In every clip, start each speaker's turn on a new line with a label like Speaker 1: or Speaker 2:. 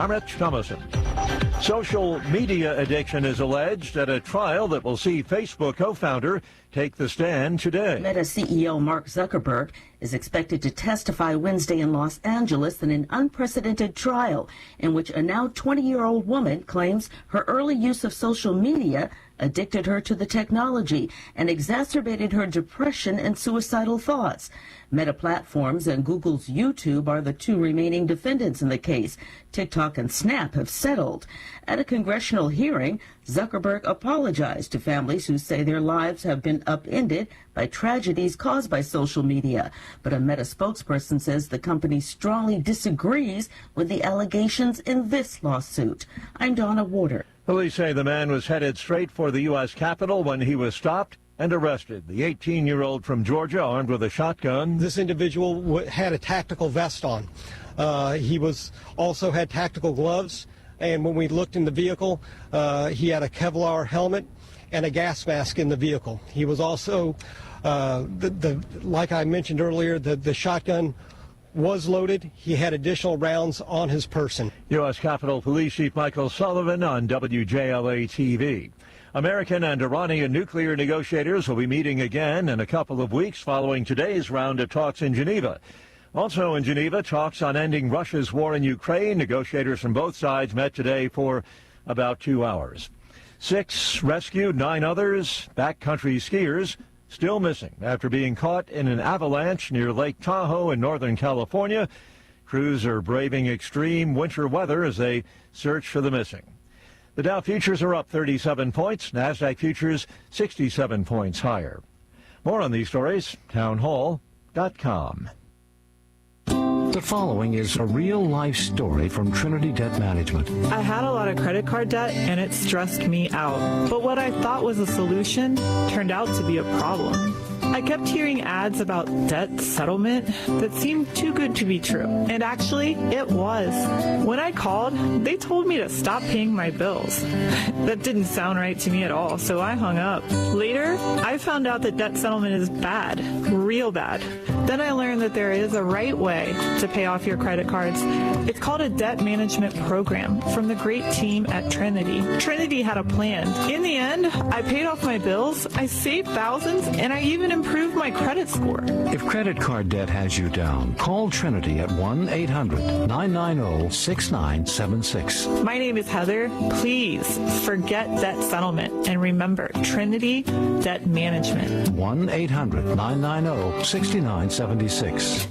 Speaker 1: I'm Rich Thomason. Social media addiction is alleged at a trial that will see Facebook co-founder take the stand today.
Speaker 2: Meta CEO Mark Zuckerberg is expected to testify Wednesday in Los Angeles in an unprecedented trial in which a now 20-year-old woman claims her early use of social media addicted her to the technology and exacerbated her depression and suicidal thoughts. Meta Platforms and Google's YouTube are the two remaining defendants in the case. TikTok and Snap have settled. At a congressional hearing, Zuckerberg apologized to families who say their lives have been upended by tragedies caused by social media. But a Meta spokesperson says the company strongly disagrees with the allegations in this lawsuit. I'm Donna Warder.
Speaker 1: Police say the man was headed straight for the U.S. Capitol when he was stopped and arrested. The 18-year-old from Georgia, armed with a shotgun.
Speaker 3: This individual had a tactical vest on. He also had tactical gloves, and when we looked in the vehicle, he had a Kevlar helmet and a gas mask in the vehicle. He was also, like I mentioned earlier, the shotgun was loaded. He had additional rounds on his person.
Speaker 1: U.S. Capitol Police Chief Michael Sullivan on WJLA-TV. American and Iranian nuclear negotiators will be meeting again in a couple of weeks following today's round of talks in Geneva. Also in Geneva, talks on ending Russia's war in Ukraine. Negotiators from both sides met today for about 2 hours. 6 rescued, 9 others, backcountry skiers, still missing after being caught in an avalanche near Lake Tahoe in Northern California. Crews are braving extreme winter weather as they search for the missing. The Dow futures are up 37 points. NASDAQ futures 67 points higher. More on these stories, townhall.com.
Speaker 4: The following is a real-life story from Trinity Debt Management.
Speaker 5: I had a lot of credit card debt, and it stressed me out. But what I thought was a solution turned out to be a problem. I kept hearing ads about debt settlement that seemed too good to be true. And actually, it was. When I called, they told me to stop paying my bills. That didn't sound right to me at all, so I hung up. Later, I found out that debt settlement is bad, real bad. Then I learned that there is a right way to pay off your credit cards. It's called a debt management program from the great team at Trinity. Trinity had a plan. In the end, I paid off my bills, I saved thousands, and I even improved my credit score.
Speaker 4: If credit card debt has you down, call Trinity at 1-800-990-6976.
Speaker 5: My name is Heather. Please forget debt settlement and remember Trinity Debt Management.
Speaker 4: 1-800-990-6976.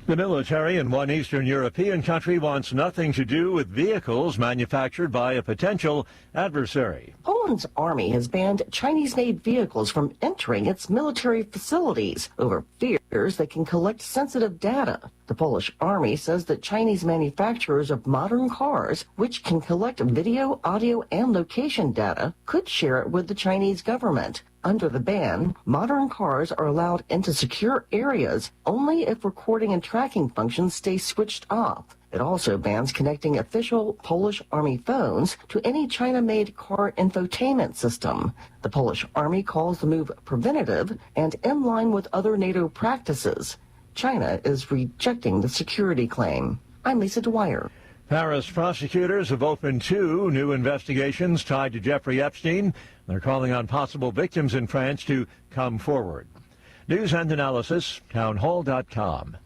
Speaker 1: The military in one Eastern European country wants nothing to do with vehicles manufactured by a potential adversary.
Speaker 6: Poland's army has banned Chinese-made vehicles from entering its military facilities over fears they can collect sensitive data. The Polish army says that Chinese manufacturers of modern cars, which can collect video, audio, and location data, could share it with the Chinese government. Under the ban, modern cars are allowed into secure areas only if recording and tracking functions stay switched off. It also bans connecting official Polish Army phones to any China-made car infotainment system. The Polish Army calls the move preventative and in line with other NATO practices. China is rejecting the security claim. I'm Lisa Dwyer.
Speaker 1: Paris prosecutors have opened 2 new investigations tied to Jeffrey Epstein. They're calling on possible victims in France to come forward. News and analysis, townhall.com.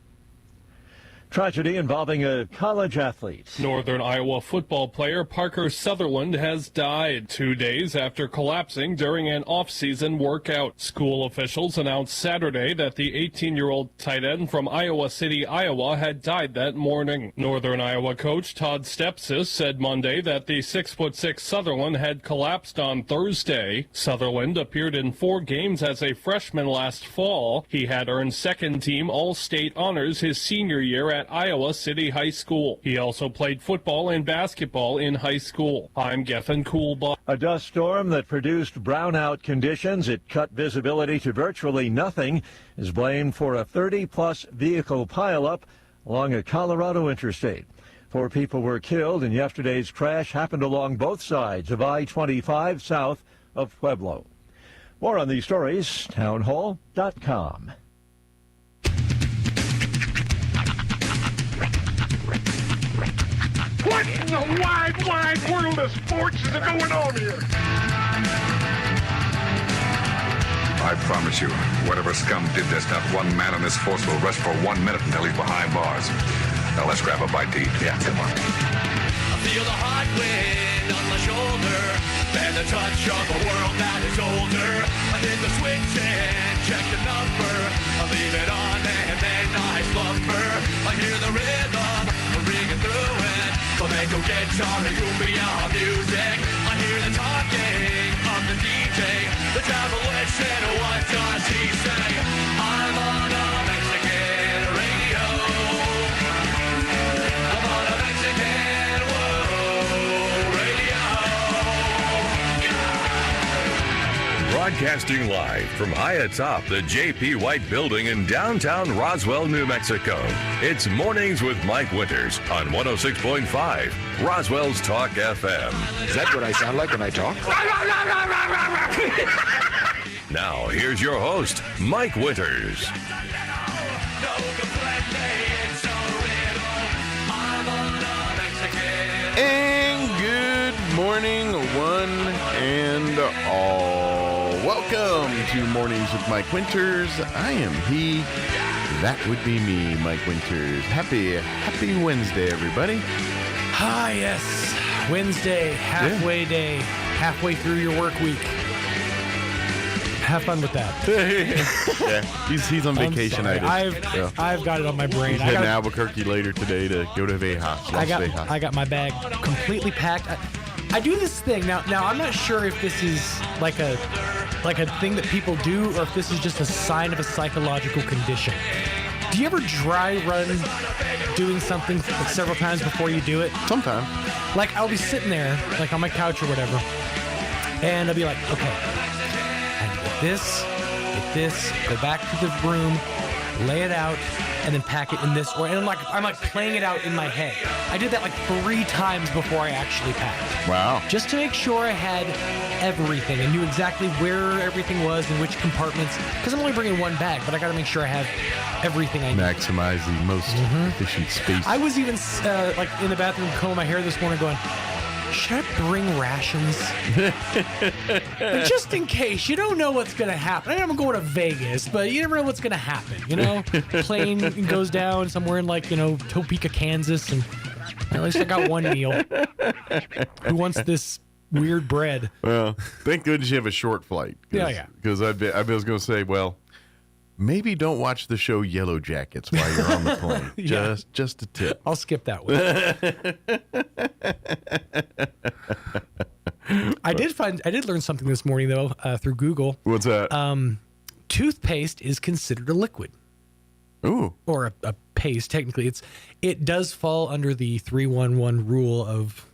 Speaker 1: Tragedy involving a college athlete.
Speaker 7: Northern Iowa football player Parker Sutherland has died 2 days after collapsing during an off-season workout. School officials announced Saturday that the 18-year-old tight end from Iowa City, Iowa, had died that morning. Northern Iowa coach Todd Stepsis said Monday that the 6'6" Sutherland had collapsed on Thursday. Sutherland appeared in 4 games as a freshman last fall. He had earned second-team All-State honors his senior year at Iowa City High School. He also played football and basketball in high school. I'm Geffen Coolbaugh.
Speaker 1: A dust storm that produced brownout conditions, it cut visibility to virtually nothing, is blamed for a 30-plus vehicle pileup along a Colorado interstate. 4 people were killed, and yesterday's crash happened along both sides of I-25 south of Pueblo. More on these stories, townhall.com.
Speaker 8: in the wide, wide world of sports is going on here?
Speaker 9: I promise you, whatever scum did this, not one man in this force will rest for 1 minute until he's behind bars. Now let's grab a bite to eat. Yeah, come on.
Speaker 10: I feel the hot wind on my shoulder and the touch of a world that is older. I hit the switch and check the number. I leave it on and then I slumber. I hear the rhythm ringing through it. Flamenco guitar and cumbia music. I hear the talking of the DJ. The travel wish and what does he say? I'm on a Mexican radio. I'm on a Mexican radio.
Speaker 11: Broadcasting live from high atop the J.P. White Building in downtown Roswell, New Mexico. It's Mornings with Mike Winters on 106.5 Roswell's Talk FM.
Speaker 12: Is that what I sound like when I talk?
Speaker 11: Now, here's your host, Mike Winters.
Speaker 13: And good morning, one and all. Welcome to Mornings with Mike Winters. I am he. That would be me, Mike Winters. Happy Wednesday, everybody.
Speaker 14: Ah, yes. Wednesday, halfway day, halfway through your work week. Have fun with that.
Speaker 13: Yeah, he's on vacation.
Speaker 14: I've got it on my brain.
Speaker 13: He's heading to Albuquerque later today to go to Vegas.
Speaker 14: I got my bag completely packed. I do this thing now. I'm not sure if this is like a thing that people do or if this is just a sign of a psychological condition. Do you ever dry run doing something several times before you do it?
Speaker 13: Sometimes.
Speaker 14: Like I'll be sitting there, like on my couch or whatever, and I'll be like, okay, I get this, go back to the room, lay it out, and then pack it in this order. And I'm like playing it out in my head. I did that like 3 times before I actually packed.
Speaker 13: Wow.
Speaker 14: Just to make sure I had everything and knew exactly where everything was in which compartments. Because I'm only bringing one bag, but I got to make sure I have everything I need.
Speaker 13: Maximize the most efficient space.
Speaker 14: I was even like in the bathroom combing my hair this morning going, should I bring rations? Like, just in case. You don't know what's going to happen. I'm going to Vegas, but you never know what's going to happen, you know? Plane goes down somewhere in like, Topeka, Kansas, and at least I got one meal. Who wants this weird bread?
Speaker 13: Well, thank goodness you have a short flight.
Speaker 14: Yeah.
Speaker 13: Because I was going to say, well, maybe don't watch the show Yellow Jackets while you're on the plane.
Speaker 14: Yeah.
Speaker 13: Just a tip.
Speaker 14: I'll skip that one. I did learn something this morning though through Google.
Speaker 13: What's that?
Speaker 14: Toothpaste is considered a liquid.
Speaker 13: Ooh.
Speaker 14: Or a paste. Technically, it does fall under the 311 rule of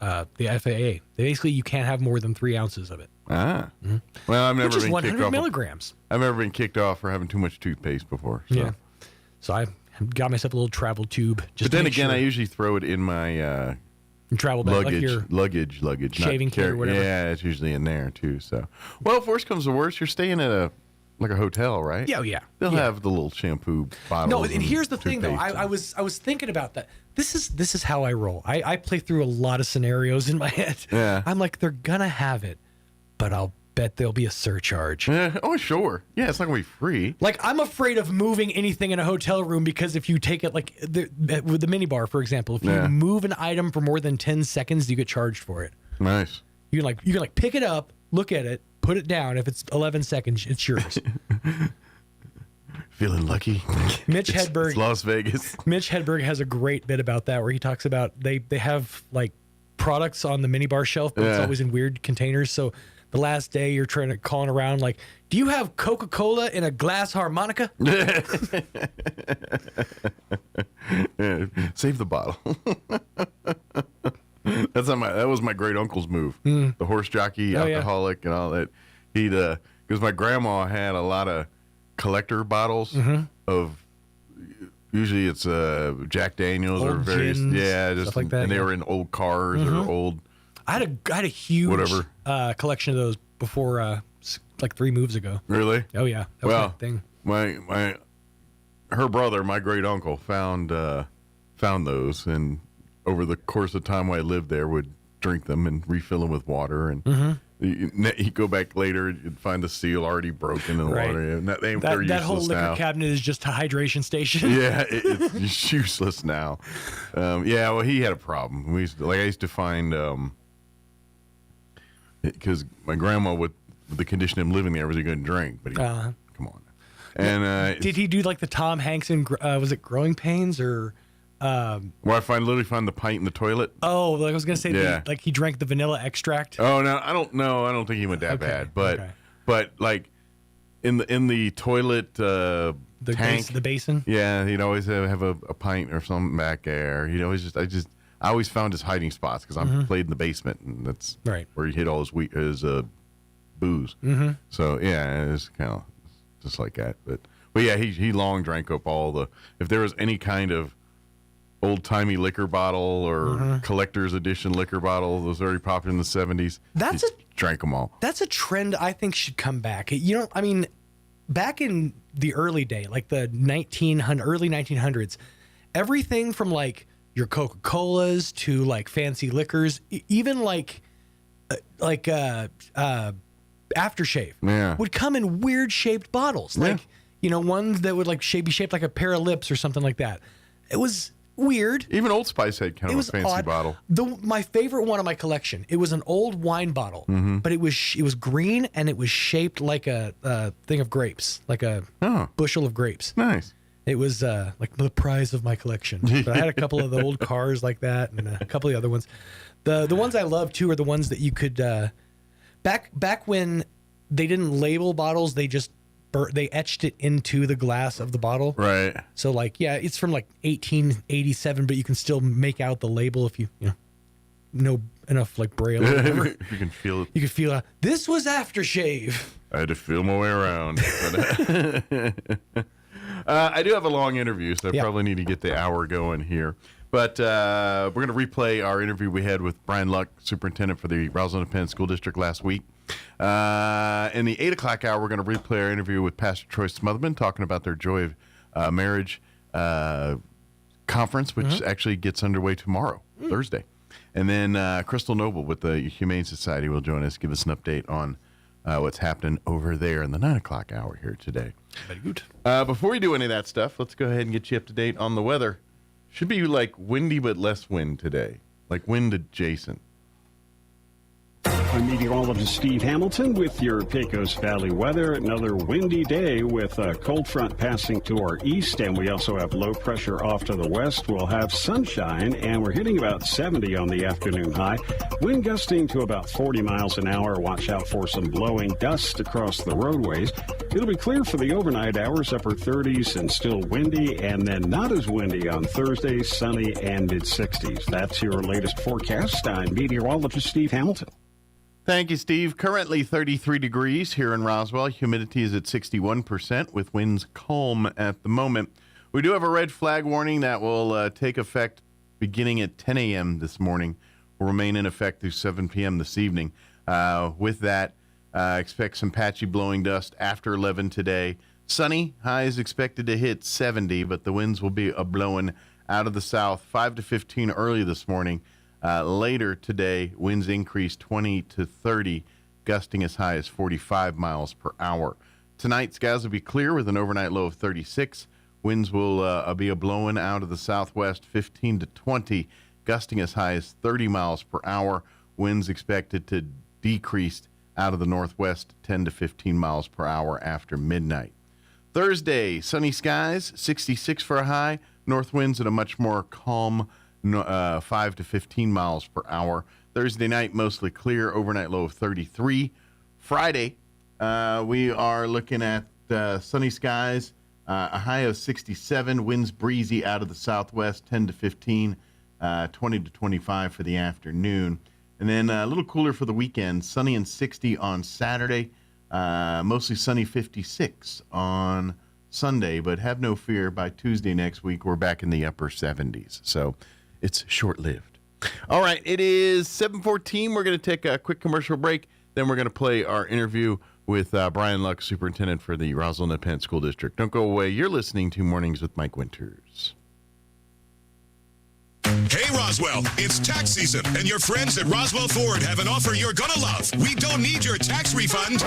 Speaker 14: the FAA. Basically, you can't have more than 3 ounces of it.
Speaker 13: Ah. Mm-hmm. Well, I've never
Speaker 14: Which is
Speaker 13: been
Speaker 14: 100
Speaker 13: kicked off.
Speaker 14: milligrams.
Speaker 13: I've never been kicked off for having too much toothpaste before. So.
Speaker 14: Yeah. So I got myself a little travel tube.
Speaker 13: But then again, I usually throw it in my
Speaker 14: travel bag,
Speaker 13: luggage,
Speaker 14: shaving kit or whatever.
Speaker 13: Yeah, it's usually in there too. So, well, if worse comes to worse, you're staying at a hotel, right?
Speaker 14: Yeah.
Speaker 13: They'll have the little shampoo bottles.
Speaker 14: No, and here's the thing though. I was thinking about that. This is how I roll. I play through a lot of scenarios in my head.
Speaker 13: Yeah.
Speaker 14: I'm like, they're gonna have it, but I'll bet there'll be a surcharge.
Speaker 13: Oh, sure. Yeah, it's not gonna be free.
Speaker 14: Like, I'm afraid of moving anything in a hotel room because if you take it, like with the minibar, for example, if you move an item for more than 10 seconds, you get charged for it.
Speaker 13: Nice.
Speaker 14: You can pick it up, look at it, put it down. If it's 11 seconds, it's yours.
Speaker 13: Feeling lucky.
Speaker 14: Mitch Hedberg.
Speaker 13: It's Las Vegas.
Speaker 14: Calling Hedberg has a great bit about that where he talks about they have like products on the minibar shelf, but it's always in weird containers. So the last day you're calling around like, do you have Coca-Cola in a glass harmonica?
Speaker 13: Save the bottle. That was my great uncle's move. The horse jockey, alcoholic, and all that. He'd because my grandma had a lot of collector bottles of. Usually it's Jack Daniels
Speaker 14: old
Speaker 13: or various
Speaker 14: gins, stuff like that,
Speaker 13: and they were in old cars or old.
Speaker 14: I had a huge collection of those before like 3 moves ago.
Speaker 13: Really?
Speaker 14: Oh yeah. That was my thing.
Speaker 13: Her brother, my great uncle, found those and over the course of time while I lived there, would drink them and refill them with water. And he'd go back later and find the seal already broken in the water. And that
Speaker 14: whole liquor
Speaker 13: now.
Speaker 14: cabinet is just a hydration station.
Speaker 13: Yeah, it's useless now. Well, he had a problem. I used to find, because my grandma, with the condition of him living there, was he going to drink? But come on. And
Speaker 14: did he do like the Tom Hanks in was it Growing Pains or?
Speaker 13: Where I literally find the pint in the toilet.
Speaker 14: Oh, like I was gonna say, like he drank the vanilla extract.
Speaker 13: Oh no, I don't know. I don't think he went that bad, but like in the toilet tank,
Speaker 14: the basin.
Speaker 13: Yeah, he'd always have a pint or something back there. He'd always I always found his hiding spots because I played in the basement, and that's where he hid all his booze. Mm-hmm. So yeah, it's kind of just like that. But yeah, he long drank up if there was any kind of old-timey liquor bottle or collector's edition liquor bottle that was very popular in the 70s. Drank them all.
Speaker 14: That's a trend I think should come back. Back in the early day, like the early 1900s, everything from like your Coca-Colas to like fancy liquors, even like aftershave would come in weird shaped bottles. Like, ones that would like be shaped like a pair of lips or something like that. It was weird.
Speaker 13: Even Old Spice had kind of a fancy
Speaker 14: odd.
Speaker 13: bottle.
Speaker 14: My favorite one of my collection, it was an old wine bottle, but it was green and it was shaped like a thing of grapes, like a bushel of grapes.
Speaker 13: Nice.
Speaker 14: It was like the prize of my collection. But I had a couple of the old cars like that and a couple of the other ones. The ones I love too are the ones that you could back when they didn't label bottles, they just they etched it into the glass of the bottle.
Speaker 13: Right.
Speaker 14: So it's from like 1887, but you can still make out the label if you know enough like Braille or whatever.
Speaker 13: You can feel it.
Speaker 14: You can feel this was aftershave.
Speaker 13: I had to feel my way around. I do have a long interview, so I probably need to get the hour going here. But we're going to replay our interview we had with Brian Luck, superintendent for the Roswell Independent School District last week. In the 8 o'clock hour, we're going to replay our interview with Pastor Troy Smotherman talking about their Joy of Marriage conference, which actually gets underway tomorrow, Thursday. And then Crystal Noble with the Humane Society will join us, give us an update on what's happening over there in the 9 o'clock hour here today.
Speaker 14: Very good.
Speaker 13: Before we do any of that stuff, let's go ahead and get you up to date on the weather. Should be like windy but less wind today, like wind adjacent.
Speaker 15: I'm meteorologist Steve Hamilton with your Pecos Valley weather. Another windy day with a cold front passing to our east, and we also have low pressure off to the west. We'll have sunshine, and we're hitting about 70 on the afternoon high. Wind gusting to about 40 miles an hour. Watch out for some blowing dust across the roadways. It'll be clear for the overnight hours, upper 30s and still windy, and then not as windy on Thursday, sunny and mid-60s. That's your latest forecast. I'm meteorologist Steve Hamilton.
Speaker 13: Thank you, Steve. Currently 33 degrees here in Roswell. Humidity is at 61% with winds calm at the moment. We do have a red flag warning that will take effect beginning at 10 a.m. this morning. Will remain in effect through 7 p.m. this evening. With that, expect some patchy blowing dust after 11 today. Sunny, highs expected to hit 70, but the winds will be blowing out of the south 5 to 15 early this morning. Later today, winds increase 20 to 30, gusting as high as 45 miles per hour. Tonight, skies will be clear with an overnight low of 36. Winds will be blowing out of the southwest 15 to 20, gusting as high as 30 miles per hour. Winds expected to decrease out of the northwest 10 to 15 miles per hour after midnight. Thursday, sunny skies, 66 for a high. North winds at a much more calm 5 to 15 miles per hour. Thursday night, mostly clear, overnight low of 33. Friday, we are looking at sunny skies, a high of 67, winds breezy out of the southwest, 10 to 15, 20 to 25 for the afternoon. And then a little cooler for the weekend, sunny and 60 on Saturday, mostly sunny 56 on Sunday, but have no fear, by Tuesday next week, we're back in the upper 70s. So it's short-lived. All right, it is 7:14. We're going to take a quick commercial break. Then we're going to play our interview with Brian Luck, superintendent for the Roswell Independent School District. Don't go away. You're listening to Mornings with Mike Winters.
Speaker 16: Hey, Roswell, it's tax season, and your friends at Roswell Ford have an offer you're gonna love. We don't need your tax refund.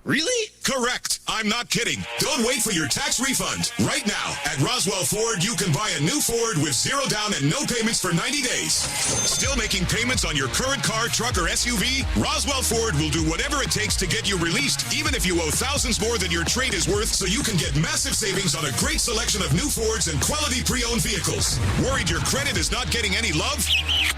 Speaker 16: Really? Correct. I'm not kidding. Don't wait for your tax refund. Right now, at Roswell Ford, you can buy a new Ford with zero down and no payments for 90 days. Still making payments on your current car, truck, or SUV? Roswell Ford will do whatever it takes to get you released, even if you owe thousands more than your trade is worth, so you can get massive savings on a great selection of new Fords and quality pre-owned vehicles. Worried your credit is not getting any love?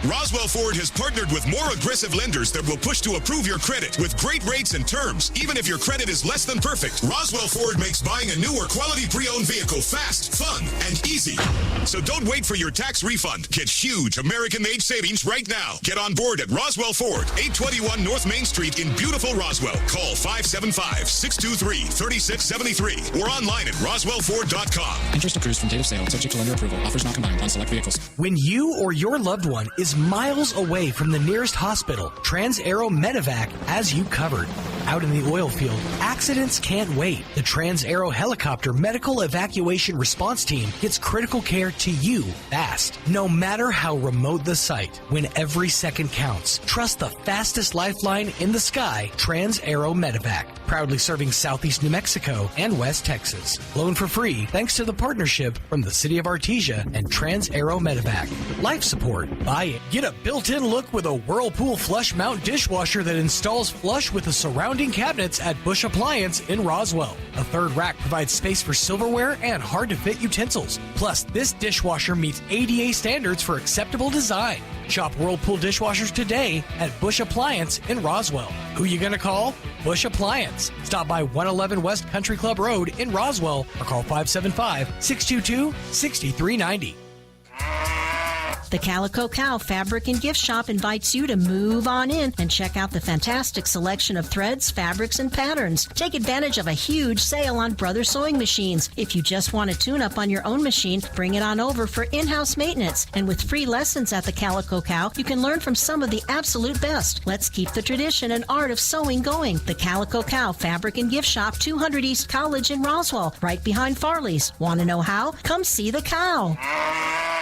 Speaker 16: Roswell Ford has partnered with more aggressive lenders that will push to approve your credit with great rates and terms, even if your credit is less than perfect. Roswell Ford makes buying a new or quality pre-owned vehicle fast, fun, and easy. So don't wait for your tax refund. Get huge American-made savings right now. Get on board at Roswell Ford, 821 North Main Street in beautiful Roswell. Call 575-623-3673 or online at roswellford.com.
Speaker 17: Interest accrues from date of sale, subject to lender approval. Offers not combined on select vehicles.
Speaker 18: When you or your loved one is miles away from the nearest hospital, Trans-Aero Medevac has you covered. Out in the oil field, accidents can't wait. The Trans-Aero Helicopter Medical Evacuation Response Team gets critical care to you fast. No matter how remote the site, when every second counts, trust the fastest lifeline in the sky, Trans-Aero Medevac. Proudly serving Southeast New Mexico and West Texas. Loan for free thanks to the partnership from the City of Artesia and Trans-Aero Medevac. Life support. Buy it. Get a built-in look with a Whirlpool flush mount dishwasher that installs flush with the surrounding cabinets at Bush Appliance in Roswell. A third rack provides space for silverware and hard-to-fit utensils. Plus, this dishwasher meets ADA standards for acceptable design. Shop Whirlpool dishwashers today at Bush Appliance in Roswell. Who you gonna call? Bush Appliance. Stop by 111 West Country Club Road in Roswell or call 575-622-6390.
Speaker 19: The Calico Cow Fabric and Gift Shop invites you to move on in and check out the fantastic selection of threads, fabrics, and patterns. Take advantage of a huge sale on Brother sewing machines. If you just want to tune up on your own machine, bring it on over for in-house maintenance. And with free lessons at the Calico Cow, you can learn from some of the absolute best. Let's keep the tradition and art of sewing going. The Calico Cow Fabric and Gift Shop, 200 East College in Roswell, right behind Farley's. Want to know how? Come see the cow.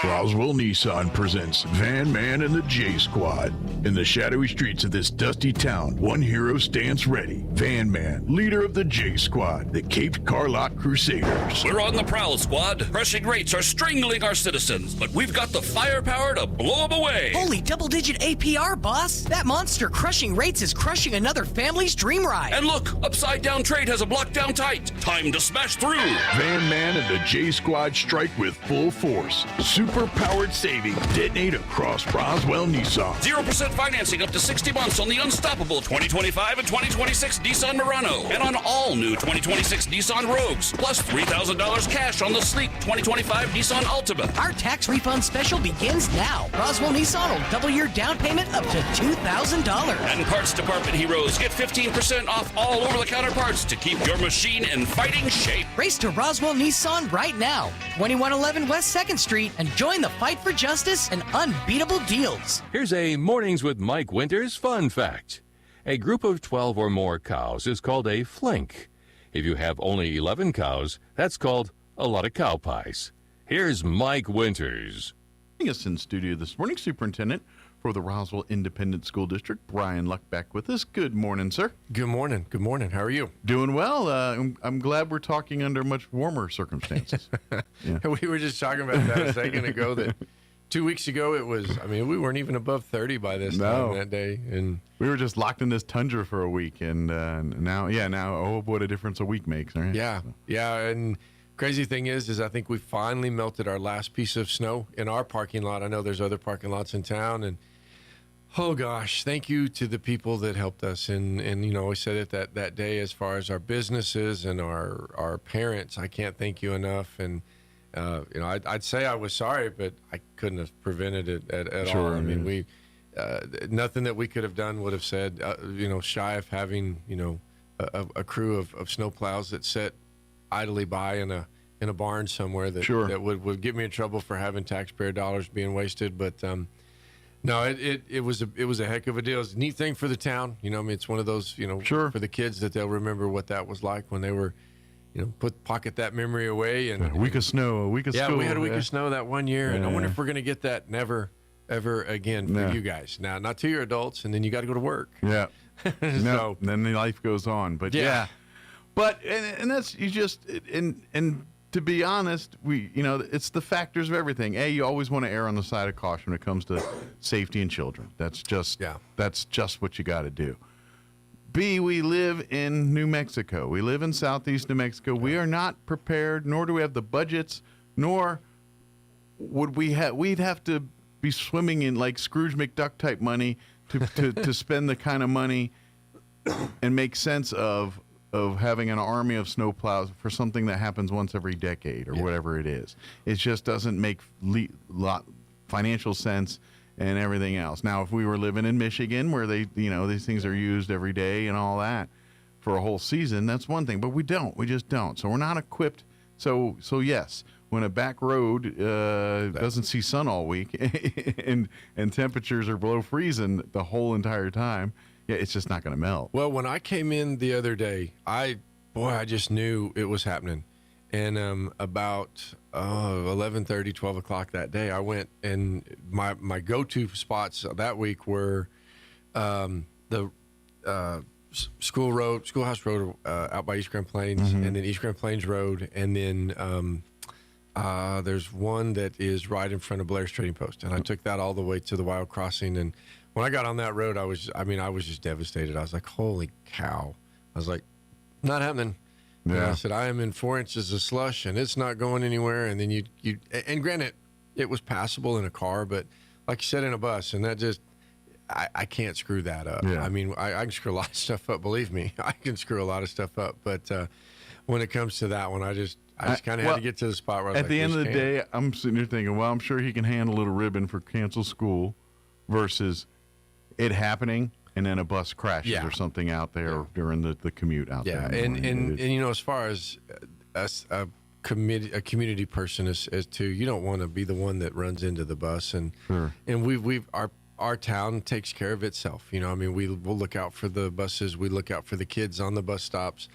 Speaker 20: Roswell Nissan presents Van Man and the J Squad. In the shadowy streets of this dusty town, one hero stands ready. Van Man, leader of the J Squad, the Caped Car Lot Crusaders.
Speaker 21: We're on the prowl, squad. Crushing rates are strangling our citizens, but we've got the firepower to blow them away.
Speaker 18: Holy double-digit APR, boss. That monster crushing rates is crushing another family's dream ride.
Speaker 21: And look, Upside Down Trade has a block down tight. Time to smash through.
Speaker 20: Van Man and the J Squad strike with full force. Super-powered savings detonate across Roswell Nissan.
Speaker 21: 0% financing up to 60 months on the unstoppable 2025 and 2026 Nissan Murano and on all new 2026 Nissan Rogues, plus $3,000 cash on the sleek 2025 Nissan Altima.
Speaker 18: Our tax refund special begins now. Roswell Nissan will double your down payment up to $2,000.
Speaker 21: And parts department heroes get 15% off all over-the-counter parts to keep your machine in fighting shape.
Speaker 18: Race to Roswell Nissan right now. 2111 West 2nd Street and join the fight for justice and unbeatable deals.
Speaker 11: Here's a Mornings with Mike Winters fun fact. A group of 12 or more cows is called a flank. If you have only 11 cows, that's called a lot of cow pies. Here's Mike Winters.
Speaker 13: Joining us in studio this morning, Superintendent for the Roswell Independent School District, Brian Luck, back with us. Good morning, sir.
Speaker 22: Good morning. Good morning. How are you?
Speaker 13: Doing well. I'm glad we're talking under much warmer circumstances.
Speaker 22: Yeah. We were just talking about that a second ago that 2 weeks ago it was, we weren't even above 30 by this time that day. And
Speaker 13: we were just locked in this tundra for a week. And now, oh, what a difference a week makes, right?
Speaker 22: Yeah. Yeah. And crazy thing is I think we finally melted our last piece of snow in our parking lot. I know there's other parking lots in town, and oh gosh, thank you to the people that helped us. And we said it that day as far as our businesses and our parents. I can't thank you enough. And I'd say I was sorry, but I couldn't have prevented it at all. I mean, we nothing that we could have done would have said, shy of having a crew of snowplows that sit idly by in a barn somewhere that would get me in trouble for having taxpayer dollars being wasted. But no, it was a heck of a deal. It's a neat thing for the town. It's one of those, for the kids that they'll remember what that was like when they were pocket that memory away. And
Speaker 13: a week of snow, a week of school.
Speaker 22: Yeah, we had a week of snow that one year, and I wonder if we're going to get that never, ever again for you guys. Now, not till you're adults, and then you got to go to work.
Speaker 13: Yeah. No, then the life goes on. But yeah. But and that's you just and to be honest, it's the factors of everything. A, you always want to err on the side of caution when it comes to safety and children. That's just what you got to do. B, we live in New Mexico. We live in southeast New Mexico. We are not prepared, nor do we have the budgets, nor would we'd have to be swimming in like Scrooge McDuck type money to spend the kind of money and make sense of having an army of snowplows for something that happens once every decade or whatever it is. It just doesn't make financial sense and everything else. Now, if we were living in Michigan where these things are used every day and all that for a whole season, that's one thing, but we don't. We just don't. So we're not equipped. So yes, when a back road doesn't see sun all week and temperatures are below freezing the whole entire time, it's just not going to melt.
Speaker 22: Well, when I came in the other day, I just knew it was happening. And about 11:30, 12 o'clock that day, I went, and my go-to spots that week were the Schoolhouse Road out by East Grand Plains, and then East Grand Plains Road, and then there's one that is right in front of Blair's Trading Post. And I took that all the way to the Wild Crossing, and when I got on that road, I was just devastated. I was like, holy cow. I was like, not happening. Yeah. And I said, I am in 4 inches of slush, and it's not going anywhere. And then and granted, it was passable in a car, but like you said, in a bus, and that just, I can't screw that up. Yeah. I mean, I can screw a lot of stuff up, believe me. I can screw a lot of stuff up. But when it comes to that one, I just kind of had to get to the spot where I was
Speaker 13: at the end of the day, I'm sitting here thinking, well, I'm sure he can handle a little ribbon for cancel school versus it happening and then a bus crashes or something out there during the commute out there.
Speaker 22: Yeah, and as far as a community person as to, you don't want to be the one that runs into the bus, and our town takes care of itself. I mean, we'll look out for the buses, we look out for the kids on the bus stops.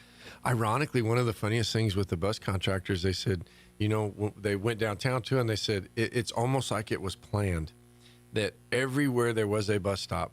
Speaker 22: Ironically, one of the funniest things with the bus contractors, they said, they went downtown too, and they said it's almost like it was planned that everywhere there was a bus stop,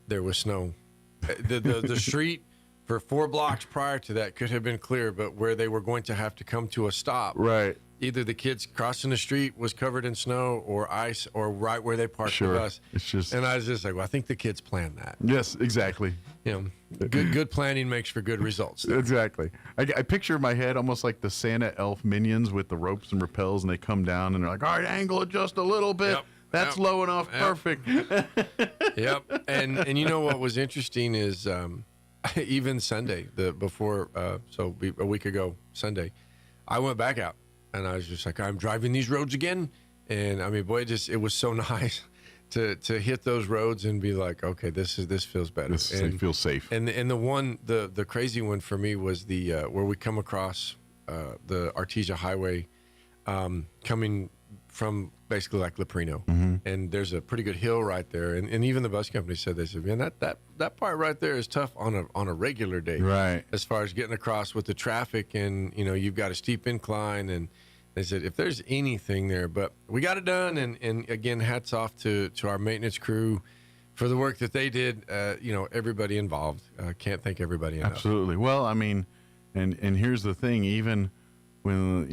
Speaker 22: there was snow. The street for 4 blocks prior to that could have been clear, but where they were going to have to come to a stop,
Speaker 13: right?
Speaker 22: Either the kids crossing the street was covered in snow or ice, or right where they parked the bus.
Speaker 13: It's just,
Speaker 22: and I was just like, well, I think the kids planned that.
Speaker 13: Yes, exactly.
Speaker 22: Good planning makes for good results.
Speaker 13: Exactly. I picture in my head almost like the Santa elf minions with the ropes and rappels, and they come down and they're like, all right, angle it just a little bit. Yep. That's low enough. Yep. Perfect.
Speaker 22: Yep. And you know what was interesting is even Sunday, a week ago Sunday, I went back out and I was just like, I'm driving these roads again. And I mean, boy, it was so nice to hit those roads and be like, okay, this feels better.
Speaker 13: It feels safe.
Speaker 22: And the crazy one for me was the where we come across the Artesia Highway coming from basically like Leprino, and there's a pretty good hill right there, and even the bus company said, man, that part right there is tough on a regular day,
Speaker 13: right?
Speaker 22: As far as getting across with the traffic, and you've got a steep incline, and they said if there's anything there, but we got it done, and again, hats off to our maintenance crew for the work that they did. Everybody involved, can't thank everybody enough.
Speaker 13: Absolutely. Well, I mean, and here's the thing, even when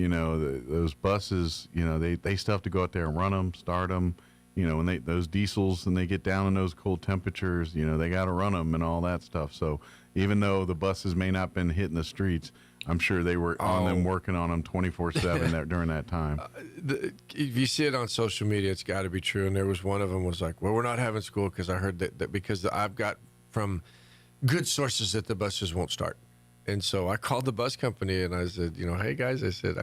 Speaker 13: those buses, they still have to go out there and run them, start them. When those diesels and they get down in those cold temperatures, they got to run them and all that stuff. So even though the buses may not have been hitting the streets, I'm sure they were on them, working on them 24/7 during that time.
Speaker 22: If you see it on social media, it's got to be true. And there was one of them was like, well, we're not having school because I heard that because I've got from good sources that the buses won't start. And so I called the bus company and I said, hey guys, I said,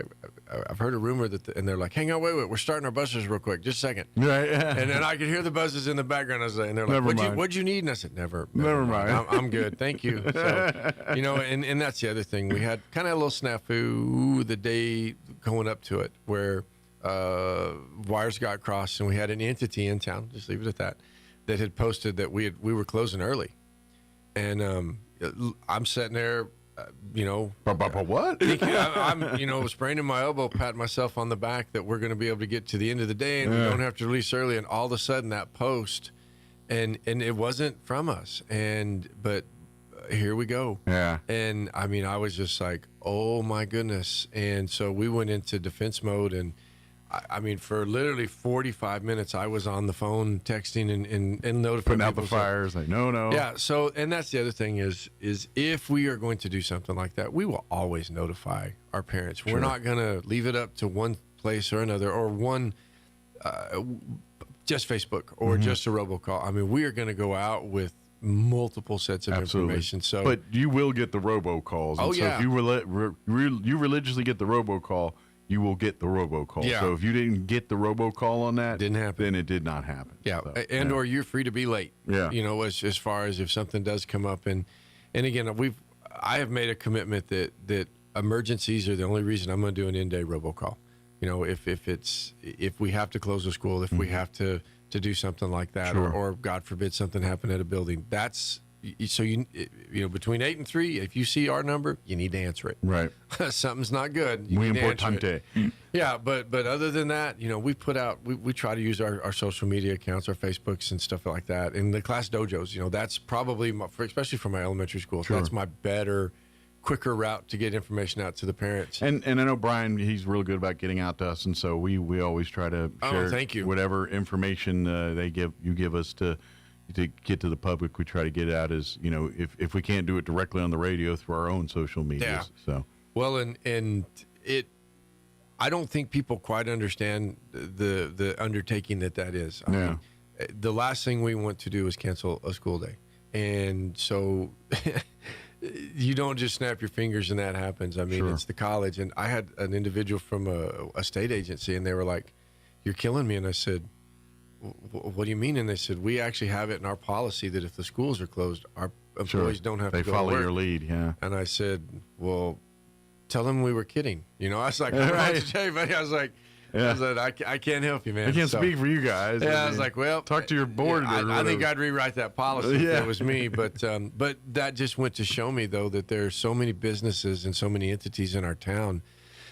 Speaker 22: I've heard a rumor that, and they're like, hang on, wait, we're starting our buses real quick, just a second.
Speaker 13: Right.
Speaker 22: And then I could hear the buses in the background. I was like, and they're like, what'd you need? And I said, never mind. I'm good. Thank you. So, and that's the other thing. We had kind of a little snafu the day going up to it where wires got crossed, and we had an entity in town, just leave it at that had posted that we were closing early. And I'm sitting there
Speaker 13: What?
Speaker 22: I'm spraining my elbow, patting myself on the back that we're going to be able to get to the end of the day and we don't have to release early. And all of a sudden that post, and it wasn't from us. But here we go.
Speaker 13: Yeah.
Speaker 22: And I mean, I was just like, oh my goodness. And so we went into defense mode, and I mean, for literally 45 minutes, I was on the phone texting and notifying
Speaker 13: putting out the
Speaker 22: people.
Speaker 13: fires. Like, no.
Speaker 22: Yeah. So, and that's the other thing is if we are going to do something like that, we will always notify our parents.
Speaker 13: Sure.
Speaker 22: We're not going to leave it up to one place or another, or one, just Facebook or just a robocall. I mean, we are going to go out with multiple sets of information. So,
Speaker 13: but you will get the robocalls.
Speaker 22: Oh,
Speaker 13: and so
Speaker 22: yeah.
Speaker 13: if you religiously get the robocall, you will get the robocall.
Speaker 22: Yeah.
Speaker 13: So if you didn't get the robocall on that,
Speaker 22: didn't happen.
Speaker 13: Then it did not happen.
Speaker 22: Yeah,
Speaker 13: So,
Speaker 22: or you're free to be late.
Speaker 13: Yeah.
Speaker 22: As far as if something does come up, and again, I have made a commitment that emergencies are the only reason I'm going to do an in-day robocall. If we have to close a school, if we have to do something like that,
Speaker 13: Sure.
Speaker 22: or God forbid something happened at a building, that's. So between 8 and 3, if you see our number, you need to answer it.
Speaker 13: Right.
Speaker 22: Something's not good.
Speaker 13: Muy importante.
Speaker 22: Yeah, but other than that, we put out. We try to use our social media accounts, our Facebooks and stuff like that. And the class dojos, that's probably especially for my elementary school.
Speaker 13: Sure.
Speaker 22: That's my better, quicker route to get information out to the parents.
Speaker 13: And I know Brian, he's real good about getting out to us, and so we always try to share
Speaker 22: thank you.
Speaker 13: whatever information you give us to get to the public. We try to get out as if we can't do it directly on the radio, through our own social media. So
Speaker 22: well, and it, I don't think people quite understand the undertaking that is. I mean, the last thing we want to do is cancel a school day, and so you don't just snap your fingers and that happens. I mean,
Speaker 13: Sure.
Speaker 22: It's the college, and I had an individual from a state agency, and they were like, "You're killing me," and I said, what do you mean? And they said, we actually have it in our policy that if the schools are closed, our employees don't have to go to work.
Speaker 13: They follow your lead, yeah.
Speaker 22: And I said, well, tell them we were kidding. I was like, I was like, I can't help you, man.
Speaker 13: I can't speak for you guys.
Speaker 22: Yeah, I was like, well,
Speaker 13: talk to your board.
Speaker 22: I think I'd rewrite that policy if it was me. But that just went to show me, though, that there are so many businesses and so many entities in our town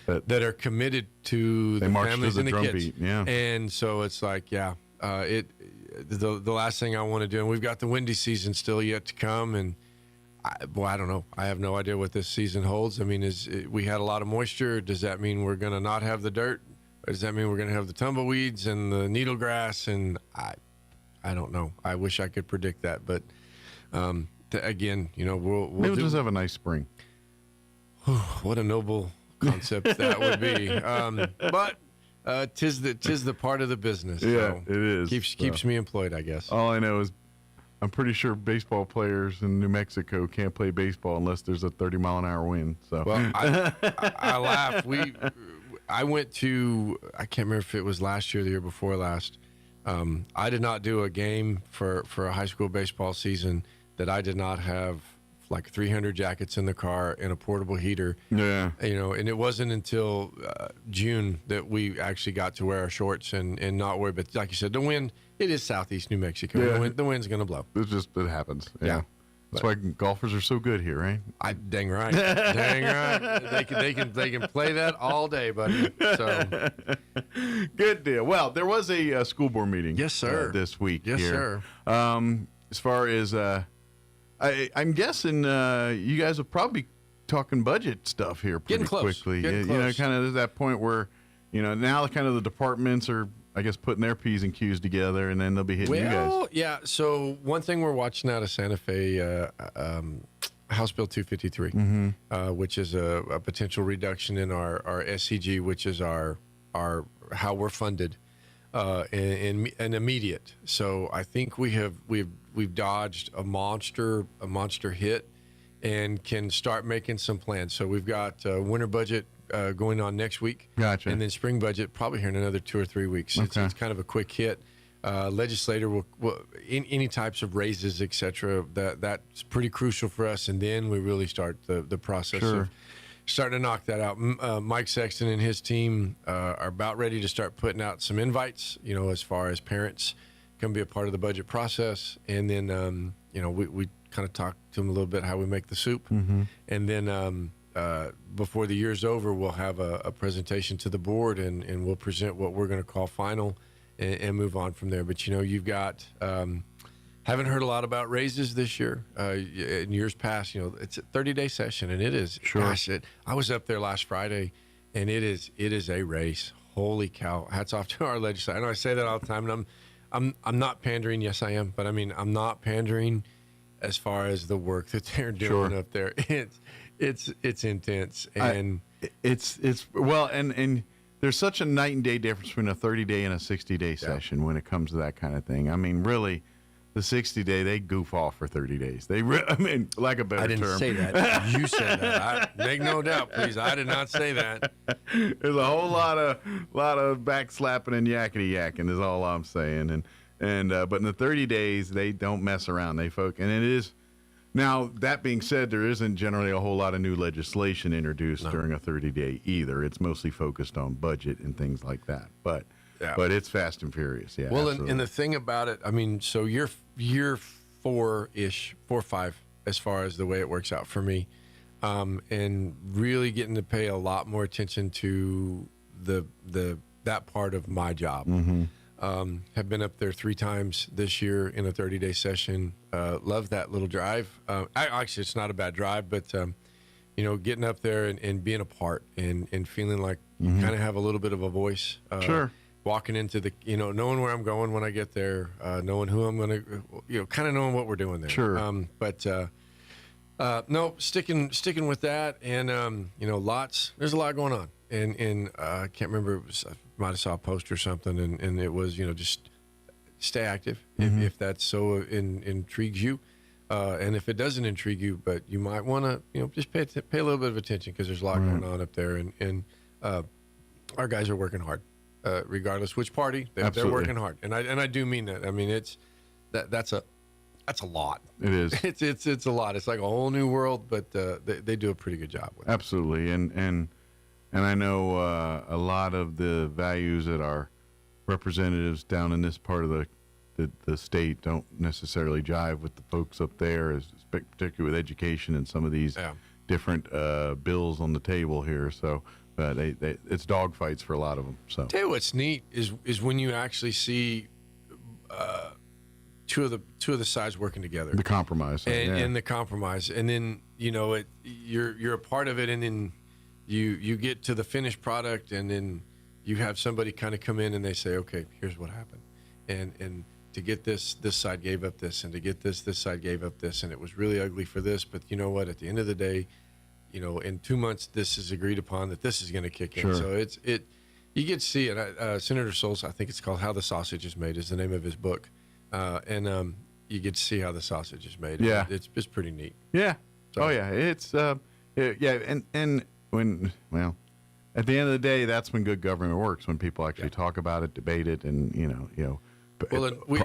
Speaker 22: that are committed to the families and the kids.
Speaker 13: Yeah.
Speaker 22: And so it's like, the last thing I want to do, and we've got the windy season still yet to come, and I don't know. I have no idea what this season holds. I mean, we had a lot of moisture. Does that mean we're going to not have the dirt? Or does that mean we're going to have the tumbleweeds and the needle grass? And I don't know. I wish I could predict that, but again, we'll
Speaker 13: just have a nice spring.
Speaker 22: What a noble concept that would be. But tis the part of the business.
Speaker 13: Yeah,
Speaker 22: so
Speaker 13: it is.
Speaker 22: Keeps me employed, I guess.
Speaker 13: All I know is I'm pretty sure baseball players in New Mexico can't play baseball unless there's a 30-mile-an-hour wind. So,
Speaker 22: well, I laugh. I went to, I can't remember if it was last year or the year before last. I did not do a game for a high school baseball season that I did not have like 300 jackets in the car and a portable heater.
Speaker 13: Yeah.
Speaker 22: And it wasn't until June that we actually got to wear our shorts and not worry. But like you said, the wind, it is southeast New Mexico.
Speaker 13: Yeah.
Speaker 22: The wind's going to blow.
Speaker 13: It happens.
Speaker 22: Yeah.
Speaker 13: That's why golfers are so good here, right?
Speaker 22: Dang right. Dang right. They can play that all day, buddy. So
Speaker 13: good deal. Well, there was a school board meeting.
Speaker 22: Yes, sir.
Speaker 13: This week.
Speaker 22: Yes,
Speaker 13: here.
Speaker 22: sir.
Speaker 13: As far as I'm guessing you guys are probably talking budget stuff here pretty quickly.
Speaker 22: Getting close.
Speaker 13: Kind of at that point where now kind of the departments are, I guess, putting their P's and Q's together, and then they'll be hitting you guys.
Speaker 22: Yeah. So one thing we're watching out of Santa Fe, House Bill 253, which is a potential reduction in our SCG, which is our how we're funded, and immediate. So I think we've dodged a monster hit, and can start making some plans. So we've got winter budget going on next week.
Speaker 13: Gotcha.
Speaker 22: And then spring budget probably here in another 2 or 3 weeks.
Speaker 13: Okay.
Speaker 22: It's kind of a quick hit. Legislator will any types of raises, etc. That's pretty crucial for us, and then we really start the process of starting to knock that out. Mike Sexton and his team are about ready to start putting out some invites. As far as parents can be a part of the budget process, and then we kind of talk to them a little bit how we make the soup.
Speaker 13: Mm-hmm.
Speaker 22: And then before the year's over, we'll have a presentation to the board, and we'll present what we're going to call final and move on from there. But, you've got haven't heard a lot about raises this year. In years past, it's a 30-day session, and it is.
Speaker 13: Sure.
Speaker 22: Gosh, I was up there last Friday, and it is a race. Holy cow. Hats off to our legislature. I know I say that all the time, and I'm not pandering. Yes, I am. But, I'm not pandering as far as the work that they're doing up there. It's intense. And
Speaker 13: it's there's such a night and day difference between a 30-day and a 60-day session when it comes to that kind of thing. Really, the 60-day, they goof off for 30 days. Like a better term.
Speaker 22: I didn't say that. You said that. Make no doubt, please. I did not say that.
Speaker 13: There's a whole lot of backslapping and yakety yakking is all I'm saying. But in the 30 days, they don't mess around. They focus, and it is. Now, that being said, there isn't generally a whole lot of new legislation introduced during a 30-day either. It's mostly focused on budget and things like that. But it's fast and furious. Yeah.
Speaker 22: Well, and the thing about it, so year 4-ish, 4 or 5, as far as the way it works out for me, and really getting to pay a lot more attention to that part of my job.
Speaker 13: Mm-hmm.
Speaker 22: Have been up there 3 times this year in a 30-day session. Love that little drive. Actually, it's not a bad drive, but getting up there and being a part and feeling like you kind of have a little bit of a voice.
Speaker 13: Sure.
Speaker 22: Walking into the, knowing where I'm going when I get there, knowing who I'm going to, kind of knowing what we're doing there.
Speaker 13: Sure.
Speaker 22: No, sticking with that, and there's a lot going on, and I can't remember. I might have saw a post or something, and it was just stay active if that so intrigues you, and if it doesn't intrigue you, but you might want to just pay a little bit of attention because there's a lot going on up there, and our guys are working hard, regardless which party they're working hard, and I do mean that. It's that's a lot.
Speaker 13: It is.
Speaker 22: It's a lot. It's like a whole new world, but they do a pretty good job with it.
Speaker 13: Absolutely, and I know a lot of the values that our representatives down in this part of the state don't necessarily jive with the folks up there, particularly with education and some of these different bills on the table here. So, it's dogfights for a lot of them. So,
Speaker 22: tell you what's neat is when you actually see two of the sides working together,
Speaker 13: the compromise,
Speaker 22: and the compromise, and then you're a part of it, and then you get to the finished product, and then you have somebody kind of come in and they say, okay, here's what happened, and to get this side gave up this, and to get this side gave up this, and it was really ugly for this, but you know what, at the end of the day, in 2 months this is agreed upon that this is going to kick in. So you get to see it. Senator Souls, I think it's called How the Sausage is Made, is the name of his book, and you get to see how the sausage is made.
Speaker 13: Yeah,
Speaker 22: it's pretty neat.
Speaker 13: Yeah. So. Oh yeah, it's and when at the end of the day, that's when good government works, when people actually talk about it, debate it, and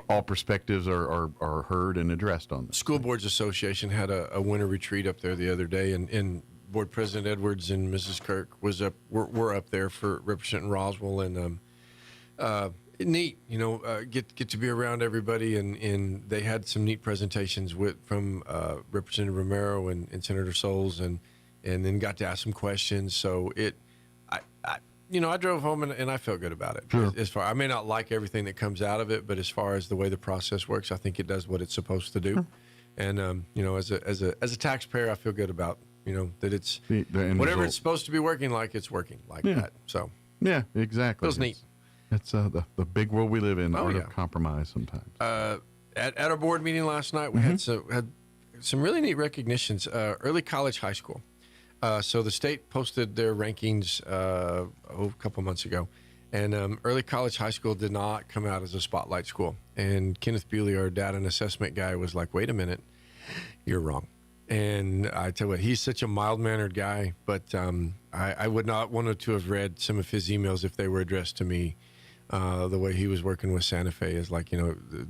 Speaker 13: all perspectives are heard and addressed on this.
Speaker 22: School Boards Association had a winter retreat up there the other day, and Board President Edwards and Mrs. Kirk were up there for representing Roswell, and neat, get to be around everybody, and they had some neat presentations from Representative Romero and Senator Souls, and then got to ask some questions. So I drove home and I felt good about it.
Speaker 13: Sure.
Speaker 22: I may not like everything that comes out of it, but as far as the way the process works, I think it does what it's supposed to do. Sure. And as a taxpayer, I feel good about that it's
Speaker 13: the end
Speaker 22: whatever
Speaker 13: result.
Speaker 22: It's supposed to be working like, it's working like that. So
Speaker 13: yeah, exactly.
Speaker 22: Feels neat.
Speaker 13: It's the big world we live in, the art of compromise sometimes.
Speaker 22: At our board meeting last night, we had some really neat recognitions. Early college high school. So the state posted their rankings a couple months ago, and early college high school did not come out as a spotlight school. And Kenneth Bewley, our data and assessment guy, was like, wait a minute, you're wrong. And I tell you what, he's such a mild-mannered guy, but I would not want to have read some of his emails if they were addressed to me. The way he was working with Santa Fe is like,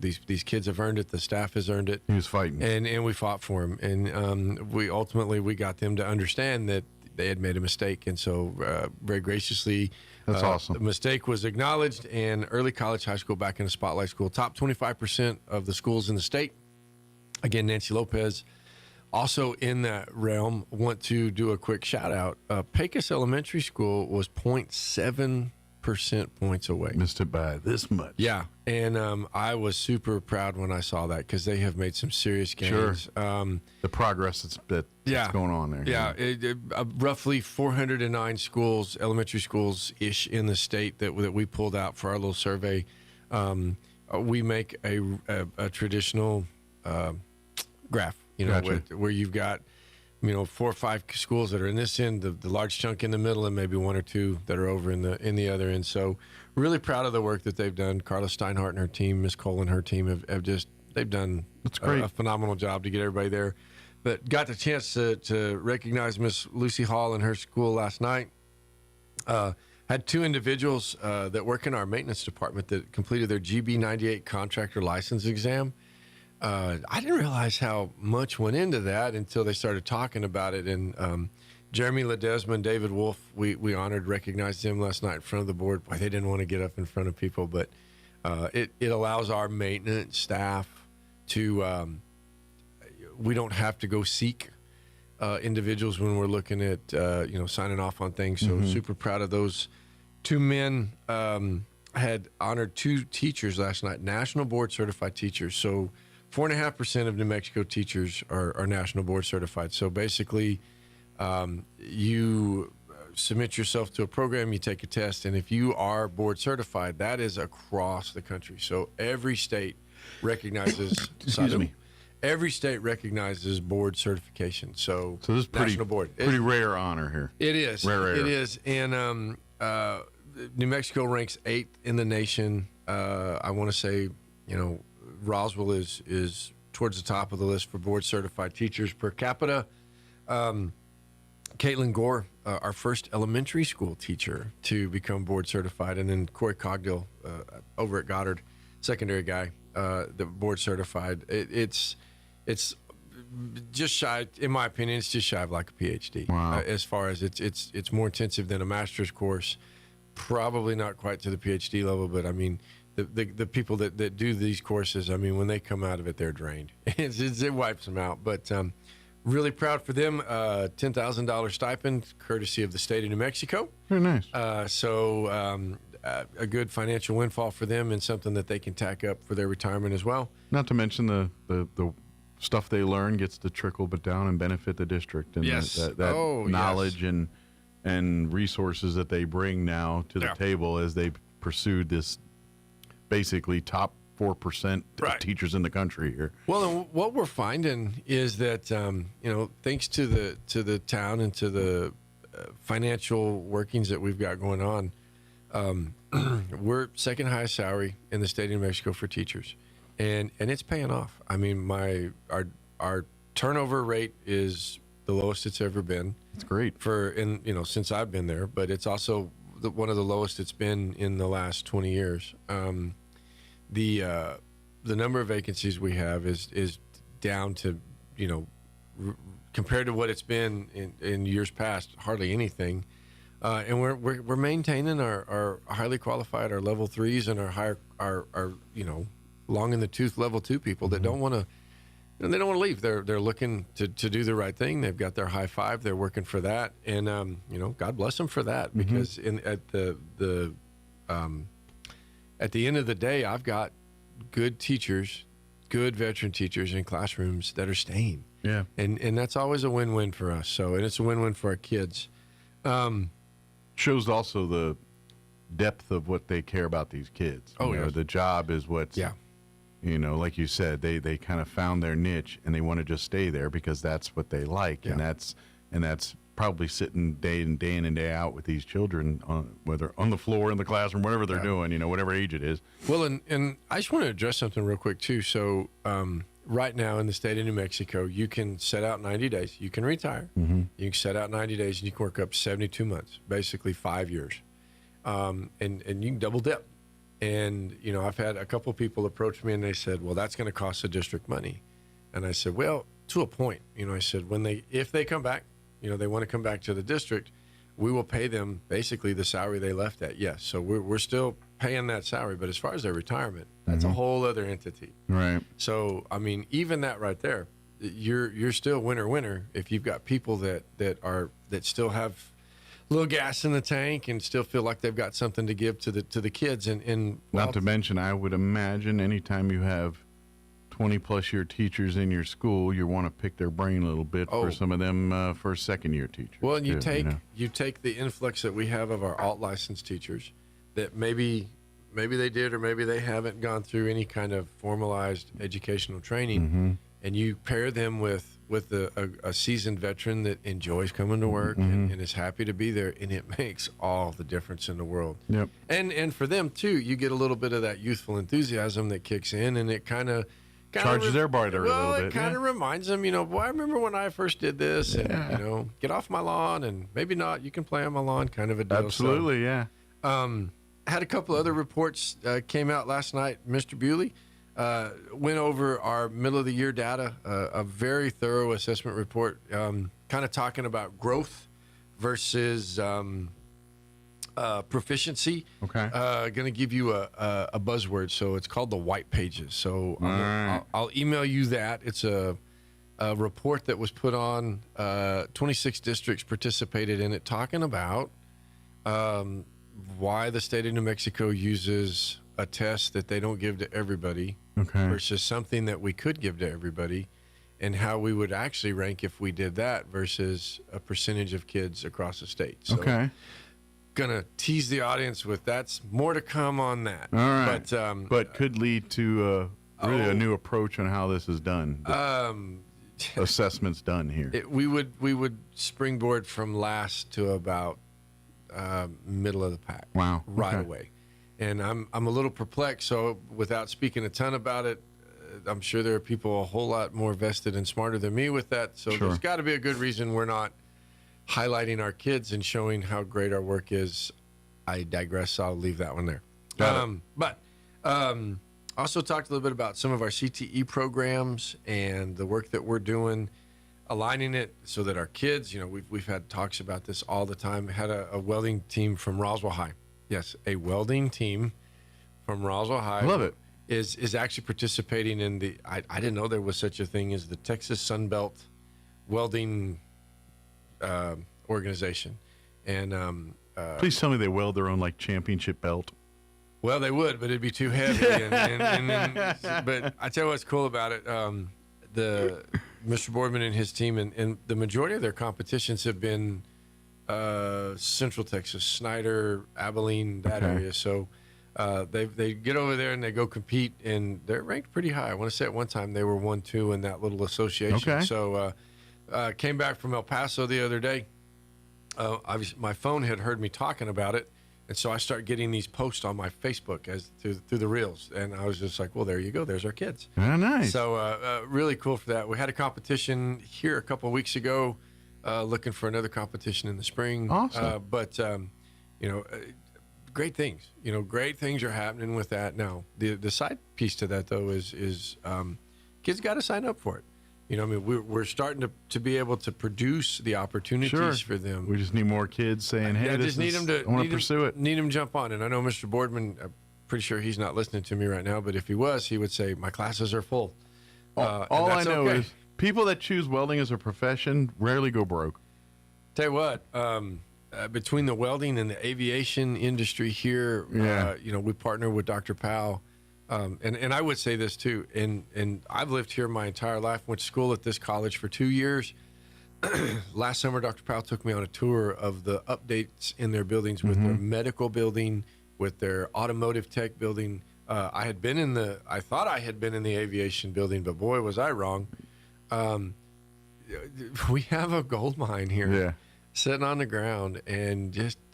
Speaker 22: these kids have earned it. The staff has earned it.
Speaker 13: He was fighting.
Speaker 22: And we fought for him. And we got them to understand that they had made a mistake. And so very graciously,
Speaker 13: that's awesome.
Speaker 22: The mistake was acknowledged, and early college high school back in a spotlight school. Top 25% of the schools in the state. Again, Nancy Lopez Also in that realm, want to do a quick shout out. Pecos Elementary School was 0.7% points away.
Speaker 20: Missed it by this much.
Speaker 22: Yeah, and I was super proud when I saw that because they have made some serious gains.
Speaker 20: Sure. The progress that's going on there.
Speaker 22: Yeah, roughly 409 schools, elementary schools-ish in the state that we pulled out for our little survey. We make a traditional graph,
Speaker 20: Gotcha.
Speaker 22: where you've got 4 or 5 schools that are in this end, the large chunk in the middle, and maybe 1 or 2 that are over in the other end. So really proud of the work that they've done. Carla Steinhardt and her team, Miss Cole and her team they've done a phenomenal job to get everybody there. But got the chance to recognize Miss Lucy Hall and her school last night. Had 2 individuals that work in our maintenance department that completed their GB98 contractor license exam. I didn't realize how much went into that until they started talking about it. And Jeremy Ledesma and David Wolf, we recognized them last night in front of the board. Boy, they didn't want to get up in front of people, but it allows our maintenance staff to, we don't have to go seek individuals when we're looking at, signing off on things. So super proud of those 2 men. Had honored 2 teachers last night, national board certified teachers. So 4.5% of New Mexico teachers are national board certified. So basically, you submit yourself to a program, you take a test, and if you are board certified, that is across the country. So every state recognizes. Every state recognizes board certification. So
Speaker 20: this is
Speaker 22: national board.
Speaker 20: Pretty rare honor here.
Speaker 22: It is.
Speaker 20: Rare.
Speaker 22: It is. And New Mexico ranks 8th in the nation. I want to say, Roswell is towards the top of the list for board certified teachers per capita. Caitlin Gore, our first elementary school teacher to become board certified, and then Corey Cogdill over at Goddard, secondary guy, the board certified. It's just shy, in my opinion, it's just shy of like a PhD.
Speaker 20: Wow.
Speaker 22: As far as it's more intensive than a master's course, probably not quite to the PhD level, but I mean. The people that do these courses, I mean, when they come out of it, they're drained. It wipes them out. But really proud for them. $10,000 stipend, courtesy of the state of New Mexico.
Speaker 20: Very nice.
Speaker 22: A good financial windfall for them and something that they can tack up for their retirement as well.
Speaker 20: Not to mention the stuff they learn gets to trickle down and benefit the district. And that knowledge and resources that they bring now to the table as they pursued this basically top 4% of teachers in the country here.
Speaker 22: Well, and what we're finding is that thanks to the town and to the financial workings that we've got going on, we're second highest salary in the state of New Mexico for teachers, and it's paying off. I mean, our turnover rate is the lowest it's ever been.
Speaker 20: It's great
Speaker 22: since I've been there, but it's also one of the lowest it's been in the last 20 years. The number of vacancies we have is down to, compared to what it's been in years past, hardly anything. And we're maintaining our highly qualified, our level 3s, and our long in the tooth level 2 people that don't want to. And they don't want to leave. They're looking to do the right thing. They've got their high 5. They're working for that, and God bless them for that. Because at the end of the day, I've got good teachers, good veteran teachers in classrooms that are staying.
Speaker 20: Yeah,
Speaker 22: and that's always a win-win for us. So, and it's a win-win for our kids.
Speaker 20: Shows also the depth of what they care about these kids. The job is what's. Yeah. Like you said, they kind of found their niche and they want to just stay there because that's what they like, and that's probably sitting day in and day out with these children, whether on the floor, in the classroom, whatever they're doing, whatever age it is.
Speaker 22: Well, and I just want to address something real quick too. So right now in the state of New Mexico, you can set out 90 days. You can retire. You can set out 90 days and you can work up 72 months, basically 5 years, and you can double dip. And, I've had a couple of people approach me and they said, well, that's going to cost the district money. And I said, well, to a point. I said, if they come back, they want to come back to the district, we will pay them basically the salary they left at. Yes. So we're still paying that salary. But as far as their retirement, that's a whole other entity.
Speaker 20: Right.
Speaker 22: So, I mean, even that right there, you're still winner if you've got people that still have a little gas in the tank and still feel like they've got something to give to the kids. And
Speaker 13: not to mention, I would imagine anytime you have 20-plus year teachers in your school, you want to pick their brain a little bit for some of them first, second-year teachers.
Speaker 22: Well, and you take the influx that we have of our alt licensed teachers that maybe they did or maybe they haven't gone through any kind of formalized educational training, and you pair them with a seasoned veteran that enjoys coming to work and is happy to be there, and it makes all the difference in the world.
Speaker 13: Yep.
Speaker 22: And for them too, you get a little bit of that youthful enthusiasm that kicks in, and it kind of
Speaker 13: charges their barter a little bit.
Speaker 22: It kind of reminds them, boy, I remember when I first did this, and get off my lawn, and maybe not, you can play on my lawn, kind of a deal.
Speaker 13: Absolutely, yeah.
Speaker 22: Had a couple other reports came out last night. Mr. Bewley went over our middle of the year data, a very thorough assessment report, kind of talking about growth versus proficiency.
Speaker 13: Okay.
Speaker 22: Going to give you a buzzword. So it's called the white pages. So I'll email you that. It's a report that was put on. 26 districts participated in it, talking about why the state of New Mexico uses a test that they don't give to everybody versus something that we could give to everybody, and how we would actually rank if we did that versus a percentage of kids across the state. So gonna tease the audience with that's more to come on that.
Speaker 13: All right. But could lead to really a new approach on how this is done. Assessments done here.
Speaker 22: We would springboard from last to about middle of the pack.
Speaker 13: Wow.
Speaker 22: Right away. And I'm a little perplexed. So without speaking a ton about it, I'm sure there are people a whole lot more vested and smarter than me with that. So there's got to be a good reason we're not highlighting our kids and showing how great our work is. I digress. I'll leave that one there. But also talked a little bit about some of our CTE programs and the work that we're doing, aligning it so that our kids, we've had talks about this all the time. Had a welding team from Roswell High. Yes, a welding team from Roswell High.
Speaker 13: Love it.
Speaker 22: Is actually participating in the, I didn't know there was such a thing as the Texas Sunbelt Welding Organization. And
Speaker 13: please tell me they weld their own championship belt.
Speaker 22: Well, they would, but it'd be too heavy. But I tell you what's cool about it. The Mr. Boardman and his team, and the majority of their competitions have been Central Texas, Snyder, Abilene, that area. So they get over there and they go compete, and they're ranked pretty high. I want to say at one time they were 1-2 in that little association.
Speaker 13: Okay.
Speaker 22: So came back from El Paso the other day. Obviously, my phone had heard me talking about it, and so I start getting these posts on my Facebook through the reels, and I was just like, well, there you go. There's our kids.
Speaker 13: Oh, nice.
Speaker 22: So really cool for that. We had a competition here a couple of weeks ago, looking for another competition in the spring.
Speaker 13: Awesome.
Speaker 22: But great things. Great things are happening with that. Now, the side piece to that, though, is kids got to sign up for it. We're starting to be able to produce the opportunities for them.
Speaker 13: We just need more kids saying, hey, I want to pursue it.
Speaker 22: Need them to jump on. And I know Mr. Boardman, I'm pretty sure he's not listening to me right now, but if he was, he would say, my classes are full.
Speaker 13: All I know is people that choose welding as a profession rarely go broke.
Speaker 22: Tell you what, between the welding and the aviation industry here, we partner with Dr. Powell. And I would say this too, and I've lived here my entire life, went to school at this college for 2 years. Last summer, Dr. Powell took me on a tour of the updates in their buildings with their medical building, with their automotive tech building. I thought I had been in the aviation building, but boy, was I wrong. We have a gold mine here sitting on the ground, and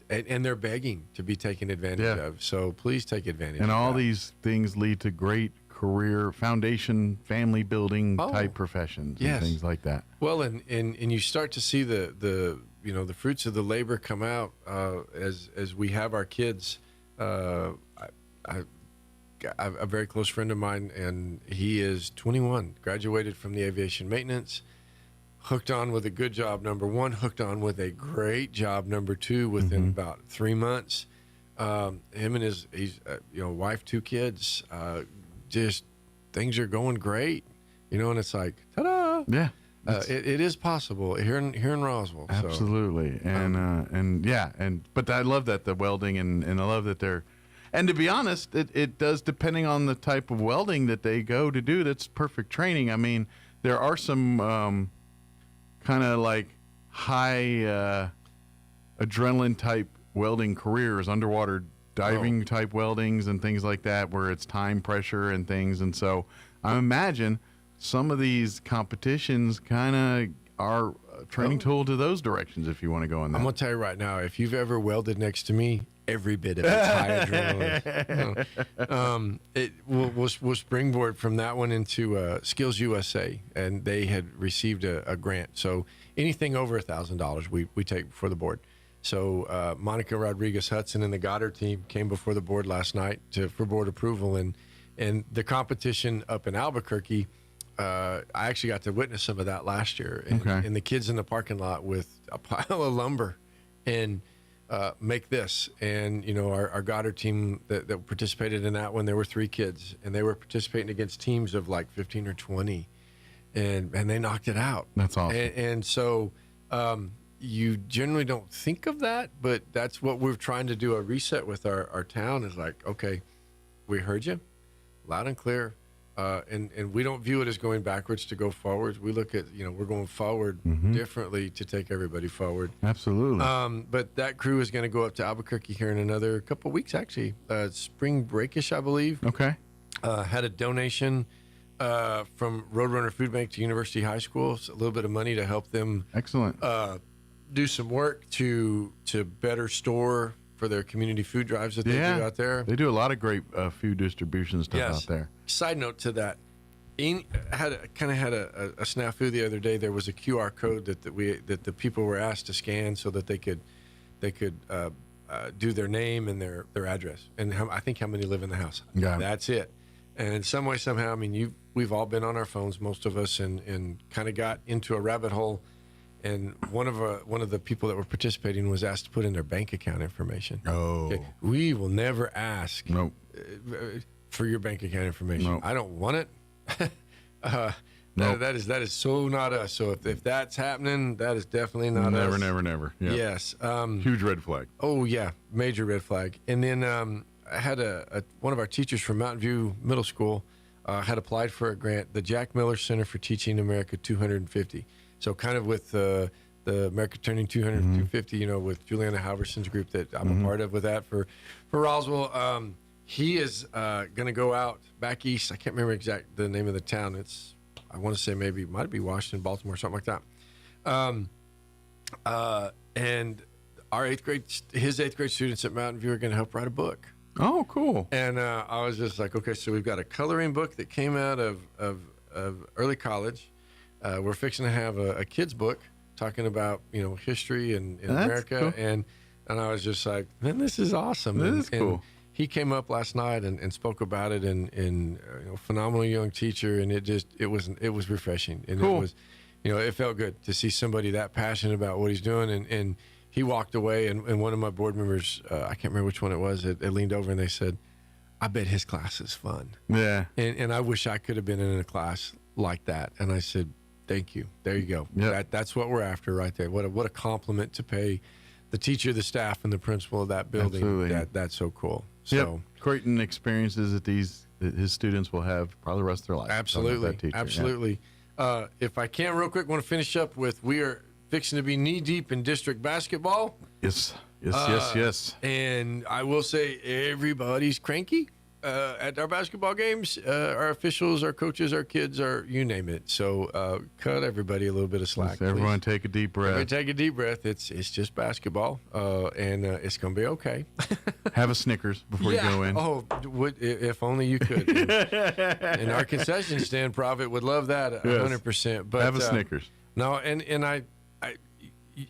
Speaker 22: they're begging to be taken advantage of. So please take advantage of
Speaker 13: all
Speaker 22: that.
Speaker 13: These things lead to great career, foundation, family building type professions and things like that.
Speaker 22: Well, and you start to see the fruits of the labor come out as we have our kids. A very close friend of mine, and he is 21, graduated from the aviation maintenance, hooked on with a good job number one, hooked on with a great job number two within about 3 months. Him and his wife, 2 kids, just things are going great, and it's like, ta-da! know?
Speaker 13: Yeah.
Speaker 22: It is possible here in Roswell.
Speaker 13: Absolutely. So. But I love that the welding and I love that they're, and to be honest, it does, depending on the type of welding that they go to do, that's perfect training. I mean, there are some kind of like high adrenaline type welding careers, underwater diving type weldings and things like that, where it's time pressure and things. And so I imagine some of these competitions kind of are a training tool to those directions if you want to go in that.
Speaker 22: I'm going to tell you right now, if you've ever welded next to me, every bit of it's high adrenaline. We'll springboard from that one into Skills USA, and they had received a grant. So anything over $1,000 we take before the board. So Monica Rodriguez-Hudson and the Goddard team came before the board last night for board approval, and the competition up in Albuquerque, I actually got to witness some of that last year. And the kids in the parking lot with a pile of lumber and make this. And, our Goddard team that participated in that one, there were 3 kids, and they were participating against teams of like 15 or 20, and they knocked it out.
Speaker 13: That's awesome.
Speaker 22: And so you generally don't think of that, but that's what we're trying to do, a reset with our town, is like, okay, we heard you loud and clear. And we don't view it as going backwards to go forwards. We look at, we're going forward differently to take everybody forward.
Speaker 13: Absolutely.
Speaker 22: But that crew is going to go up to Albuquerque here in another couple of weeks, actually. Spring breakish, I believe.
Speaker 13: Okay.
Speaker 22: Had a donation from Roadrunner Food Bank to University High School. So a little bit of money to help them.
Speaker 13: Excellent.
Speaker 22: Do some work to better store for their community food drives that they do out there.
Speaker 13: They do a lot of great food distribution stuff out there.
Speaker 22: Side note to that, had a snafu the other day. There was a QR code that the people were asked to scan so that they could do their name and their address and I think how many live in the house. That's it. And in some way, somehow, I mean, we've all been on our phones, most of us, and kind of got into a rabbit hole. And one of the people that were participating was asked to put in their bank account information.
Speaker 13: Oh.
Speaker 22: Okay. We will never ask for your bank account information.
Speaker 13: Nope.
Speaker 22: I don't want it. That is so not us. So if that's happening, that is definitely not us.
Speaker 13: Never. Yep.
Speaker 22: Yes.
Speaker 13: Huge red flag.
Speaker 22: Oh, yeah. Major red flag. And then I had one of our teachers from Mountain View Middle School had applied for a grant, the Jack Miller Center for Teaching America 250. So kind of with the America Turning 200, 250, with Juliana Halverson's group that I'm a part of with that for Roswell. He is going to go out back east. I can't remember the name of the town. I want to say maybe it might be Washington, Baltimore, something like that. And his eighth grade students at Mountain View are going to help write a book.
Speaker 13: Oh, cool.
Speaker 22: And I was just like, okay, so we've got a coloring book that came out of early college. We're fixing to have a kid's book talking about, history in America.
Speaker 13: Cool.
Speaker 22: And I was just like, man, this is awesome.
Speaker 13: This is cool.
Speaker 22: He came up last night and spoke about it, and phenomenal young teacher. And it was refreshing. And
Speaker 13: cool.
Speaker 22: It was, it felt good to see somebody that passionate about what he's doing. And he walked away, and one of my board members, I can't remember which one it was, they leaned over and they said, I bet his class is fun.
Speaker 13: Yeah.
Speaker 22: And I wish I could have been in a class like that. And I said, thank you. There you go.
Speaker 13: Yep.
Speaker 22: That's what we're after right there. What a compliment to pay the teacher, the staff, and the principal of that building.
Speaker 13: Absolutely.
Speaker 22: That's so cool. So
Speaker 13: yep. Great experiences that his students will have probably the rest of their life.
Speaker 22: Absolutely. Absolutely. Yeah. If I can real quick, want to finish up with, we are fixing to be knee deep in district basketball.
Speaker 13: Yes. And
Speaker 22: I will say everybody's cranky at our basketball games. Our officials, our coaches, our kids, you name it. So cut everybody a little bit of slack.
Speaker 13: Everyone take a deep breath.
Speaker 22: Everyone take a deep breath. It's just basketball, and it's going to be okay.
Speaker 13: Have a Snickers before you go in.
Speaker 22: Oh, if only you could. And our concession stand profit would love that 100%. But
Speaker 13: have a Snickers.
Speaker 22: No, and I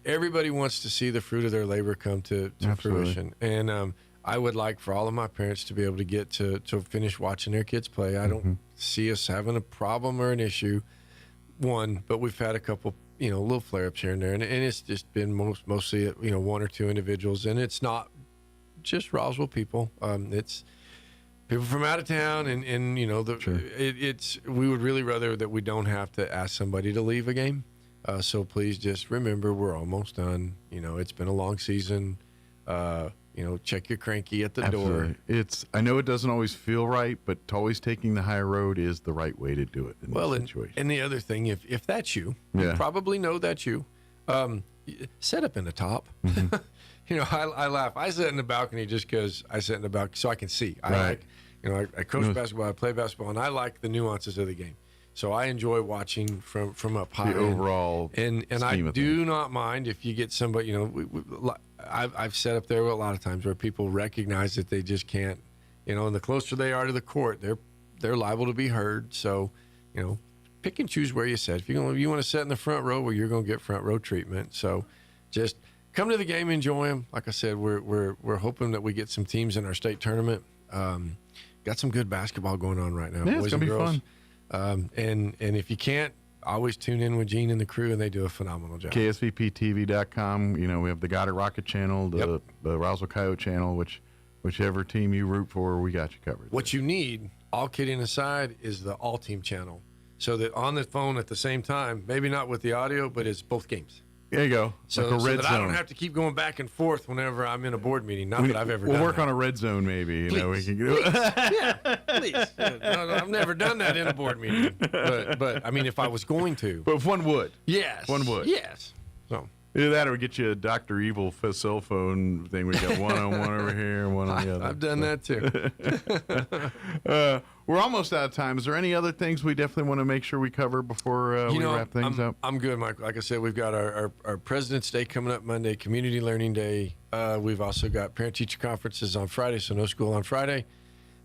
Speaker 22: everybody wants to see the fruit of their labor come to fruition. And I would like for all of my parents to be able to get to finish watching their kids play. I don't see us having a problem or an issue, but we've had a couple, little flare-ups here and there, and it's just been mostly, one or two individuals, and it's not just Roswell people. It's people from out of town, and you know, we would really rather that we don't have to ask somebody to leave a game. So please just remember, we're almost done. You know, it's been a long season. You know, check your cranky at the door.
Speaker 13: I know it doesn't always feel right, but always taking the high road is the right way to do it in this situation.
Speaker 22: And the other thing, if that's you, you probably know that's you. Set up in the top.
Speaker 13: Mm-hmm.
Speaker 22: You know, I laugh. I sit in the balcony just because I sit in the balcony so I can see. I coach basketball, I play basketball, and I like the nuances of the game. So I enjoy watching from up high.
Speaker 13: The overall
Speaker 22: and I do not mind if you get somebody. You know, I've sat up there a lot of times where people recognize that they just can't. You know, and the closer they are to the court, they're liable to be heard. So, you know, pick and choose where you sit. If you want to sit in the front row, well, you're going to get front row treatment. So, just come to the game, enjoy them. Like I said, we're hoping that we get some teams in our state tournament. Got some good basketball going on right now, boys
Speaker 13: it's gonna
Speaker 22: and girls.
Speaker 13: be fun.
Speaker 22: And if you can't, always tune in with Gene and the crew, and they do a phenomenal job.
Speaker 13: KSVPTV.com. You know, we have the Goddard Rocket channel, the Roswell Coyote channel, whichever team you root for, we got you covered.
Speaker 22: What you need, all kidding aside, is the all-team channel, so that on the phone at the same time, maybe not with the audio, but it's both games.
Speaker 13: There you go.
Speaker 22: So,
Speaker 13: like a red
Speaker 22: that
Speaker 13: zone.
Speaker 22: I don't have to keep going back and forth whenever I'm in a board meeting. Not that I've ever done
Speaker 13: We'll work
Speaker 22: that.
Speaker 13: on a red zone maybe. You know, we can do it.
Speaker 22: Yeah, please. No, I've never done that in a board meeting. But I mean, if I was going to.
Speaker 13: But if one would.
Speaker 22: Yes.
Speaker 13: One would.
Speaker 22: Yes. So.
Speaker 13: Either that or we get you a Dr. Evil cell phone thing. We got one on one over here and one on the other.
Speaker 22: I've done that too.
Speaker 13: We're almost out of time. Is there any other things we definitely want to make sure we cover before we wrap things up?
Speaker 22: I'm good, Mike. Like I said, we've got our President's Day coming up Monday, Community Learning Day. We've also got parent-teacher conferences on Friday, so no school on Friday.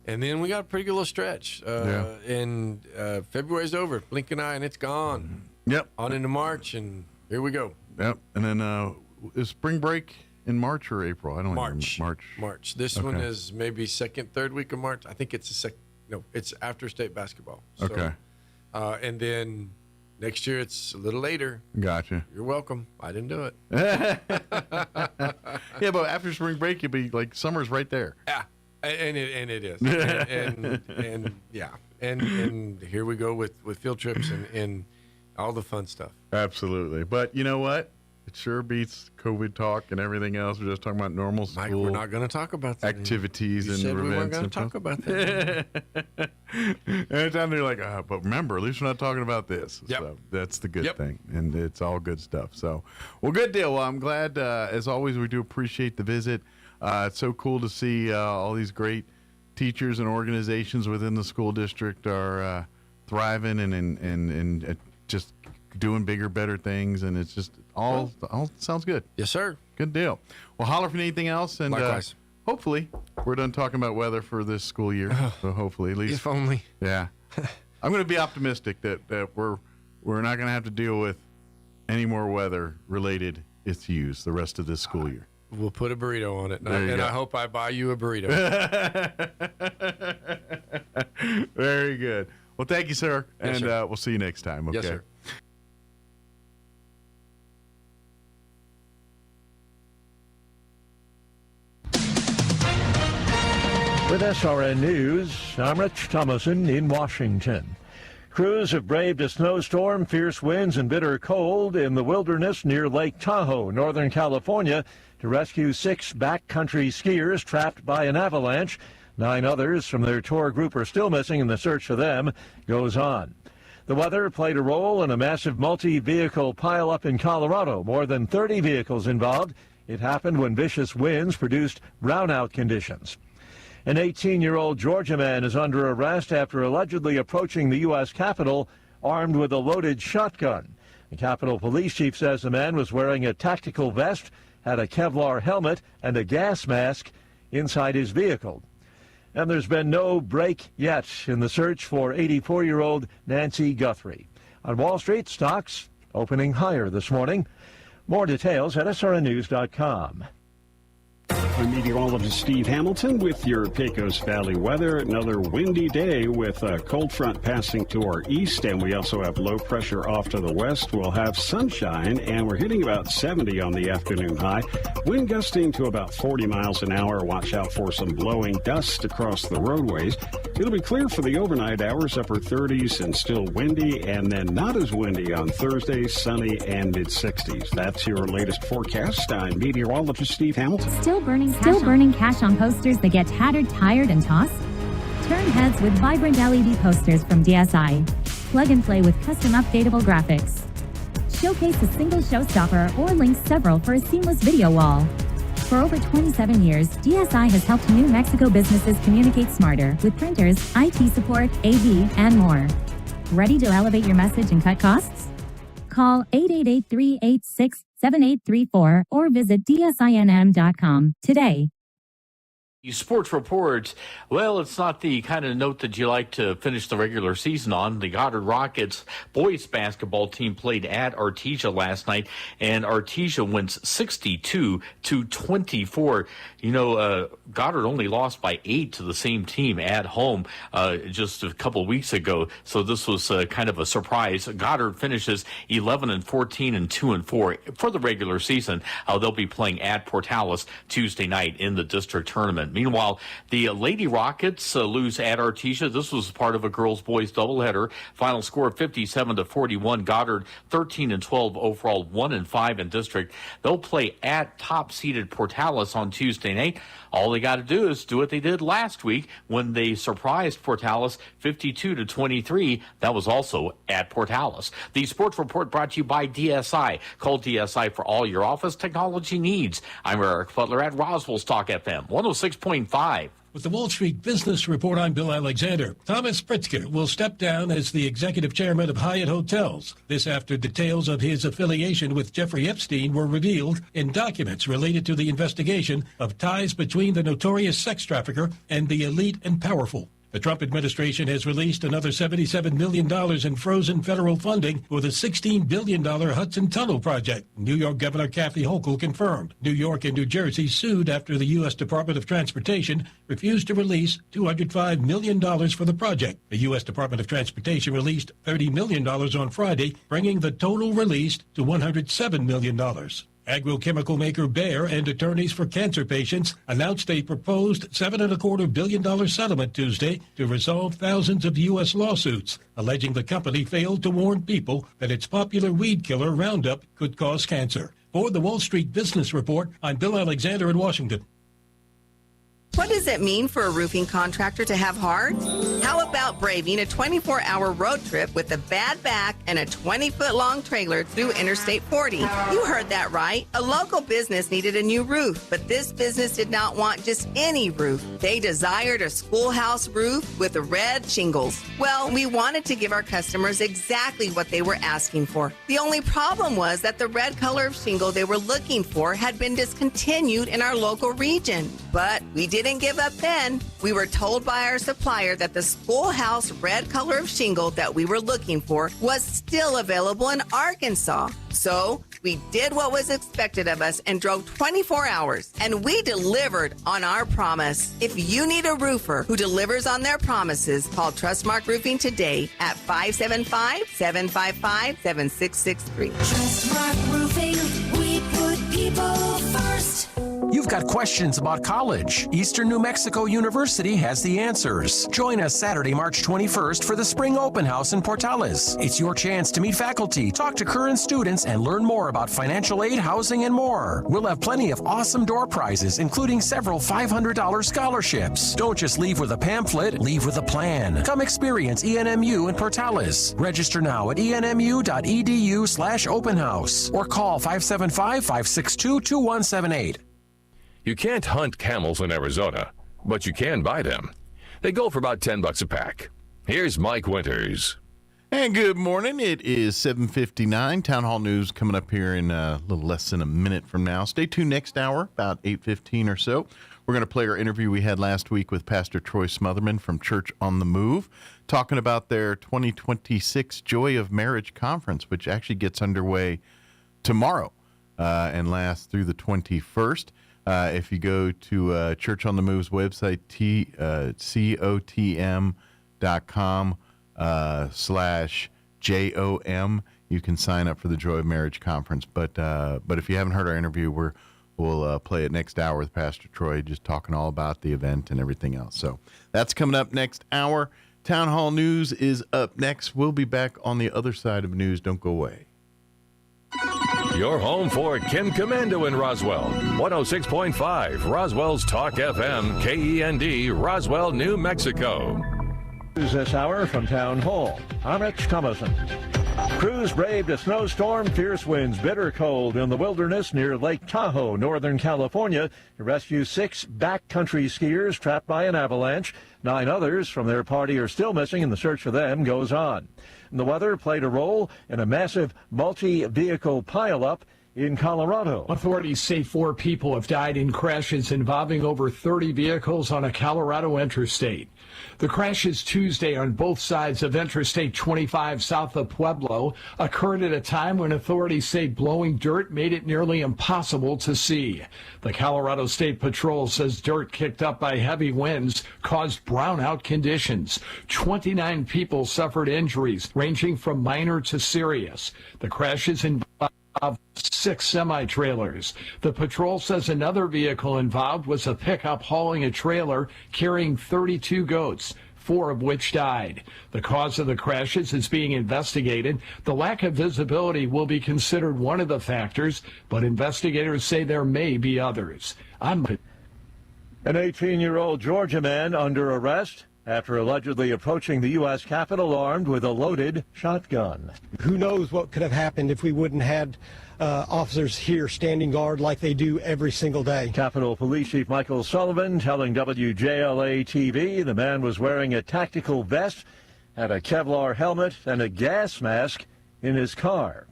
Speaker 22: And then we got a pretty good little stretch. And February's over. Blink an eye and it's gone.
Speaker 13: Yep.
Speaker 22: On into March, and here we go.
Speaker 13: Yep. And then is spring break in March or April? I don't know.
Speaker 22: March. This one is maybe second, third week of March. I think it's it's after state basketball. So,
Speaker 13: okay.
Speaker 22: And then next year it's a little later.
Speaker 13: Gotcha.
Speaker 22: You're welcome. I didn't do it.
Speaker 13: Yeah, but after spring break, you'll be like summer's right there.
Speaker 22: Yeah, and it is. and yeah, and here we go with field trips and all the fun stuff.
Speaker 13: Absolutely. But you know what? It sure beats COVID talk and everything else. We're just talking about normal school.
Speaker 22: Mike, we're not going to talk about that
Speaker 13: activities
Speaker 22: you
Speaker 13: and
Speaker 22: said
Speaker 13: events.
Speaker 22: We weren't going to talk about that.
Speaker 13: Anytime they're like, but remember, at least we're not talking about this.
Speaker 22: Yep.
Speaker 13: So that's the good thing, and it's all good stuff. So, well, good deal. Well, I'm glad, as always, we do appreciate the visit. It's so cool to see all these great teachers and organizations within the school district are thriving and just doing bigger, better things, and it's just all sounds good.
Speaker 22: Yes, sir.
Speaker 13: Good deal. Well, holler for anything else, and
Speaker 22: likewise.
Speaker 13: Hopefully we're done talking about weather for this school year. So hopefully, at least
Speaker 22: if only.
Speaker 13: Yeah, I'm going to be optimistic that we're not going to have to deal with any more weather related issues the rest of this school year.
Speaker 22: We'll put a burrito on it,
Speaker 13: and
Speaker 22: I hope I buy you a burrito.
Speaker 13: Very good. Well, thank you, sir,
Speaker 22: Yes,
Speaker 13: and
Speaker 22: sir.
Speaker 13: we'll see you next time. Okay.
Speaker 22: Yes, sir.
Speaker 1: With SRN News, I'm Rich Thomason in Washington. Crews have braved a snowstorm, fierce winds, and bitter cold in the wilderness near Lake Tahoe, Northern California, to rescue 6 backcountry skiers trapped by an avalanche. 9 others from their tour group are still missing, and the search for them goes on. The weather played a role in a massive multi-vehicle pileup in Colorado. More than 30 vehicles involved. It happened when vicious winds produced brownout conditions. An 18-year-old Georgia man is under arrest after allegedly approaching the U.S. Capitol armed with a loaded shotgun. The Capitol Police Chief says the man was wearing a tactical vest, had a Kevlar helmet, and a gas mask inside his vehicle. And there's been no break yet in the search for 84-year-old Nancy Guthrie. On Wall Street, stocks opening higher this morning. More details at srnnews.com.
Speaker 15: I'm meteorologist Steve Hamilton with your Pecos Valley weather. Another windy day with a cold front passing to our east, and we also have low pressure off to the west. We'll have sunshine, and we're hitting about 70 on the afternoon high. Wind gusting to about 40 miles an hour. Watch out for some blowing dust across the roadways. It'll be clear for the overnight hours, upper 30s and still windy, and then not as windy on Thursday, sunny and mid-60s. That's your latest forecast. I'm meteorologist Steve Hamilton.
Speaker 2: Still burning cash on posters that get tattered, tired, and tossed? Turn heads with vibrant LED posters from DSI. Plug and play with custom updatable graphics. Showcase a single showstopper or link several for a seamless video wall. For over 27 years, DSI has helped New Mexico businesses communicate smarter with printers, IT support, AV, and more. Ready to elevate your message and cut costs? Call 888-386-7834 or visit DSINM.com today.
Speaker 3: Sports report. Well, it's not the kind of note that you like to finish the regular season on. The Goddard Rockets boys basketball team played at Artesia last night, and Artesia wins 62-24. You know, Goddard only lost by 8 to the same team at home just a couple weeks ago, so this was kind of a surprise. Goddard finishes 11-14 and 2-4 for the regular season. They'll be playing at Portales Tuesday night in the district tournament. Meanwhile, the Lady Rockets lose at Artesia. This was part of a girls-boys doubleheader. Final score 57-41. Goddard 13-12 overall, 1-5 in district. They'll play at top-seeded Portales on Tuesday night. All they got to do is do what they did last week when they surprised Portales 52-23. That was also at Portales. The sports report brought to you by DSI. Call DSI for all your office technology needs. I'm Eric Butler at Roswell Talk FM 106.5.
Speaker 23: With the Wall Street Business Report, I'm Bill Alexander. Thomas Pritzker will step down as the executive chairman of Hyatt Hotels. This after details of his affiliation with Jeffrey Epstein were revealed in documents related to the investigation of ties between the notorious sex trafficker and the elite and powerful. The Trump administration has released another $77 million in frozen federal funding for the $16 billion Hudson Tunnel project. New York Governor Kathy Hochul confirmed. New York and New Jersey sued after the U.S. Department of Transportation refused to release $205 million for the project. The U.S. Department of Transportation released $30 million on Friday, bringing the total released to $107 million. Agrochemical maker Bayer and attorneys for cancer patients announced a proposed $7.25 billion settlement Tuesday to resolve thousands of U.S. lawsuits, alleging the company failed to warn people that its popular weed killer Roundup could cause cancer. For the Wall Street Business Report, I'm Bill Alexander in Washington.
Speaker 24: What does it mean for a roofing contractor to have heart? How about braving a 24-hour road trip with a bad back and a 20-foot-long trailer through Interstate 40? You heard that right. A local business needed a new roof, but this business did not want just any roof. They desired a schoolhouse roof with red shingles. Well, we wanted to give our customers exactly what they were asking for. The only problem was that the red color of shingle they were looking for had been discontinued in our local region. But we didn't give up then. We were told by our supplier that the schoolhouse red color of shingle that we were looking for was still available in Arkansas. So we did what was expected of us and drove 24 hours, and we delivered on our promise. If you need a roofer who delivers on their promises, call Trustmark Roofing today at 575-755-7663.
Speaker 10: Trustmark Roofing, we put people first.
Speaker 25: You've got questions about college? Eastern New Mexico University has the answers. Join us Saturday, March 21st for the Spring Open House in Portales. It's your chance to meet faculty, talk to current students, and learn more about financial aid, housing, and more. We'll have plenty of awesome door prizes, including several $500 scholarships. Don't just leave with a pamphlet, leave with a plan. Come experience ENMU in Portales. Register now at enmu.edu/openhouse or call 575-562-2178.
Speaker 11: You can't hunt camels in Arizona, but you can buy them. They go for about $10 a pack. Here's Mike Winters.
Speaker 13: And good morning. It is 7:59. Town Hall News coming up here in a little less than a minute from now. Stay tuned next hour, about 8:15 or so. We're going to play our interview we had last week with Pastor Troy Smotherman from Church on the Move, talking about their 2026 Joy of Marriage Conference, which actually gets underway tomorrow and lasts through the 21st. If you go to Church on the Move's website, cotm.com/JOM, you can sign up for the Joy of Marriage Conference. But if you haven't heard our interview, we'll play it next hour with Pastor Troy, just talking all about the event and everything else. So that's coming up next hour. Town Hall News is up next. We'll be back on the other side of news. Don't go away.
Speaker 11: Your home for Kim Commando in Roswell. 106.5 Roswell's Talk FM, KEND, Roswell, New Mexico.
Speaker 1: News this hour from Town Hall. I'm Rich Thomason. Crews braved a snowstorm, fierce winds, bitter cold in the wilderness near Lake Tahoe, Northern California, to rescue 6 backcountry skiers trapped by an avalanche. 9 others from their party are still missing, and the search for them goes on. And the weather played a role in a massive multi-vehicle pileup in Colorado.
Speaker 4: Authorities say 4 people have died in crashes involving over 30 vehicles on a Colorado interstate. The crashes Tuesday on both sides of Interstate 25 south of Pueblo occurred at a time when authorities say blowing dirt made it nearly impossible to see. The Colorado State Patrol says dirt kicked up by heavy winds caused brownout conditions. 29 people suffered injuries ranging from minor to serious. The crashes involved 6 semi-trailers. The patrol says another vehicle involved was a pickup hauling a trailer carrying 32 goats, 4 of which died. The cause of the crashes is being investigated. The lack of visibility will be considered one of the factors, but investigators say there may be others. An
Speaker 1: 18-year-old Georgia man under arrest after allegedly approaching the U.S. Capitol armed with a loaded shotgun.
Speaker 5: Who knows what could have happened if we wouldn't had officers here standing guard like they do every single day.
Speaker 1: Capitol Police Chief Michael Sullivan telling WJLA-TV the man was wearing a tactical vest, had a Kevlar helmet, and a gas mask in his car.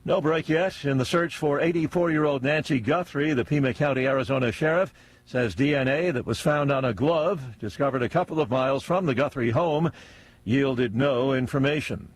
Speaker 1: No break yet in the search for 84-year-old Nancy Guthrie. The Pima County, Arizona sheriff says DNA that was found on a glove discovered a couple of miles from the Guthrie home yielded no information.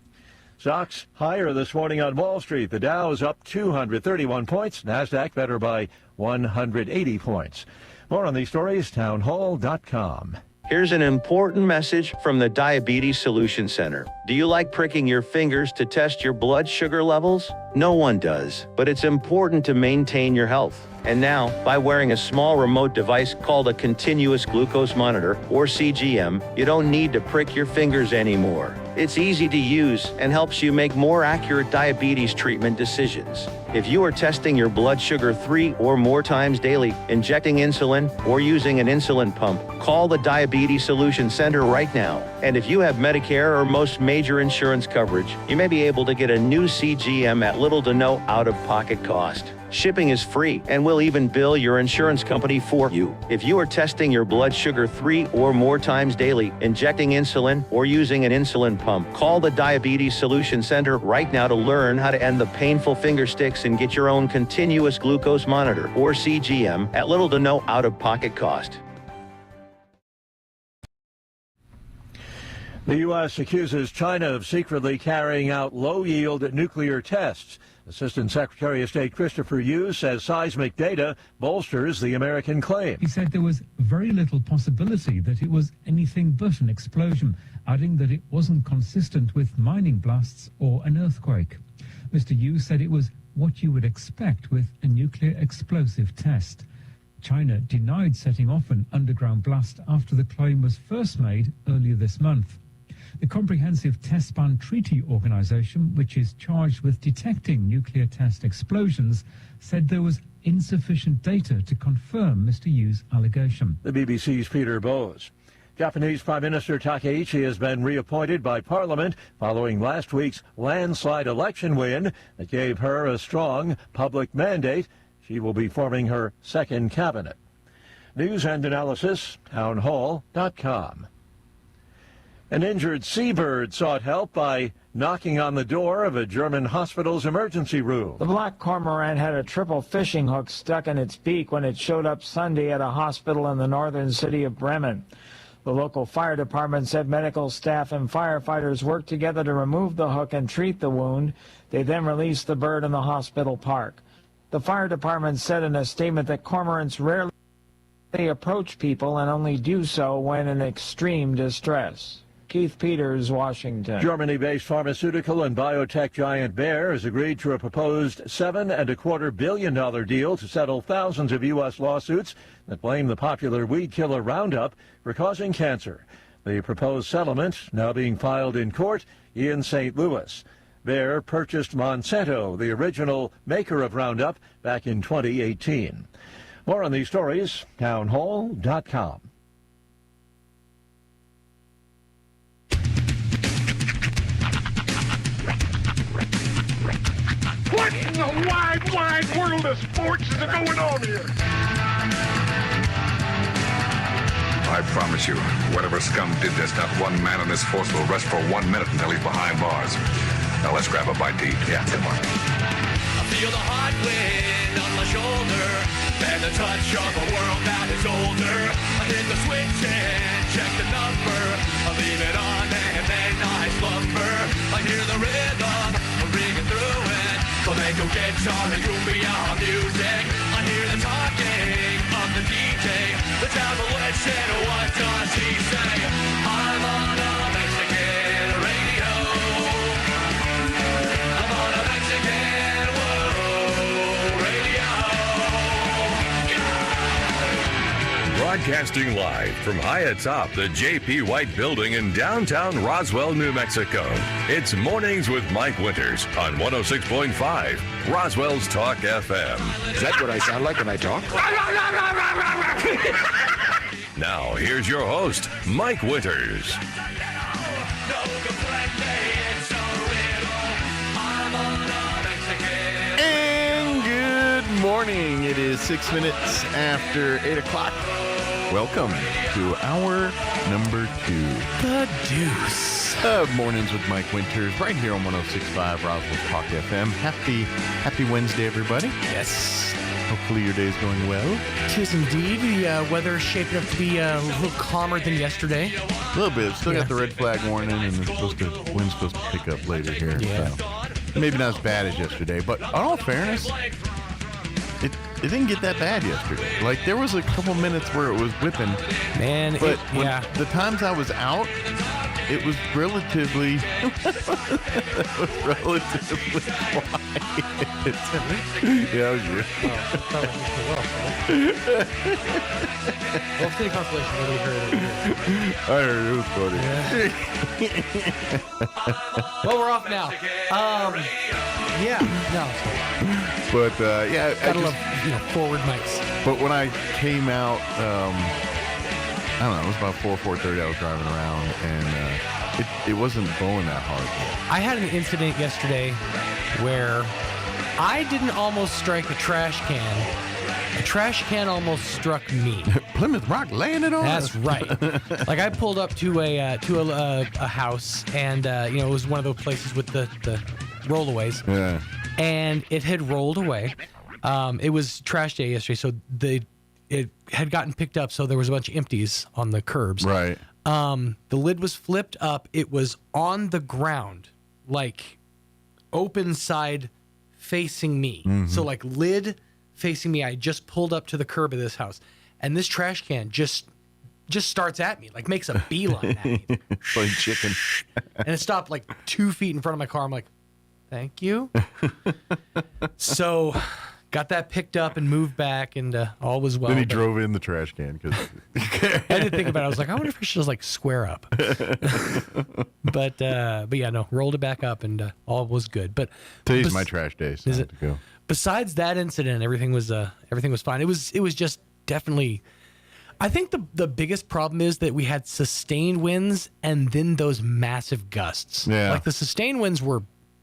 Speaker 1: Stocks higher this morning on Wall Street. The Dow is up 231 points. NASDAQ better by 180 points. More on these stories, townhall.com.
Speaker 6: Here's an important message from the Diabetes Solution Center. Do you like pricking your fingers to test your blood sugar levels? No one does, but it's important to maintain your health. And now, by wearing a small remote device called a continuous glucose monitor, or CGM, you don't need to prick your fingers anymore. It's easy to use and helps you make more accurate diabetes treatment decisions. If you are testing your blood sugar 3 or more times daily, injecting insulin, or using an insulin pump, call the Diabetes Solution Center right now. And if you have Medicare or most major insurance coverage, you may be able to get a new CGM at little to no out-of-pocket cost. Shipping is free, and we'll even bill your insurance company for you. If you are testing your blood sugar 3 or more times daily, injecting insulin, or using an insulin pump, call the Diabetes Solution Center right now to learn how to end the painful finger sticks and get your own continuous glucose monitor, or CGM, at little to no out-of-pocket cost.
Speaker 1: The U.S. accuses China of secretly carrying out low-yield nuclear tests. Assistant Secretary of State Christopher Hughes says seismic data bolsters the American claim.
Speaker 7: He said there was very little possibility that it was anything but an explosion, adding that it wasn't consistent with mining blasts or an earthquake. Mr. Hughes said it was what you would expect with a nuclear explosive test. China denied setting off an underground blast after the claim was first made earlier this month. The Comprehensive Test Ban Treaty Organization, which is charged with detecting nuclear test explosions, said there was insufficient data to confirm Mr. Yu's allegation.
Speaker 1: The BBC's Peter Bowes. Japanese Prime Minister Takaichi has been reappointed by Parliament following last week's landslide election win that gave her a strong public mandate. She will be forming her second cabinet. News and analysis, townhall.com. An injured seabird sought help by knocking on the door of a German hospital's emergency room.
Speaker 8: The black cormorant had a triple fishing hook stuck in its beak when it showed up Sunday at a hospital in the northern city of Bremen. The local fire department said medical staff and firefighters worked together to remove the hook and treat the wound. They then released the bird in the hospital park. The fire department said in a statement that cormorants rarely approach people and only do so when in extreme distress. Keith Peters, Washington.
Speaker 1: Germany-based pharmaceutical and biotech giant Bayer has agreed to a proposed $7.25 billion deal to settle thousands of U.S. lawsuits that blame the popular weed killer Roundup for causing cancer. The proposed settlement now being filed in court in St. Louis. Bayer purchased Monsanto, the original maker of Roundup, back in 2018. More on these stories, townhall.com.
Speaker 9: What in the wide, wide world of sports is going on here?
Speaker 12: I promise you, whatever scum did this, not one man in this force will rest for 1 minute until he's behind bars. Now let's grab a bite to eat. Yeah, come on.
Speaker 10: I feel the hot wind on my shoulder and the touch of a world that is older. I hit the switch and check the number. I leave it on and then I slumber. I hear the rhythm ringing through it. Flamenco guitar and cumbia music. I hear the talking of the DJ. The devil listen, what does he say? I'm on a Mexican radio. I'm on a Mexican radio.
Speaker 11: Broadcasting live from high atop the J.P. White Building in downtown Roswell, New Mexico. It's Mornings with Mike Winters on 106.5 Roswell's Talk FM.
Speaker 14: Is that what I sound like when I talk?
Speaker 11: Now, here's your host, Mike Winters.
Speaker 13: And good morning. It is 6 minutes after 8 o'clock. Welcome to hour number 2.
Speaker 18: The deuce.
Speaker 13: Of Mornings with Mike Winters, right here on 106.5 Roswell Talk FM. Happy Wednesday, everybody.
Speaker 18: Yes.
Speaker 13: Hopefully your day's going well.
Speaker 18: Tis indeed. The weather's shaping up to be a little calmer than yesterday.
Speaker 13: A little bit. Still got the red flag warning, and it's wind's supposed to pick up later here.
Speaker 18: Yeah.
Speaker 13: So maybe not as bad as yesterday, but in all fairness, it didn't get that bad yesterday. Like, there was a couple minutes where it was whipping.
Speaker 18: Man,
Speaker 13: but the times I was out, it was relatively quiet. Yeah, it was you.
Speaker 18: Well, city constellation, nobody heard it.
Speaker 13: I heard it was funny.
Speaker 18: Well, we're off now.
Speaker 13: But yeah,
Speaker 18: gotta love forward mics.
Speaker 13: But when I came out, I don't know, it was about 4:30. I was driving around, and it wasn't blowing that hard.
Speaker 18: I had an incident yesterday where I didn't almost strike a trash can. A trash can almost struck me.
Speaker 13: Plymouth Rock landed on us.
Speaker 18: That's right. Like, I pulled up to a house, and it was one of those places with the rollaways.
Speaker 13: Yeah.
Speaker 18: And it had rolled away. It was trash day yesterday, so it had gotten picked up, so there was a bunch of empties on the curbs.
Speaker 13: Right.
Speaker 18: The lid was flipped up. It was on the ground, like open side facing me.
Speaker 13: Mm-hmm.
Speaker 18: So like lid facing me. I just pulled up to the curb of this house, and this trash can just starts at me, like makes a beeline at me.
Speaker 13: Like chicken.
Speaker 18: And it stopped like 2 feet in front of my car. I'm like, thank you. So got that picked up and moved back, and all was well.
Speaker 13: Then he drove in the trash can. Cause
Speaker 18: I didn't think about it. I was like, I wonder if I should just like square up. But yeah, no, rolled it back up, and all was good. But
Speaker 13: today's my trash day, so I have to go.
Speaker 18: Besides that incident, everything was fine. It was just definitely. I think the biggest problem is that we had sustained winds and then those massive gusts.
Speaker 13: Yeah.
Speaker 18: Like the sustained winds were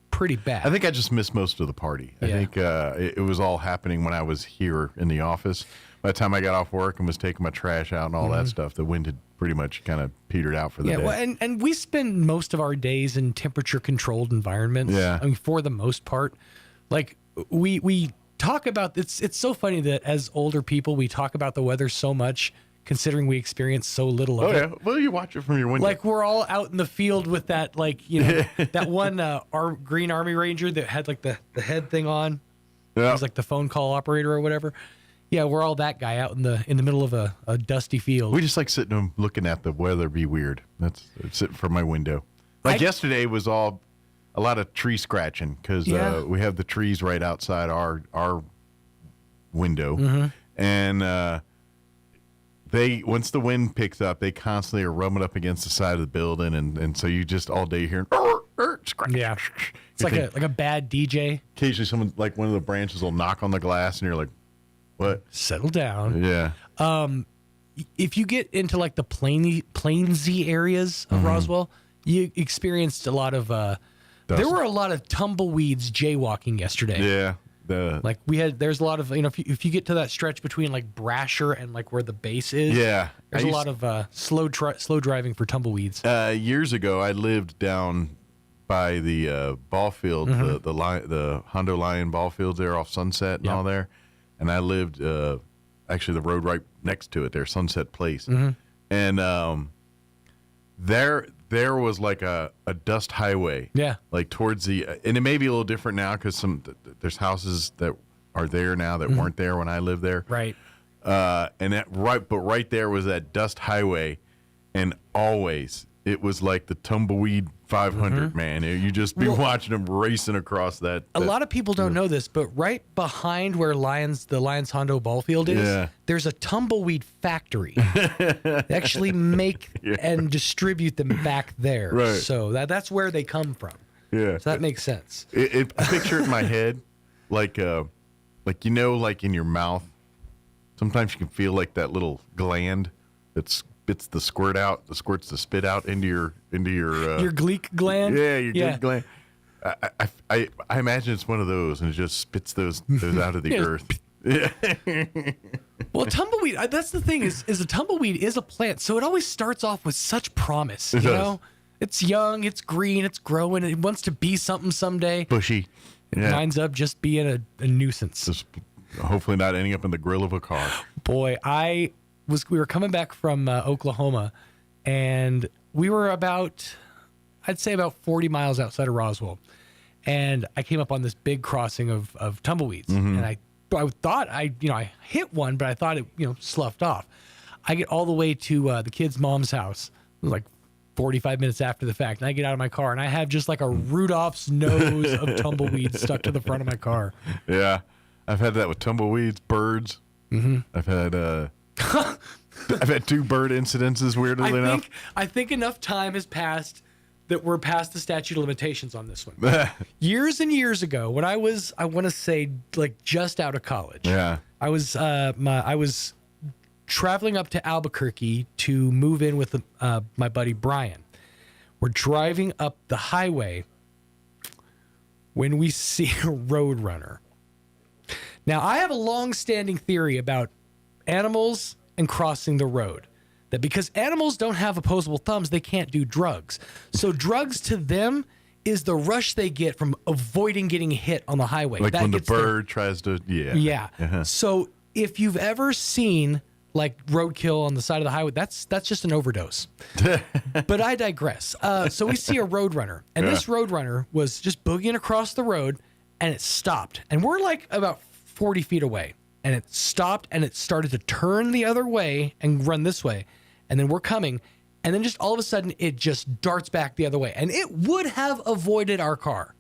Speaker 18: pretty bad.
Speaker 13: I think I just missed most of the party. I think it was all happening when I was here in the office. By the time I got off work and was taking my trash out and all that stuff, the wind had pretty much kind of petered out for the day.
Speaker 18: Well, and we spend most of our days in temperature-controlled environments.
Speaker 13: Yeah.
Speaker 18: I mean, for the most part. Like, we talk about... It's so funny that as older people, we talk about the weather so much, considering we experience so little of it.
Speaker 13: Oh, yeah. Well, you watch it from your window.
Speaker 18: Like, we're all out in the field with that, like, that one Green Army Ranger that had, like, the head thing on.
Speaker 16: He was like the phone call operator or whatever. Yeah, we're all that guy out in the middle of a dusty field.
Speaker 13: We just like sitting and looking at the weather be weird. That's sitting from my window. Like yesterday was a lot of tree scratching because we have the trees right outside our window.
Speaker 16: Mm-hmm.
Speaker 13: And once the wind picks up, they constantly are rubbing up against the side of the building. And so you just all day hearing scratch.
Speaker 16: Yeah. It's like a bad DJ.
Speaker 13: Occasionally someone, like one of the branches will knock on the glass and you're like, what?
Speaker 16: Settle down.
Speaker 13: Yeah.
Speaker 16: If you get into like the plainsy areas of Roswell, you experienced a lot of there were a lot of tumbleweeds jaywalking yesterday.
Speaker 13: Yeah.
Speaker 16: There's a lot of, if you get to that stretch between like Brasher and like where the base is, there's a lot of slow driving for tumbleweeds.
Speaker 13: Years ago, I lived down by the ball field, the Hondo Lion ball fields there off Sunset and all there. And I lived, actually the road right next to it there, Sunset Place. And there was like a dust highway.
Speaker 16: Yeah.
Speaker 13: Like towards and it may be a little different now because there's houses that are there now that weren't there when I lived there.
Speaker 16: Right.
Speaker 13: But right there was that dust highway, and always it was like the tumbleweed 500, man. You just be watching them racing across that.
Speaker 16: A lot of people don't know this, but right behind where the Lions Hondo ball field is, there's a tumbleweed factory. They actually make and distribute them back there.
Speaker 13: Right.
Speaker 16: So that's where they come from.
Speaker 13: Yeah.
Speaker 16: So that makes sense.
Speaker 13: I picture it in my head, like in your mouth. Sometimes you can feel like that little gland that spits the squirts the spit out into your
Speaker 16: your gleek gland.
Speaker 13: Yeah, your gleek gland. I imagine it's one of those, and it just spits those out of the earth. Yeah.
Speaker 16: Well, tumbleweed. That's the thing is a tumbleweed is a plant, so it always starts off with such promise. You know, it's young, it's green, it's growing, it wants to be something someday.
Speaker 13: Bushy.
Speaker 16: It winds up just being a nuisance.
Speaker 13: Just hopefully not ending up in the grill of a car.
Speaker 16: Boy, we were coming back from Oklahoma, and we were I'd say about 40 miles outside of Roswell, and I came up on this big crossing of tumbleweeds, and I thought I hit one, but I thought it sloughed off. I get all the way to the kid's mom's house. It was like 45 minutes after the fact, and I get out of my car, and I have just like a Rudolph's nose of tumbleweeds stuck to the front of my car.
Speaker 13: Yeah, I've had that with tumbleweeds, birds. I've had I've had 2 bird incidences, weirdly enough.
Speaker 16: I think enough time has passed that we're past the statute of limitations on this one. Years and years ago, when I want to say like just out of college.
Speaker 13: Yeah.
Speaker 16: I was traveling up to Albuquerque to move in with my buddy Brian. We're driving up the highway when we see a roadrunner. Now, I have a long-standing theory about animals and crossing the road. That because animals don't have opposable thumbs, they can't do drugs. So drugs to them is the rush they get from avoiding getting hit on the highway.
Speaker 13: Like when the bird tries to,
Speaker 16: Yeah. So if you've ever seen like roadkill on the side of the highway, that's just an overdose. But I digress. So we see a roadrunner, and this roadrunner was just boogieing across the road, and it stopped. And we're like about 40 feet away. And it stopped, and it started to turn the other way and run this way. And then we're coming, and then just all of a sudden, it just darts back the other way. And it would have avoided our car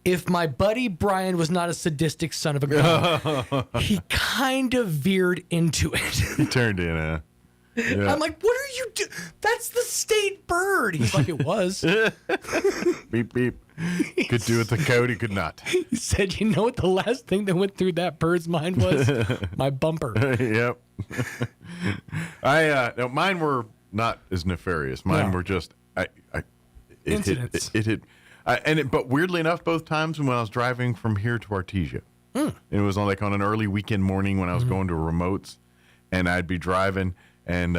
Speaker 16: if my buddy Brian was not a sadistic son of a gun. He kind of veered into it.
Speaker 13: He turned in,
Speaker 16: Yeah. I'm like, what are you doing? That's the state bird. He's like, it was.
Speaker 13: Beep, beep. Could do with the code, he could not.
Speaker 16: He said, you know what the last thing that went through that bird's mind was? My bumper.
Speaker 13: Yep. No, mine were not as nefarious. Mine were just
Speaker 16: incidents.
Speaker 13: But weirdly enough, both times when I was driving from here to Artesia, it was on an early weekend morning when I was going to remotes, and I'd be driving, and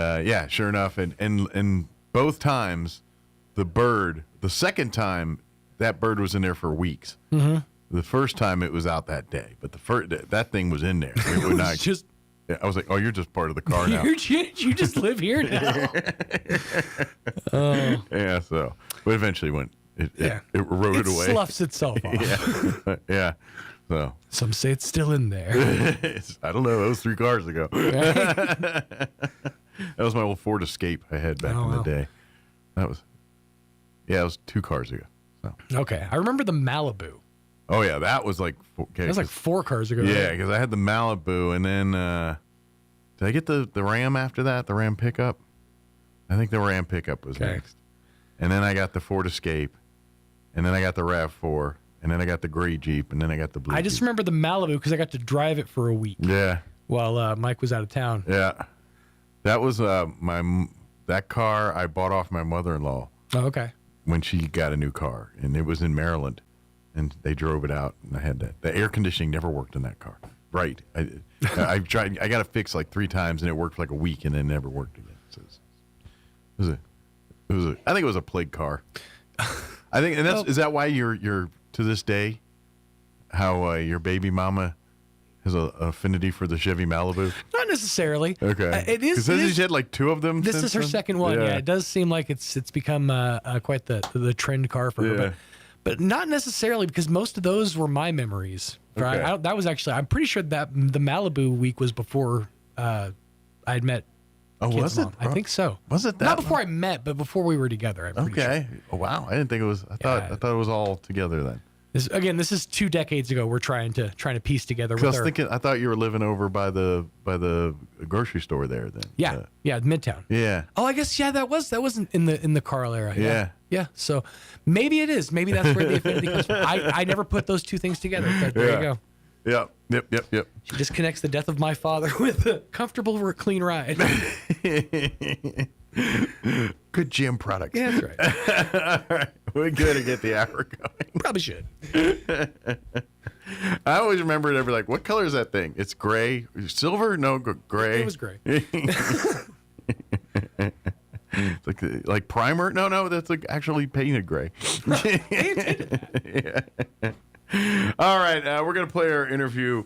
Speaker 13: sure enough, and both times, the second time, that bird was in there for weeks. The first time it was out that day, but that thing was in there. It would not
Speaker 16: just.
Speaker 13: I was like, "Oh, you're just part of the car now.
Speaker 16: You just live here now."
Speaker 13: Yeah. So, but eventually it eroded away.
Speaker 16: It sloughs itself off.
Speaker 13: Yeah. So
Speaker 16: some say it's still in there.
Speaker 13: I don't know. That was 3 cars ago. That was my old Ford Escape I had back in the day. It was 2 cars ago. So.
Speaker 16: Okay, I remember the Malibu.
Speaker 13: Oh yeah, that was like
Speaker 16: that was like 4 cars ago.
Speaker 13: Yeah, because I had the Malibu, and then did I get the Ram after that? The Ram pickup. I think the Ram pickup was next, and then I got the Ford Escape, and then I got the RAV4, and then I got the gray Jeep, and then I got the blue.
Speaker 16: I just remember the Malibu because I got to drive it for a week.
Speaker 13: Yeah.
Speaker 16: While Mike was out of town.
Speaker 13: Yeah, that was that car I bought off my mother-in-law.
Speaker 16: Oh, okay.
Speaker 13: When she got a new car, and it was in Maryland, and they drove it out, and I had that. The air conditioning never worked in that car. Right. I tried. I got it fixed like 3 times, and it worked for like a week, and then never worked again. So it was a. I think it was a plague car. I think, and is that why you're to this day, how your baby mama has an affinity for the Chevy Malibu?
Speaker 16: Not necessarily.
Speaker 13: Okay.
Speaker 16: It is.
Speaker 13: Because she's had like 2 of them.
Speaker 16: This is her second one. Yeah. It does seem like it's become quite the trend car for her. But not necessarily, because most of those were my memories. Right?
Speaker 13: Okay.
Speaker 16: That was actually, I'm pretty sure that the Malibu week was before I'd met.
Speaker 13: Oh, was it?
Speaker 16: I think so.
Speaker 13: Was it that?
Speaker 16: Not before I met, but before we were together. I'm pretty sure.
Speaker 13: Oh, wow. I didn't think it was. I thought it was all together then.
Speaker 16: This is 2 decades ago. We're trying to piece together.
Speaker 13: I was thinking, I thought you were living over by the grocery store there then.
Speaker 16: Yeah, Midtown.
Speaker 13: Yeah.
Speaker 16: Oh, I guess that wasn't in the Carl era.
Speaker 13: Yeah.
Speaker 16: So maybe it is. Maybe that's where the affinity comes from. I never put those 2 things together. But there you go.
Speaker 13: Yep.
Speaker 16: She just connects the death of my father with a comfortable, clean ride.
Speaker 13: Good gym product.
Speaker 16: Yeah, that's right.
Speaker 13: All right. We're good to get the hour going.
Speaker 16: Probably should.
Speaker 13: I always remember it. I'd be like, what color is that thing? It's gray. Silver? No, gray.
Speaker 16: It was gray.
Speaker 13: like primer? No, that's like actually painted gray. Yeah. All right, we're going to play our interview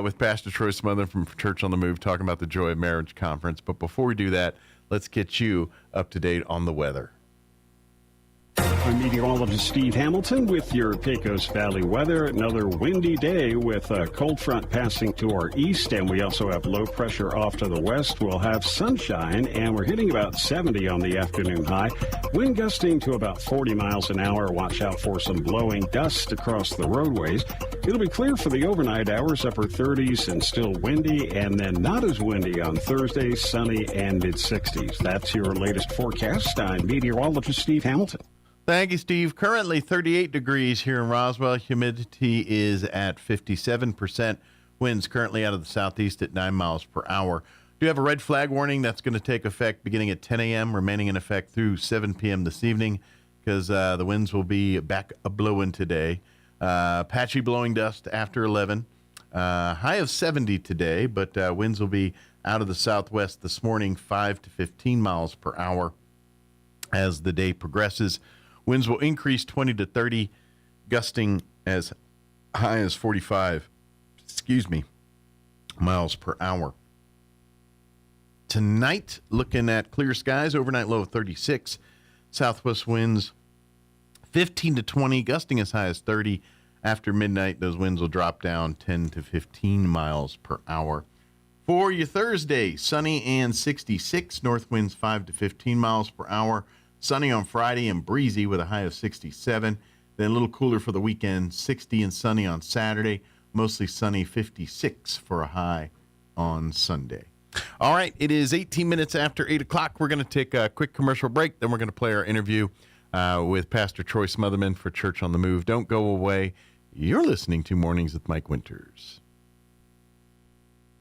Speaker 13: with Pastor Troy Smotherman from Church on the Move, talking about the Joy of Marriage Conference. But before we do that, let's get you up to date on the weather.
Speaker 15: I'm meteorologist Steve Hamilton with your Pecos Valley weather. Another windy day with a cold front passing to our east, and we also have low pressure off to the west. We'll have sunshine, and we're hitting about 70 on the afternoon high. Wind gusting to about 40 miles an hour. Watch out for some blowing dust across the roadways. It'll be clear for the overnight hours, upper 30s and still windy, and then not as windy on Thursday, sunny and mid-60s. That's your latest forecast. I'm meteorologist Steve Hamilton.
Speaker 13: Thank you, Steve. Currently 38 degrees here in Roswell. Humidity is at 57%. Winds currently out of the southeast at 9 miles per hour. Do have a red flag warning that's going to take effect beginning at 10 a.m., remaining in effect through 7 p.m. this evening, because the winds will be back a-blowing today. Patchy blowing dust after 11. High of 70 today, but winds will be out of the southwest this morning, 5 to 15 miles per hour as the day progresses. Winds will increase 20 to 30, gusting as high as 45, miles per hour. Tonight, looking at clear skies, overnight low of 36, southwest winds 15 to 20, gusting as high as 30. After midnight, those winds will drop down 10 to 15 miles per hour. For your Thursday, sunny and 66, north winds 5 to 15 miles per hour. Sunny on Friday and breezy with a high of 67. Then a little cooler for the weekend, 60 and sunny on Saturday. Mostly sunny, 56 for a high on Sunday. All right, it is 18 minutes after 8 o'clock. We're going to take a quick commercial break. Then we're going to play our interview with Pastor Troy Smotherman for Church on the Move. Don't go away. You're listening to Mornings with Mike Winters.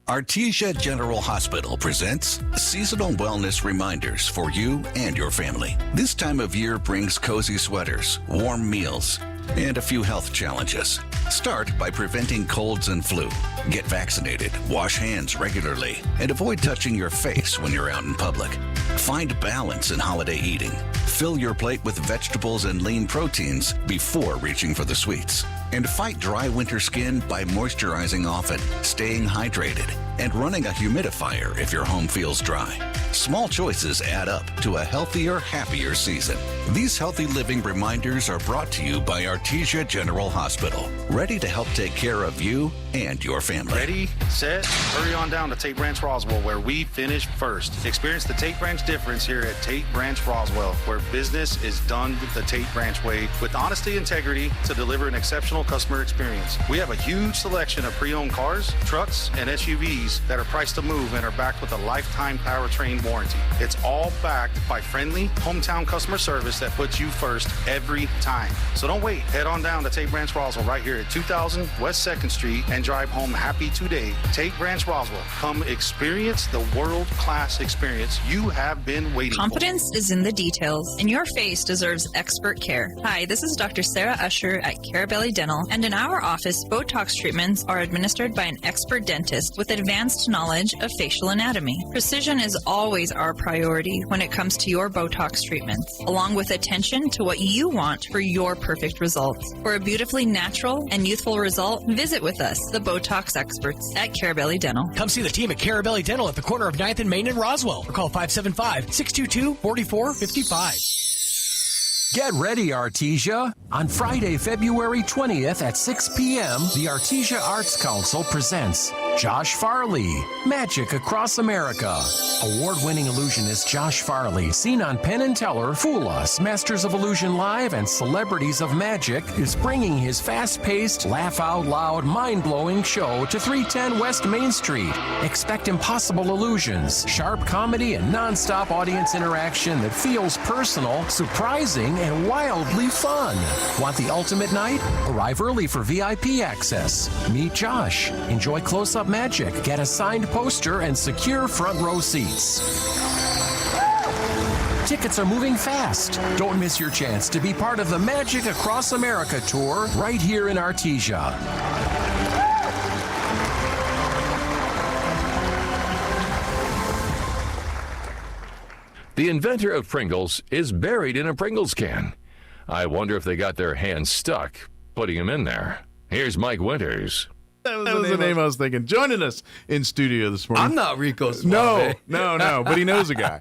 Speaker 17: Artesia General Hospital presents seasonal wellness reminders for you and your family. This time of year brings cozy sweaters, warm meals, and a few health challenges. Start by preventing colds and flu. Get vaccinated, wash hands regularly, and avoid touching your face when you're out in public. Find balance in holiday eating. Fill your plate with vegetables and lean proteins before reaching for the sweets. And fight dry winter skin by moisturizing often, staying hydrated, and running a humidifier if your home feels dry. Small choices add up to a healthier, happier season. These healthy living reminders are brought to you by Artesia General Hospital, ready to help take care of you and your family.
Speaker 2: Ready, set, hurry on down to Tate Branch Roswell, where we finish first. Experience the Tate Branch difference here at Tate Branch Roswell, where business is done the Tate Branch way with honesty and integrity to deliver an exceptional customer experience. We have a huge selection of pre-owned cars, trucks, and SUVs that are priced to move and are backed with a lifetime powertrain warranty. It's all backed by friendly hometown customer service that puts you first every time. So don't wait. Head on down to Tate Branch Roswell right here at 2000 West 2nd Street and drive home happy today. Tate Branch Roswell. Come experience the world-class experience you have been waiting
Speaker 19: Confidence is in the details, and your face deserves expert care. Hi, this is Dr. Sarah Usher at Carabelli Dental, and in our office, Botox treatments are administered by an expert dentist with advanced knowledge of facial anatomy. Precision is always our priority when it comes to your Botox treatments, along with attention to what you want for your perfect results. For a beautifully natural and youthful result, visit with us, the Botox experts at Carabelli Dental.
Speaker 18: Come see the team at Carabelli Dental at the corner of 9th and Main in Roswell, or call 575-622-4455.
Speaker 25: Get ready, Artesia. On Friday, February 20th at 6 p.m., the Artesia Arts Council presents Josh Farley, Magic Across America. Award-winning illusionist Josh Farley, seen on Penn and Teller, Fool Us, Masters of Illusion Live, and Celebrities of Magic, is bringing his fast-paced, laugh-out-loud, mind-blowing show to 310 West Main Street. Expect impossible illusions, sharp comedy, and non-stop audience interaction that feels personal, surprising, and wildly fun. Want the ultimate night? Arrive early for VIP access. Meet Josh. Enjoy close-up magic. Get a signed poster and secure front row seats. Tickets are moving fast. Don't miss your chance to be part of the Magic Across America tour right here in Artesia.
Speaker 11: The inventor of Pringles is buried in a Pringles can. I wonder if they got their hands stuck putting him in there. Here's Mike Winters.
Speaker 13: That was the name I was thinking. Joining us in studio this morning.
Speaker 20: I'm not Rico Suave.
Speaker 13: No, but he knows a guy.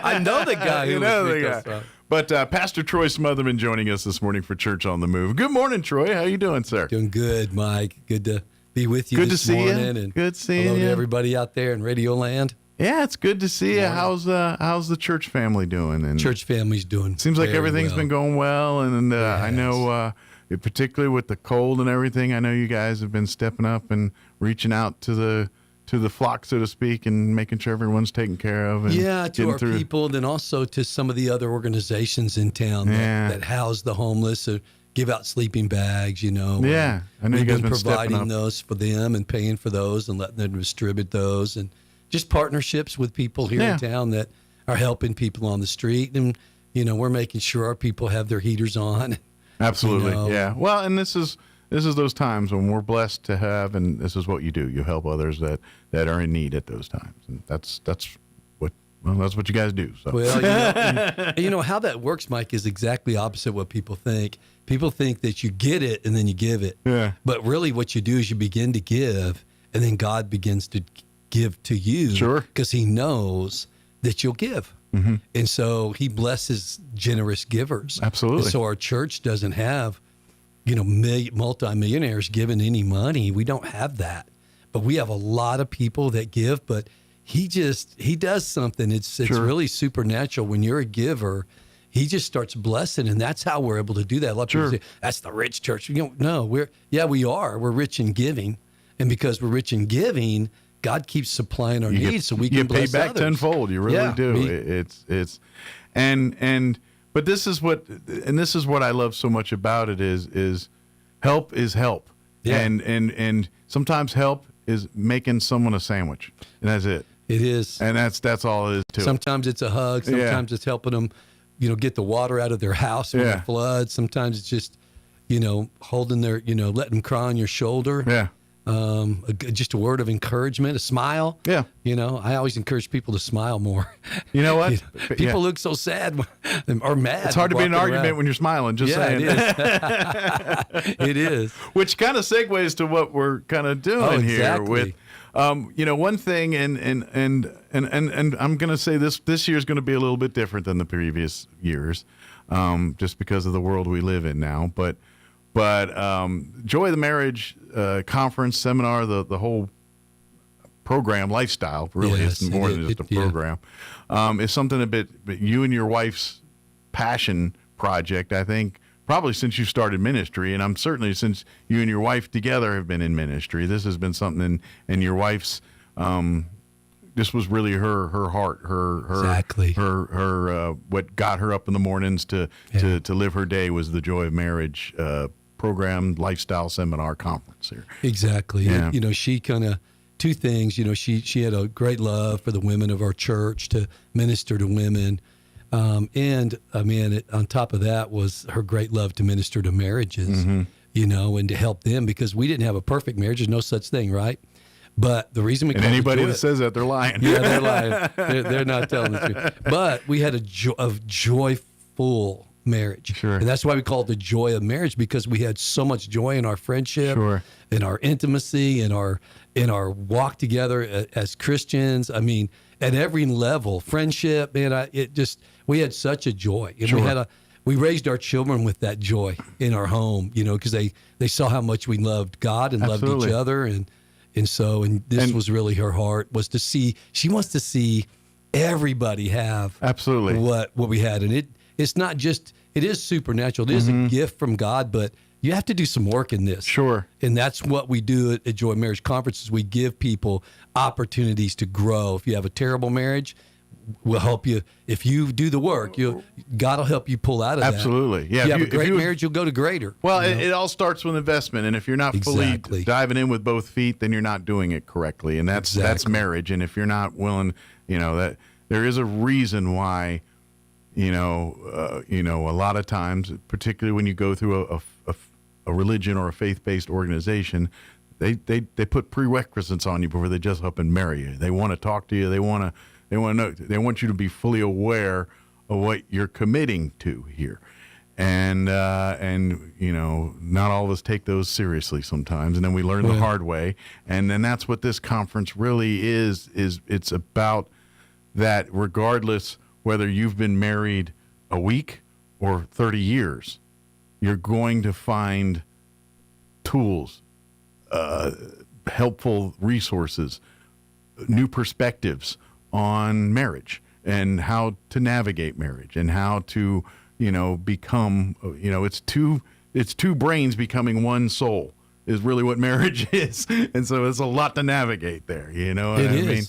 Speaker 20: I know the guy who was Rico Suave.
Speaker 13: But Pastor Troy Smotherman joining us this morning for Church on the Move. Good morning, Troy. How you doing, sir?
Speaker 20: Doing good, Mike. Good to be with you
Speaker 13: good
Speaker 20: this
Speaker 13: to see
Speaker 20: morning.
Speaker 13: You.
Speaker 20: And
Speaker 13: good seeing
Speaker 20: hello
Speaker 13: you.
Speaker 20: to everybody out there in Radio Land.
Speaker 13: Yeah, it's good to see you. How's the church family doing? And
Speaker 20: church family's doing.
Speaker 13: Seems like everything's been going well, and I know, particularly with the cold and everything, I know you guys have been stepping up and reaching out to the flock, so to speak, and making sure everyone's taken care of. And
Speaker 20: to our people, and then also to some of the other organizations in town that house the homeless or give out sleeping bags. You know.
Speaker 13: Yeah, I know you guys
Speaker 20: been
Speaker 13: been
Speaker 20: providing those for them and paying for those and letting them distribute those and. Just partnerships with people here in town that are helping people on the street. And, we're making sure our people have their heaters on.
Speaker 13: Absolutely. Yeah. Well, and this is those times when we're blessed to have, and this is what you do. You help others that are in need at those times. And that's what you guys do. So.
Speaker 20: Well, how that works, Mike, is exactly opposite what people think. People think that you get it and then you give it.
Speaker 13: Yeah.
Speaker 20: But really what you do is you begin to give, and then God begins to give to you, because he knows that you'll give.
Speaker 13: Mm-hmm.
Speaker 20: And so he blesses generous givers.
Speaker 13: Absolutely.
Speaker 20: And so our church doesn't have, multimillionaires giving any money. We don't have that. But we have a lot of people that give, but he does something. It's really supernatural. When you're a giver, he just starts blessing, and that's how we're able to do that. A lot of people say, that's the rich church. No, we are. We're rich in giving. And because we're rich in giving, God keeps supplying our needs so we can bless
Speaker 13: pay back
Speaker 20: others.
Speaker 13: tenfold. You really do. But this is what I love so much about it is help is help.
Speaker 20: Yeah.
Speaker 13: And sometimes help is making someone a sandwich, and that's it.
Speaker 20: It is.
Speaker 13: And that's all it is to it.
Speaker 20: Sometimes it's a hug. Sometimes it's helping them, get the water out of their house when it floods. Sometimes it's just, holding their, letting them cry on your shoulder.
Speaker 13: Yeah.
Speaker 20: Just a word of encouragement, a smile.
Speaker 13: Yeah.
Speaker 20: I always encourage people to smile more.
Speaker 13: You know what?
Speaker 20: People look so sad or mad.
Speaker 13: It's hard to be in an argument when you're smiling, just saying.
Speaker 20: It is. It is.
Speaker 13: Which kind of segues to what we're kind of doing here with, one thing, and I'm going to say this year is going to be a little bit different than the previous years. just because of the world we live in now. But Joy of the Marriage conference, seminar, the whole program, lifestyle, really,
Speaker 20: Yes,
Speaker 13: it's more than just a program, is something a bit you and your wife's passion project, I think, probably since you started ministry, and I'm certainly since you and your wife together have been in ministry. This has been something, and your wife's, this was really her heart,
Speaker 20: exactly.
Speaker 13: her what got her up in the mornings to live her day was the Joy of Marriage program, lifestyle seminar conference here.
Speaker 20: Exactly.
Speaker 13: Yeah.
Speaker 20: You know, she kind of, two things, you know, she had a great love for the women of our church, to minister to women. And I mean, on top of that was her great love to minister to marriages, you know, and to help them, because we didn't have a perfect marriage. There's no such thing, right? But the reason we
Speaker 13: and anybody that says that, they're lying.
Speaker 20: Yeah, they're lying. They're not telling the truth. But we had a joyful marriage.
Speaker 13: Sure.
Speaker 20: And that's why we call it the joy of marriage, because we had so much joy in our friendship, in our intimacy, in our walk together as Christians. I mean, at every level, friendship, man, we had such a joy. And we raised our children with that joy in our home, you know, because they saw how much we loved God and loved each other. And this was really her heart, was to see, she wants to see everybody have what we had. And it's not just, it is supernatural. It is a gift from God, but you have to do some work in this.
Speaker 13: Sure.
Speaker 20: And that's what we do at Joy Marriage Conferences. We give people opportunities to grow. If you have a terrible marriage, we'll help you. If you do the work, God will help you pull out of that.
Speaker 13: Absolutely. Yeah.
Speaker 20: If you have a great marriage, you'll go to greater.
Speaker 13: Well, it all starts with investment. And if you're not fully diving in with both feet, then you're not doing it correctly. And that's marriage. And if you're not willing, you know, that there is a reason why, a lot of times, particularly when you go through a religion or a faith-based organization, they put prerequisites on you before they just up and marry you. They want to talk to you. They want to know. They want you to be fully aware of what you're committing to here, and not all of us take those seriously sometimes, and then we learn the hard way. And then that's what this conference really is it's about that, regardless whether you've been married a week or 30 years, you're going to find tools, helpful resources, new perspectives on marriage and how to navigate marriage and how to, become, it's two brains becoming one soul is really what marriage is. And so it's a lot to navigate there, you know what I mean?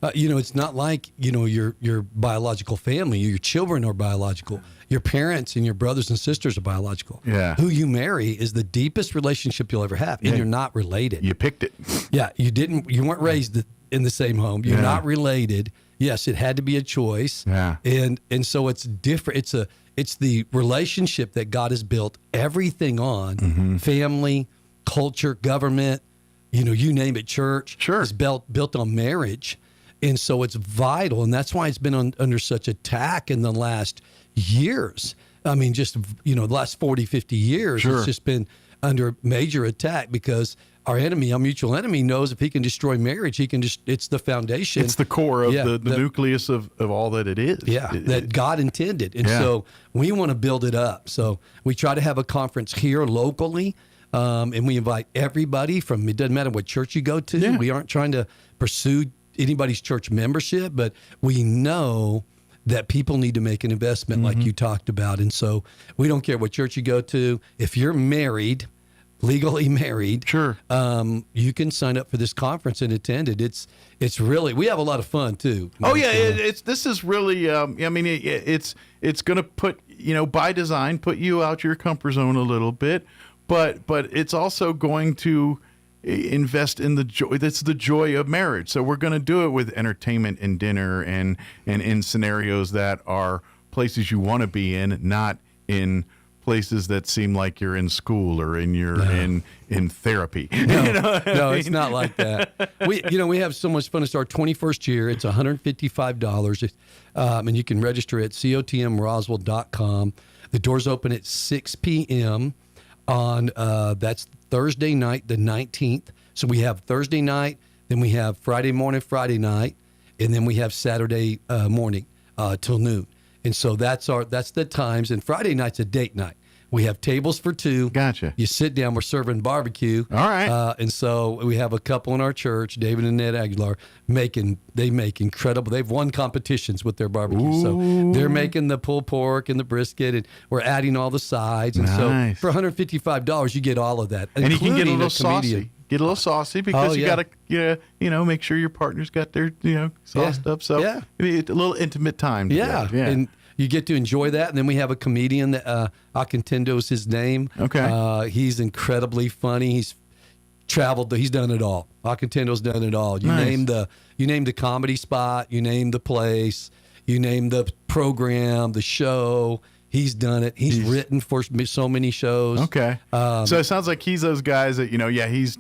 Speaker 20: It's not like, your biological family, your children are biological. Your parents and your brothers and sisters are biological.
Speaker 13: Yeah.
Speaker 20: Who you marry is the deepest relationship you'll ever have, and you're not related.
Speaker 13: You picked it.
Speaker 20: Yeah, you weren't raised in the same home. You're not related. Yes, it had to be a choice.
Speaker 13: Yeah.
Speaker 20: And so it's different. It's the relationship that God has built everything on, family, culture, government, you name it, church.
Speaker 13: Sure.
Speaker 20: It's built on marriage. And so it's vital, and that's why it's been under such attack in the last years. I mean, just, the last 40, 50 years, It's just been under major attack, because our enemy, our mutual enemy, knows if he can destroy marriage, it's the foundation.
Speaker 13: It's the core of the nucleus of all that it is.
Speaker 20: Yeah, that God intended. And so we want to build it up. So we try to have a conference here locally, and we invite everybody from, it doesn't matter what church you go to. Yeah. We aren't trying to pursue anybody's church membership, but we know that people need to make an investment like you talked about. And so we don't care what church you go to. If you're married, legally married, you can sign up for this conference and attend it. It's really, we have a lot of fun too.
Speaker 13: Oh yeah, this is really, it's going to put, by design, put you out your comfort zone a little bit, but it's also going to invest in the joy. That's the joy of marriage. So we're going to do it with entertainment and dinner and in scenarios that are places you want to be in, not in places that seem like you're in school or in therapy.
Speaker 20: No, it's not like that. We have so much fun. It's our 21st year. It's $155, and you can register at cotmroswell.com. The doors open at 6 p.m. on that's Thursday night, the 19th. So we have Thursday night, then we have Friday morning, Friday night, and then we have Saturday morning till noon. And so that's the times. And Friday night's a date night. We have tables for two.
Speaker 13: Gotcha.
Speaker 20: You sit down. We're serving barbecue.
Speaker 13: All right.
Speaker 20: And so we have a couple in our church, David and Ned Aguilar, they make incredible. They've won competitions with their barbecue.
Speaker 13: Ooh.
Speaker 20: So they're making the pulled pork and the brisket, and we're adding all the sides. And
Speaker 13: Nice.
Speaker 20: so for $155, you get all of that,
Speaker 13: And you can get a
Speaker 20: including
Speaker 13: little
Speaker 20: comedian.
Speaker 13: saucy. Get a little saucy because you got to, make sure your partner's got their, sauced up. So it's a little intimate time.
Speaker 20: Yeah.
Speaker 13: together.
Speaker 20: And you get to enjoy that. And then we have a comedian that Akintendo's his name.
Speaker 13: Okay.
Speaker 20: He's incredibly funny. He's traveled. He's done it all. Akintendo's done it all. You name the comedy spot. You name the place. You name the program, the show. He's done it. He's written for so many shows.
Speaker 13: Okay. So it sounds like he's those guys that, he's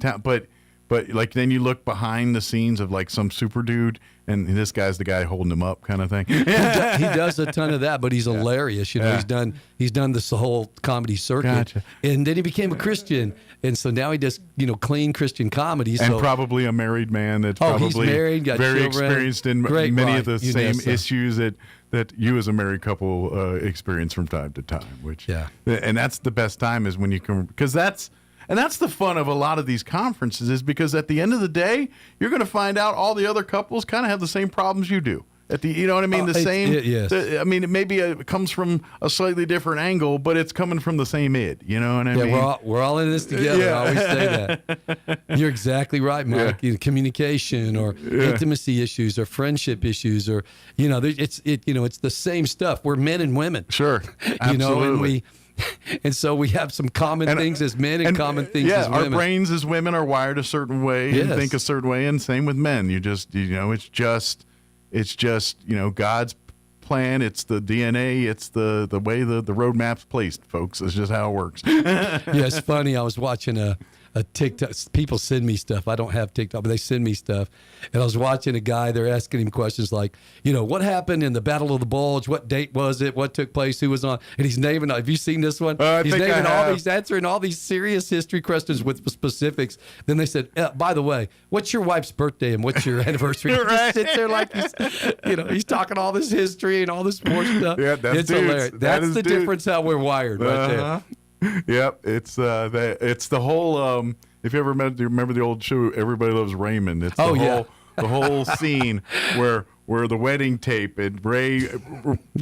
Speaker 13: but like then you look behind the scenes of like some super dude and this guy's the guy holding him up kind of thing.
Speaker 20: He does a ton of that, but he's hilarious. He's done this whole comedy circuit.
Speaker 13: Gotcha.
Speaker 20: And then he became a Christian. And so now he does, clean Christian comedy.
Speaker 13: And probably a married man that's probably
Speaker 20: he's married, got
Speaker 13: very
Speaker 20: children.
Speaker 13: experienced in
Speaker 20: Great
Speaker 13: many
Speaker 20: wife,
Speaker 13: of the same
Speaker 20: Unessa.
Speaker 13: issues that you as a married couple experience from time to time. And that's the best time is when you can, because that's the fun of a lot of these conferences is because at the end of the day, you're going to find out all the other couples kind of have the same problems you do. You know what I mean?
Speaker 20: Yes.
Speaker 13: It comes from a slightly different angle, but it's coming from the same id. You know what I mean?
Speaker 20: Yeah, we're all in this together. I always say that. You're exactly right, Mike.
Speaker 13: Yeah.
Speaker 20: Communication or intimacy issues or friendship issues or it's the same stuff. We're men and women.
Speaker 13: Sure, absolutely.
Speaker 20: And so we have some common things as men and common things as women.
Speaker 13: Our brains as women are wired a certain way and think a certain way, and same with men. It's just God's plan. It's the DNA. It's the way the roadmap's placed, folks. It's just how it works.
Speaker 20: Yeah, it's funny. I was watching a TikTok. People send me stuff. I don't have TikTok, but they send me stuff. And I was watching a guy. They're asking him questions like, what happened in the Battle of the Bulge? What date was it? What took place? Who was on? And he's naming. Have you seen this one? He's answering all these serious history questions with specifics. Then they said, by the way, what's your wife's birthday and what's your anniversary? He just sits there like he's talking all this history and all this sports stuff.
Speaker 13: Yeah, that's
Speaker 20: hilarious. That's the difference how we're wired right there.
Speaker 13: Yep, it's the whole. If you ever remember the old show, Everybody Loves Raymond. It's the whole scene where the wedding tape and Ray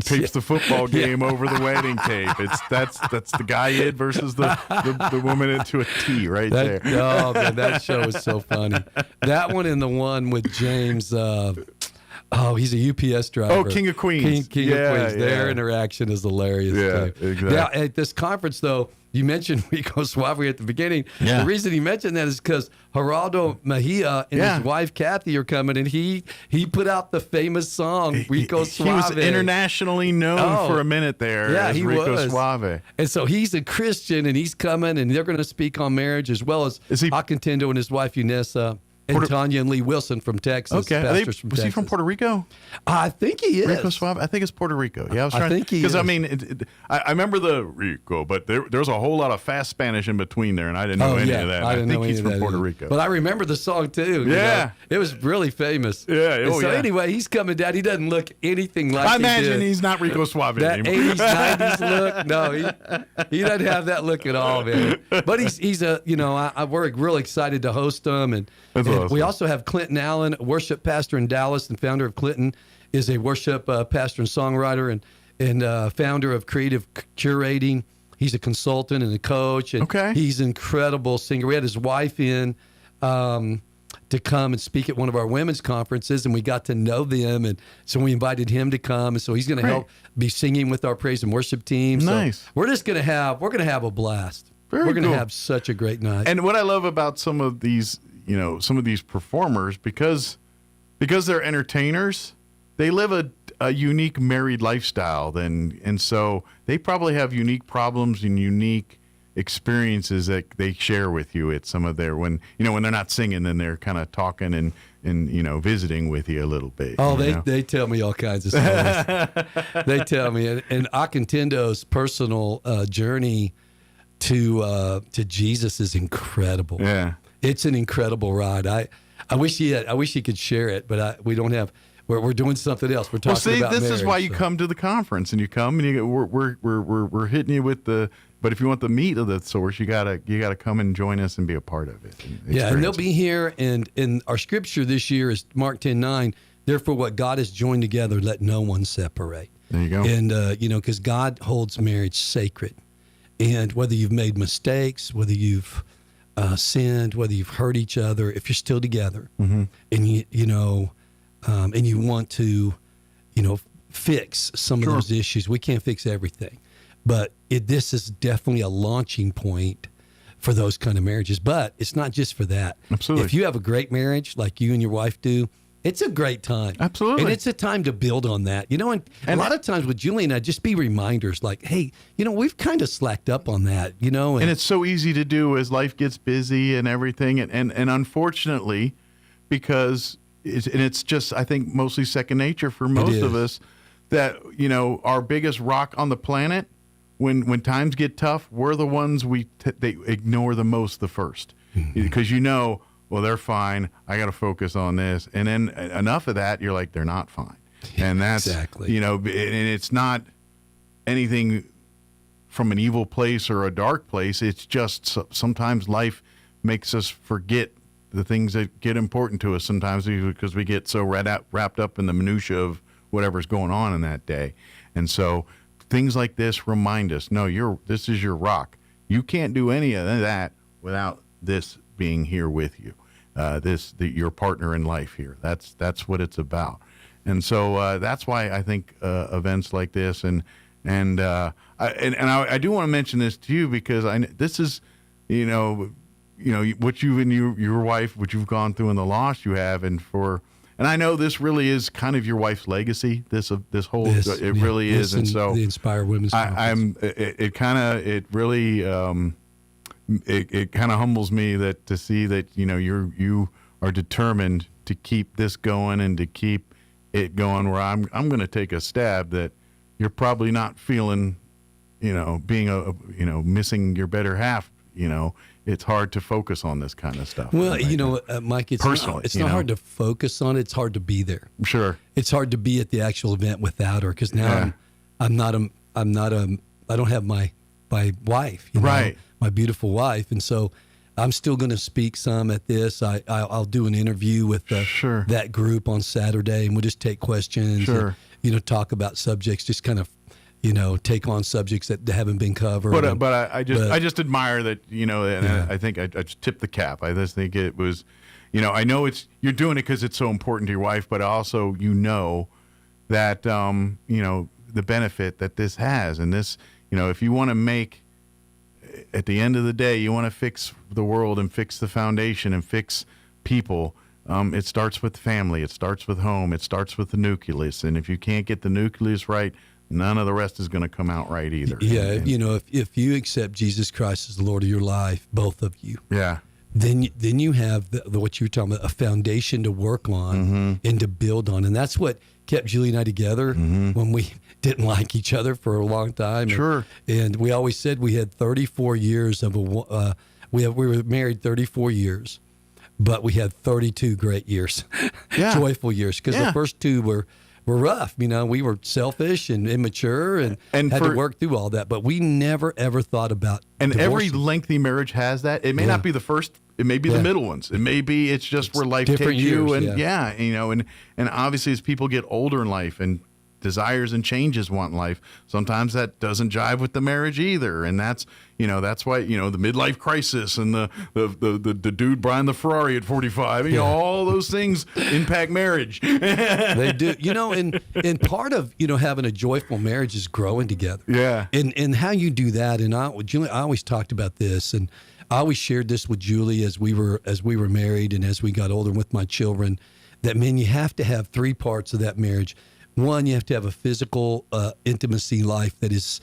Speaker 13: tapes the football game over the wedding tape. That's the guy id versus the woman into a T right there.
Speaker 20: Oh man, that show is so funny. That one and the one with James. He's a UPS driver.
Speaker 13: Oh, King of Queens.
Speaker 20: King of Queens. Their interaction is hilarious.
Speaker 13: Yeah,
Speaker 20: too.
Speaker 13: exactly.
Speaker 20: Now, at this conference, though, you mentioned Rico Suave at the beginning.
Speaker 13: Yeah.
Speaker 20: The reason he mentioned that is because Geraldo Mejia and his wife, Kathy, are coming, and he put out the famous song, Rico Suave.
Speaker 13: He was internationally known for a minute there as Rico Suave.
Speaker 20: And so he's a Christian, and he's coming, and they're going to speak on marriage, as well as Akintendo and his wife, Unessa. And Tanya and Lee Wilson from Texas.
Speaker 13: Okay. Was he from Puerto Rico?
Speaker 20: I think he is.
Speaker 13: Rico Suave? I think it's Puerto Rico. Yeah, I think he is. Because, I remember the Rico, but there was a whole lot of fast Spanish in between there, and I didn't know any of that. I think he's from Puerto Rico.
Speaker 20: But I remember the song, too.
Speaker 13: Yeah.
Speaker 20: It was really famous.
Speaker 13: Yeah.
Speaker 20: Anyway, he's coming down. He doesn't look anything like
Speaker 13: I imagine he's not Rico Suave
Speaker 20: anymore. That 80s, 90s look. No, he doesn't have that look at all, man. But he's we're really excited to host him. And
Speaker 13: awesome.
Speaker 20: We also have Clinton Allen, a worship pastor in Dallas and founder of Clinton, is a worship pastor and songwriter and founder of Creative Curating. He's a consultant and a coach, and he's an incredible singer. We had his wife in to come and speak at one of our women's conferences, and we got to know them, and so we invited him to come, and so he's going to help be singing with our praise and worship team.
Speaker 13: Nice.
Speaker 20: So we're going to have a blast. We're going to have such a great night.
Speaker 13: And what I love about some of these performers, because they're entertainers, they live a unique married lifestyle, and so they probably have unique problems and unique experiences that they share with you at some of their when they're not singing, then they're kind of talking and visiting with you a little bit.
Speaker 20: Oh, they tell me all kinds of stories. They tell me, and Akintendo's personal journey to Jesus is incredible.
Speaker 13: Yeah.
Speaker 20: It's an incredible ride. I wish he could share it, but we don't have. we're doing something else. We're talking about
Speaker 13: this
Speaker 20: marriage,
Speaker 13: is why you come to the conference, and you come, and you we're hitting you with the. But if you want the meat of the source, you gotta come and join us and be a part of it.
Speaker 20: And they'll be here. And our scripture this year is Mark 10:9. Therefore, what God has joined together, let no one separate.
Speaker 13: There you go.
Speaker 20: And because God holds marriage sacred, and whether you've made mistakes, whether you've sinned, whether you've hurt each other, if you're still together, and and you want to, fix some of those issues, we can't fix everything. But this is definitely a launching point for those kind of marriages. But it's not just for that.
Speaker 13: Absolutely.
Speaker 20: If you have a great marriage like you and your wife do, it's a great time.
Speaker 13: Absolutely.
Speaker 20: And it's a time to build on that. And a lot of times with Julie and I, just be reminders like, hey, we've kind of slacked up on that,
Speaker 13: And it's so easy to do as life gets busy and everything. And unfortunately, because it's just, I think, mostly second nature for most of us, that, our biggest rock on the planet, when times get tough, we're the ones they ignore the most the first. Because well, they're fine. I got to focus on this. And then enough of that, you're like, they're not fine. And that's,
Speaker 20: exactly.
Speaker 13: And it's not anything from an evil place or a dark place. It's just sometimes life makes us forget the things that get important to us sometimes because we get so wrapped up in the minutia of whatever's going on in that day. And so things like this remind us, no, this is your rock. You can't do any of that without this being here with you, your partner in life here. That's what it's about, and so that's why I think events like this, and I do want to mention this to you because this is, what you and your wife, what you've gone through and the loss you have, and I know this really is kind of your wife's legacy. This really is, and so
Speaker 20: the Inspire Women's Conference.
Speaker 13: It really humbles me to see that you are determined to keep this going and to keep it going. Where I'm going to take a stab that you're probably not feeling, being missing your better half. It's hard to focus on this kind of stuff.
Speaker 20: Well, Mike, it's not hard to focus on it. It's hard to be there.
Speaker 13: Sure.
Speaker 20: It's hard to be at the actual event without her because now I don't have my wife,
Speaker 13: right?
Speaker 20: My beautiful wife, and so I'm still going to speak some at this. I'll do an interview with that group on Saturday, and we'll just take questions.
Speaker 13: Sure.
Speaker 20: And, talk about subjects, just kind of. Take on subjects that haven't been covered.
Speaker 13: But I just admire that, I think I just tipped the cap. I just think it was, I know you're doing it because it's so important to your wife, but also, that, the benefit that this has. And this, if you want to make, at the end of the day, you want to fix the world and fix the foundation and fix people, it starts with family. It starts with home. It starts with the nucleus. And if you can't get the nucleus right, none of the rest is going to come out right either.
Speaker 20: Yeah, if you accept Jesus Christ as the Lord of your life, both of you.
Speaker 13: Yeah.
Speaker 20: Then you have what you were talking about, a foundation to work on and to build on. And that's what kept Julie and I together when we didn't like each other for a long time.
Speaker 13: Sure.
Speaker 20: And we always said we had 34 years of we were married 34 years, but we had 32 great years, joyful years, because the first two were rough. We were selfish and immature and had to work through all that. But we never, ever thought about divorcing.
Speaker 13: Every lengthy marriage has that. It may not be the first. It may be the middle ones. It may be it's just where life takes you. And and obviously as people get older in life and desires and changes want in life, sometimes that doesn't jive with the marriage either. And that's why, the midlife crisis and the dude buying the Ferrari at 45, all those things impact marriage.
Speaker 20: They do, and part of, having a joyful marriage is growing together.
Speaker 13: Yeah.
Speaker 20: And how you do that. And Julie, I always talked about this, and I always shared this with Julie as we were married and as we got older with my children, that, man, you have to have three parts of that marriage. One, you have to have a physical intimacy life that is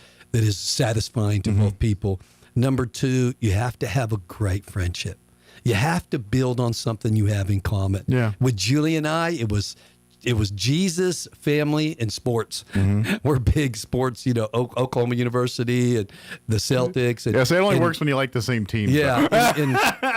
Speaker 20: satisfying to both people. Number two, you have to have a great friendship. You have to build on something you have in common.
Speaker 13: Yeah.
Speaker 20: With Julie and I, it was Jesus, family, and sports.
Speaker 13: Mm-hmm.
Speaker 20: We're big sports, Oklahoma University and the Celtics. And,
Speaker 13: so it only works when you like the same team.
Speaker 20: Yeah,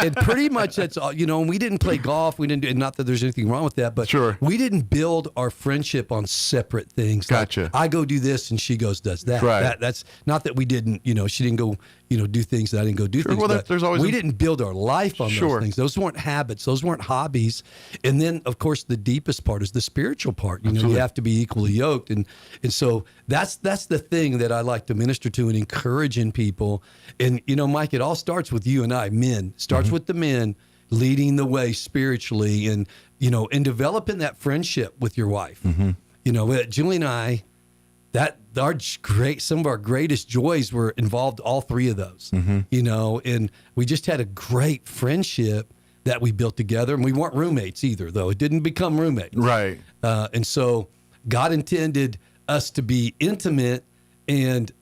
Speaker 20: and pretty much that's all. And we didn't play golf. We didn't do, not that there's anything wrong with that, but we didn't build our friendship on separate things.
Speaker 13: Gotcha.
Speaker 20: Like, I go do this and she goes does that.
Speaker 13: Right.
Speaker 20: That's not that we didn't. She didn't go do things that I didn't go do things.
Speaker 13: Well,
Speaker 20: but
Speaker 13: there's always
Speaker 20: we didn't build our life on those things. Those weren't habits. Those weren't hobbies. And then, of course, the deepest part is the spiritual part. You have to be equally yoked, and so that's the thing that I like to minister to and encourage in people. And Mike, it all starts with you and I, men. Starts with the men leading the way spiritually, and and developing that friendship with your wife. Julie and I, some of our greatest joys were involved all three of those. And we just had a great friendship that we built together, and we weren't roommates either, though. It didn't become roommates.
Speaker 13: Right.
Speaker 20: And so God intended us to be intimate and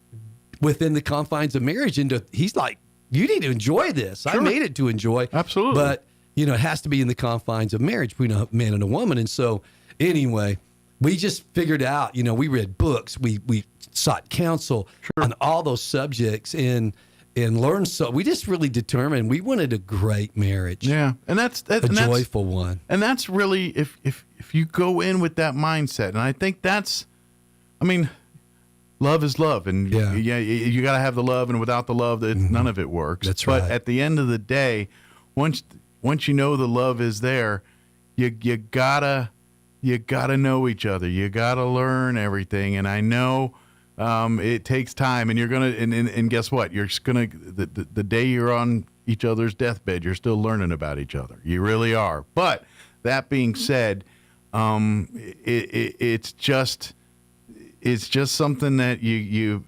Speaker 20: within the confines of marriage. And he's like, you need to enjoy this. I made it to enjoy.
Speaker 13: Absolutely.
Speaker 20: But, it has to be in the confines of marriage between a man and a woman. And so anyway, we just figured out, we read books, we sought counsel on all those subjects and learned. So we just really determined we wanted a great marriage.
Speaker 13: Yeah. And that's a
Speaker 20: joyful one.
Speaker 13: And that's really, if you go in with that mindset, and I think love is love, and you got to have the love, and without the love, none of it works.
Speaker 20: That's right.
Speaker 13: But at the end of the day, once you know the love is there, you gotta know each other. You gotta learn everything. And I know it takes time, and you're gonna and guess what? You're gonna the day you're on each other's deathbed, you're still learning about each other. You really are. But that being said, it's just something that you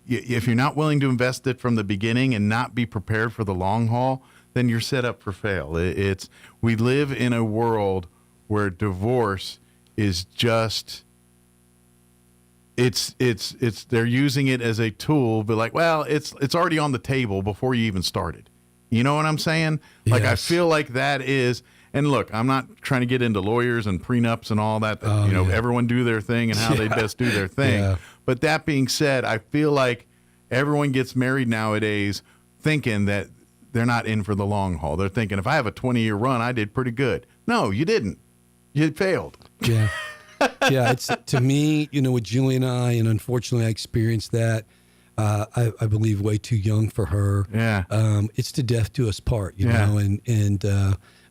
Speaker 13: if you're not willing to invest it from the beginning and not be prepared for the long haul, then you're set up for fail. We live in a world where divorce is just they're using it as a tool, but like, well, it's already on the table before you even started. You know what I'm saying? Like, I feel like that is. And look, I'm not trying to get into lawyers and prenups and all that. Everyone do their thing and how they best do their thing. Yeah. But that being said, I feel like everyone gets married nowadays thinking that they're not in for the long haul. They're thinking, if I have a 20-year run, I did pretty good. No, you didn't. You failed.
Speaker 20: Yeah. Yeah. It's to me, with Julie and I, and unfortunately I experienced that. I believe way too young for her.
Speaker 13: Yeah.
Speaker 20: It's to death to us part, you know, and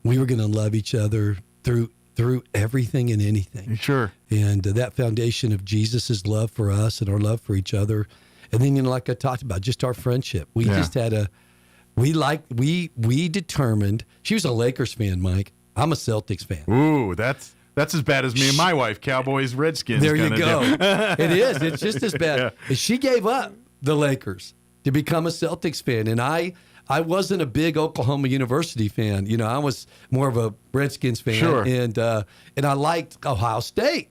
Speaker 20: we were going to love each other through everything and anything.
Speaker 13: Sure.
Speaker 20: And that foundation of Jesus's love for us and our love for each other. And then, like I talked about, just our friendship. We just had we determined, she was a Lakers fan, Mike. I'm a Celtics fan.
Speaker 13: Ooh, that's as bad as me and my wife, Cowboys, Redskins.
Speaker 20: There you go. It is. It's just as bad. Yeah. She gave up the Lakers to become a Celtics fan. And I wasn't a big Oklahoma University fan. I was more of a Redskins fan.
Speaker 13: Sure.
Speaker 20: And I liked Ohio State.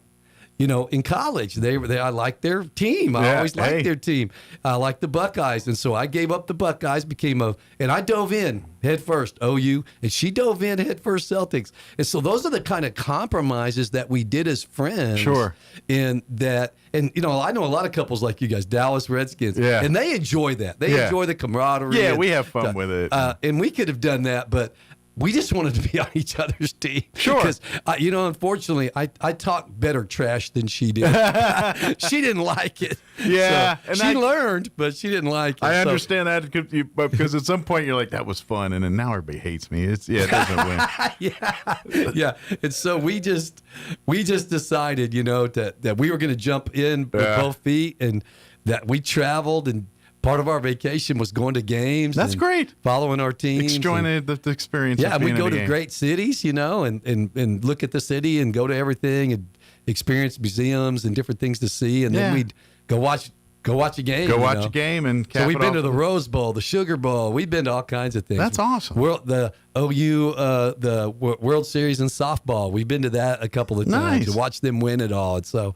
Speaker 20: In college, I liked their team. I always liked their team. I liked the Buckeyes, and so I gave up the Buckeyes, and I dove in head first OU, and she dove in head first Celtics. And so those are the kind of compromises that we did as friends.
Speaker 13: Sure.
Speaker 20: And I know a lot of couples like you guys, Dallas Redskins, and they enjoy that. They enjoy the camaraderie.
Speaker 13: Yeah, we have fun with it.
Speaker 20: And we could have done that, but we just wanted to be on each other's team.
Speaker 13: Sure.
Speaker 20: Because, unfortunately, I talked better trash than she did. She didn't like it.
Speaker 13: Yeah.
Speaker 20: So she learned, but she didn't like it.
Speaker 13: I understand that because at some point you're like, that was fun, and then now everybody hates me. It doesn't win.
Speaker 20: Yeah. And so we just decided, that we were going to jump in with both feet, and that we traveled, and part of our vacation was going to games.
Speaker 13: That's great.
Speaker 20: Following our teams.
Speaker 13: Enjoying the experience.
Speaker 20: Yeah, we go to great cities, and look at the city and go to everything and experience museums and different things to see. And then we'd go watch a game.
Speaker 13: Go watch a game and cap
Speaker 20: so we've
Speaker 13: it
Speaker 20: been
Speaker 13: off.
Speaker 20: to the Rose Bowl, the Sugar Bowl. We've been to all kinds of things.
Speaker 13: That's awesome.
Speaker 20: The OU, the World Series in softball. We've been to that a couple of times to watch them win it all. And so,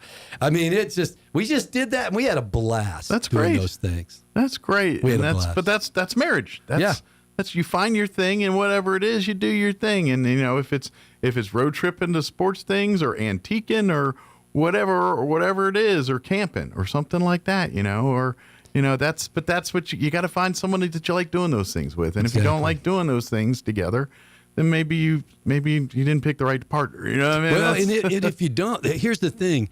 Speaker 20: we just did that, and we had a blast.
Speaker 13: That's
Speaker 20: doing
Speaker 13: great.
Speaker 20: Those things.
Speaker 13: That's great.
Speaker 20: We had a blast.
Speaker 13: But that's marriage. That's you find your thing, and whatever it is, you do your thing. And if it's road tripping to sports things or antiquing or whatever it is, or camping or something like that, that's what you got to find somebody that you like doing those things with. And if you don't like doing those things together, then maybe you didn't pick the right partner. You know what I mean?
Speaker 20: Well, and if you don't, here's the thing,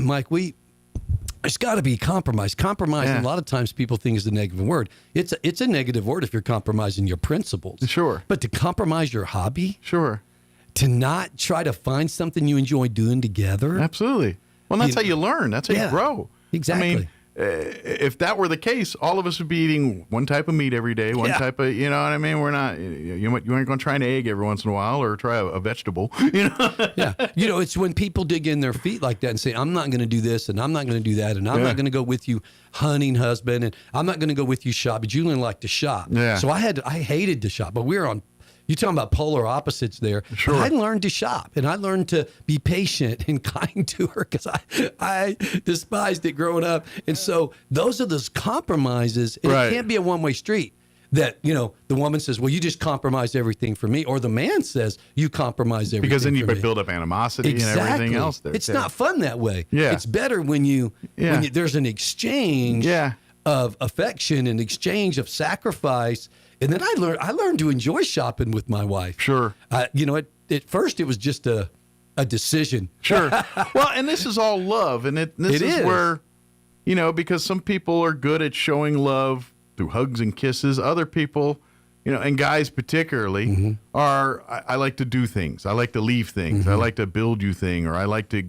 Speaker 20: Mike, there's got to be compromise. Compromise, a lot of times people think is a negative word. It's a negative word if you're compromising your principles.
Speaker 13: Sure.
Speaker 20: But to compromise your hobby?
Speaker 13: Sure.
Speaker 20: To not try to find something you enjoy doing together?
Speaker 13: Absolutely. Well, that's how you learn. That's how you grow.
Speaker 20: Exactly.
Speaker 13: I mean, if that were the case, all of us would be eating one type of meat every day, one type of, you know what I mean? We're not, you aren't going to try an egg every once in a while or try a vegetable,
Speaker 20: Yeah. It's when people dig in their feet like that and say, I'm not going to do this and I'm not going to do that and I'm not going to go with you hunting, husband, and I'm not going to go with you shopping. Julian liked to shop.
Speaker 13: Yeah.
Speaker 20: So I hated to shop, but we were on, you're talking about polar opposites there.
Speaker 13: Sure.
Speaker 20: I learned to shop, and I learned to be patient and kind to her because I despised it growing up. And so those are those compromises. And it can't be a one-way street that, the woman says, well, you just compromise everything for me. Or the man says, you compromise everything
Speaker 13: because then you
Speaker 20: for me.
Speaker 13: build up animosity and everything else there.
Speaker 20: It's not fun that way.
Speaker 13: Yeah.
Speaker 20: It's better when there's an exchange of affection and exchange of sacrifice. And then I learned to enjoy shopping with my wife.
Speaker 13: Sure.
Speaker 20: At first it was just a decision.
Speaker 13: Sure. Well, and this is all love. And this is where, because some people are good at showing love through hugs and kisses. Other people, and guys particularly, I like to do things. I like to leave things. I like to build you thing, or I like to,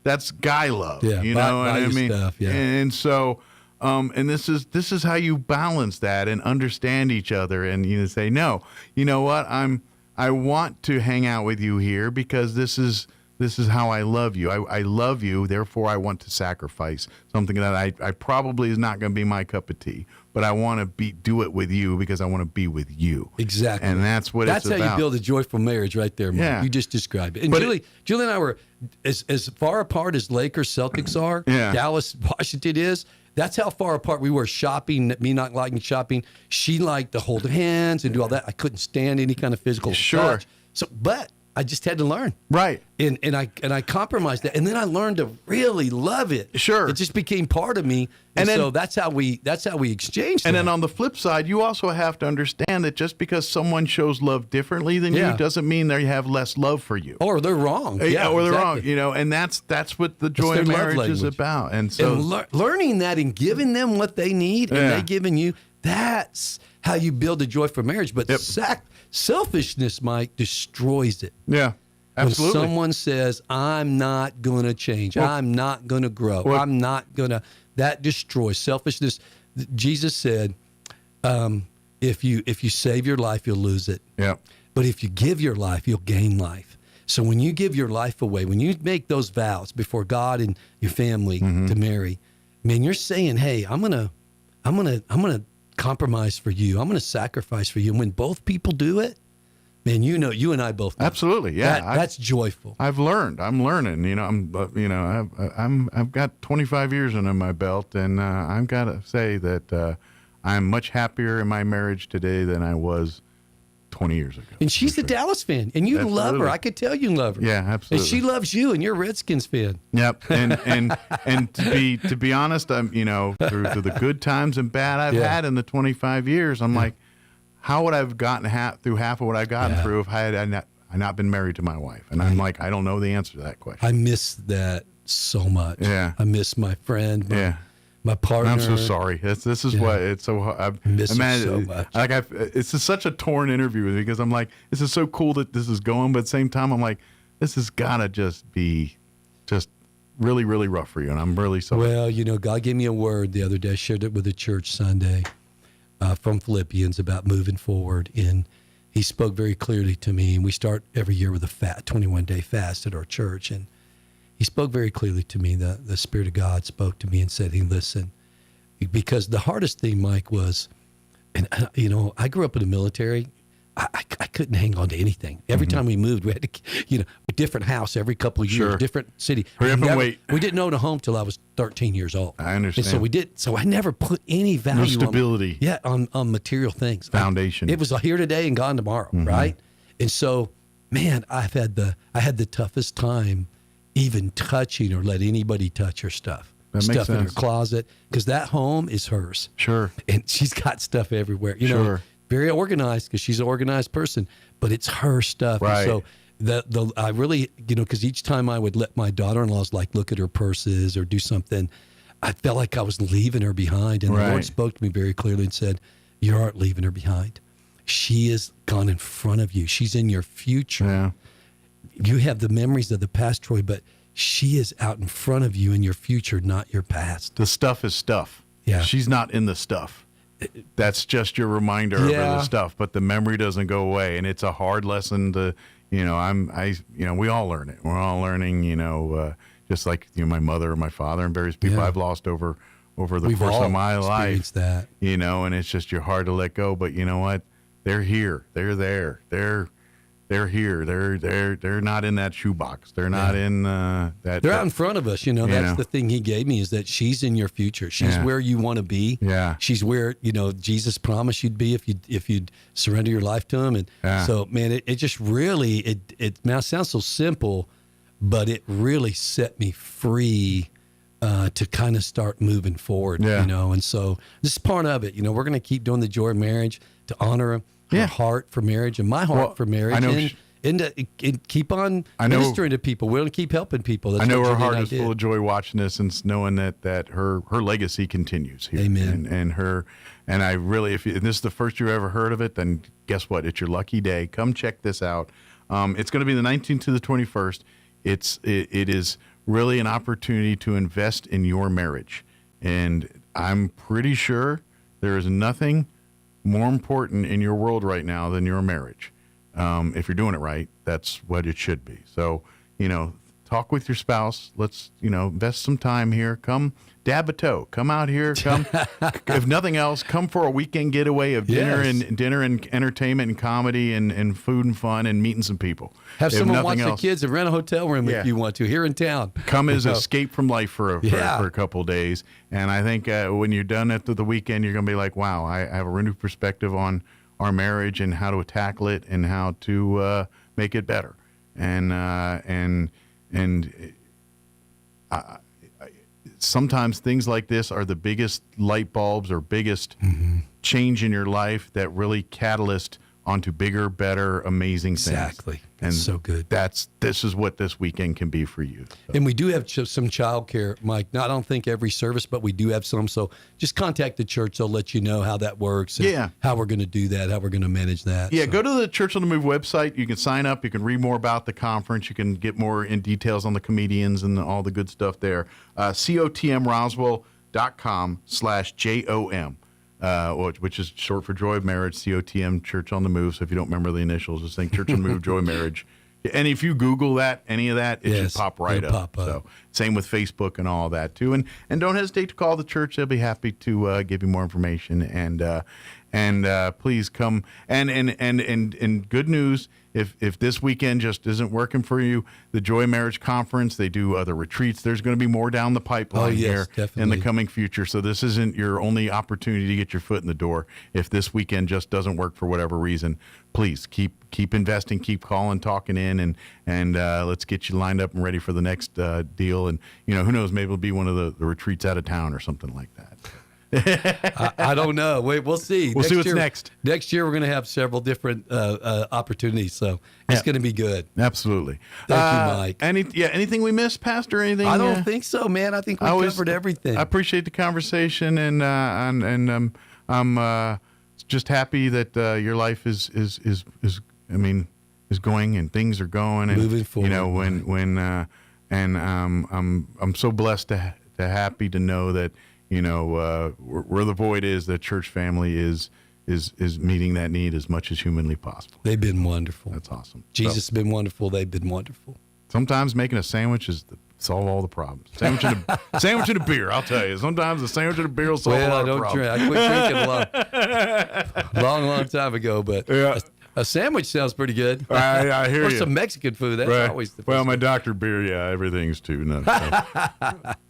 Speaker 13: that's guy love.
Speaker 20: Yeah,
Speaker 13: you know what I mean?
Speaker 20: Stuff, yeah.
Speaker 13: And so... and this is how you balance that and understand each other, and say, no, you know what, I want to hang out with you here because this is how I love you. I love you, therefore I want to sacrifice something that I probably is not going to be my cup of tea, but I want to do it with you because I want to be with you.
Speaker 20: Exactly.
Speaker 13: And that's what it's about.
Speaker 20: That's how you build a joyful marriage right there, Mike.
Speaker 13: Yeah.
Speaker 20: You just described it. And Julie and I were as far apart as Lakers Celtics are, Dallas Washington is. That's how far apart we were shopping, me not liking shopping. She liked to hold hands and do all that. I couldn't stand any kind of physical touch. So, but I just had to learn.
Speaker 13: Right.
Speaker 20: And I compromised that. And then I learned to really love it.
Speaker 13: Sure.
Speaker 20: It just became part of me. And so that's how we exchanged.
Speaker 13: And then on the flip side, you also have to understand that just because someone shows love differently than you doesn't mean they have less love for you.
Speaker 20: Or they're wrong.
Speaker 13: Yeah, or they're wrong. And that's what the joy of marriage is about. And so
Speaker 20: learning that and giving them what they need and they giving you, that's how you build a joyful marriage. But selfishness, Mike, destroys it.
Speaker 13: Yeah. Absolutely.
Speaker 20: When someone says, I'm not going to change, I'm not going to grow, I'm not going to, that destroys selfishness. Jesus said, if you save your life, you'll lose it.
Speaker 13: Yeah.
Speaker 20: But if you give your life, you'll gain life. So when you give your life away, when you make those vows before God and your family to marry, man, you're saying, hey, I'm gonna compromise for you. I'm gonna sacrifice for you. And when both people do it, man, you and I both know.
Speaker 13: Absolutely, yeah.
Speaker 20: That's joyful.
Speaker 13: I'm learning. I've got 25 years under my belt, and I've got to say that I'm much happier in my marriage today than I was 20 years ago.
Speaker 20: And she's a Dallas fan, and you love her. I could tell you love her.
Speaker 13: Yeah, absolutely.
Speaker 20: And she loves you, and you're a Redskins fan.
Speaker 13: Yep. And to be honest, I'm through the good times and bad I've had in the 25 years, I'm like, how would I have gotten through half of what I've gotten through if I had not been married to my wife? And I'm like, I don't know the answer to that question.
Speaker 20: I miss that so much.
Speaker 13: Yeah.
Speaker 20: I miss my friend, my partner.
Speaker 13: I'm so sorry. This is what it's so. I
Speaker 20: miss her so much.
Speaker 13: It's just such a torn interview with me because I'm like, this is so cool that this is going, but at the same time, I'm like, this has got to just be really, really rough for you, and I'm really sorry.
Speaker 20: Well, God gave me a word the other day. I shared it with the church Sunday. From Philippians about moving forward, and he spoke very clearly to me. And we start every year with a 21-day fast at our church, and he spoke very clearly to me. The Spirit of God spoke to me and said, "Hey, listen," because the hardest thing, Mike, was, and I grew up in the military. I couldn't hang on to anything. Every time we moved, we had to, a different house every couple of years, different city.
Speaker 13: Hurry up and wait.
Speaker 20: We didn't own a home till I was 13 years old.
Speaker 13: I understand.
Speaker 20: And so I never put any value
Speaker 13: No stability.
Speaker 20: on material things.
Speaker 13: Foundation.
Speaker 20: It was here today and gone tomorrow, right? And so, man, I had the toughest time even touching or let anybody touch her stuff.
Speaker 13: That makes
Speaker 20: Stuff in her
Speaker 13: sense.
Speaker 20: closet, because that home is hers.
Speaker 13: Sure.
Speaker 20: And she's got stuff everywhere. Very organized, because she's an organized person, but it's her stuff.
Speaker 13: Right.
Speaker 20: And so I really, because each time I would let my daughter-in-laws look at her purses or do something, I felt like I was leaving her behind. And the Lord spoke to me very clearly and said, "You aren't leaving her behind. She is gone in front of you. She's in your future.
Speaker 13: Yeah.
Speaker 20: You have the memories of the past, Troy, but she is out in front of you in your future, not your past."
Speaker 13: The stuff is stuff.
Speaker 20: Yeah.
Speaker 13: She's not in the stuff. That's just your reminder of the stuff, but the memory doesn't go away. And it's a hard lesson to, we all learn it. We're all learning, just like my mother or my father and various people I've lost over the course of my life.
Speaker 20: That.
Speaker 13: And it's just, you're hard to let go, but you know what? They're here. They're there. They're here. They're not in that shoebox. They're not in that.
Speaker 20: They're out in front of us. That's the thing he gave me, is that she's in your future. She's where you want to be.
Speaker 13: Yeah.
Speaker 20: She's where, Jesus promised you'd be if you'd surrender your life to him. And so, man, it just really, it now sounds so simple, but it really set me free to kind of start moving forward, And so this is part of it. We're going to keep doing the Joy of Marriage to honor him. Her heart for marriage and my heart for marriage, and keep on ministering to people. We're going to keep helping people. That's
Speaker 13: I know
Speaker 20: what
Speaker 13: her
Speaker 20: Julie and
Speaker 13: heart
Speaker 20: I
Speaker 13: is
Speaker 20: did.
Speaker 13: full of joy watching this and knowing that her legacy continues here.
Speaker 20: Amen.
Speaker 13: And I really, if this is the first you ever heard of it, then guess what? It's your lucky day. Come check this out. It's going to be the 19th to the 21st. It is really an opportunity to invest in your marriage, and I'm pretty sure there is nothing more important in your world right now than your marriage. If you're doing it right, that's what it should be. So, talk with your spouse. Let's, invest some time here. Come dab a toe. Come out here. Come, if nothing else, come for a weekend getaway of dinner and entertainment and comedy and food and fun and meeting some people.
Speaker 20: Have someone watch the kids and rent a hotel room if you want to here in town.
Speaker 13: Come as escape from life for a couple of days. And I think when you're done at the weekend, you're going to be like, wow, I have a renewed perspective on our marriage and how to tackle it and how to make it better. Sometimes things like this are the biggest light bulbs or biggest change in your life that really catalyst onto bigger, better, amazing things.
Speaker 20: Exactly. That's so good.
Speaker 13: This is what this weekend can be for you. So.
Speaker 20: And we do have some child care, Mike. Now, I don't think every service, but we do have some. So just contact the church. They'll let you know how that works and how we're going to do that, how we're going to manage that.
Speaker 13: Yeah, go to the Church on the Move website. You can sign up. You can read more about the conference. You can get more in details on the comedians and all the good stuff there. COTMRoswell.com/JOM. Which is short for Joy of Marriage, COTM, Church on the Move. So if you don't remember the initials, just think Church on the Move, Joy of Marriage. And if you Google any of that, it should pop right up. So same with Facebook and all that too. And don't hesitate to call the church. They'll be happy to give you more information. And please come. And good news, if this weekend just isn't working for you, the Joy of Marriage Conference, they do other retreats. There's going to be more down the pipeline here in the coming future. So this isn't your only opportunity to get your foot in the door. If this weekend just doesn't work for whatever reason, please keep investing, keep calling, talking in, and let's get you lined up and ready for the next deal. And who knows, maybe it'll be one of the retreats out of town or something like that.
Speaker 20: I don't know. We'll see.
Speaker 13: We'll see what's next.
Speaker 20: Next year, we're going to have several different opportunities, so it's going to be good.
Speaker 13: Absolutely.
Speaker 20: Thank you, Mike.
Speaker 13: Anything we missed, Pastor? Anything?
Speaker 20: I don't think so, man. I think we covered everything.
Speaker 13: I appreciate the conversation, and I'm just happy that your life is going and things are going and
Speaker 20: moving forward.
Speaker 13: I'm so blessed to happy to know that. Where the void is, the church family is meeting that need as much as humanly possible.
Speaker 20: They've been wonderful.
Speaker 13: That's awesome.
Speaker 20: Jesus has been wonderful. They've been wonderful.
Speaker 13: Sometimes making a sandwich solve all the problems. Sandwich and a beer, I'll tell you. Sometimes a sandwich and a beer will solve a lot of problems.
Speaker 20: I quit drinking long time ago, but A sandwich sounds pretty good.
Speaker 13: I hear
Speaker 20: or
Speaker 13: you.
Speaker 20: Or some Mexican food. That's always the best.
Speaker 13: Well, my Dr. Beer, everything's too nuts.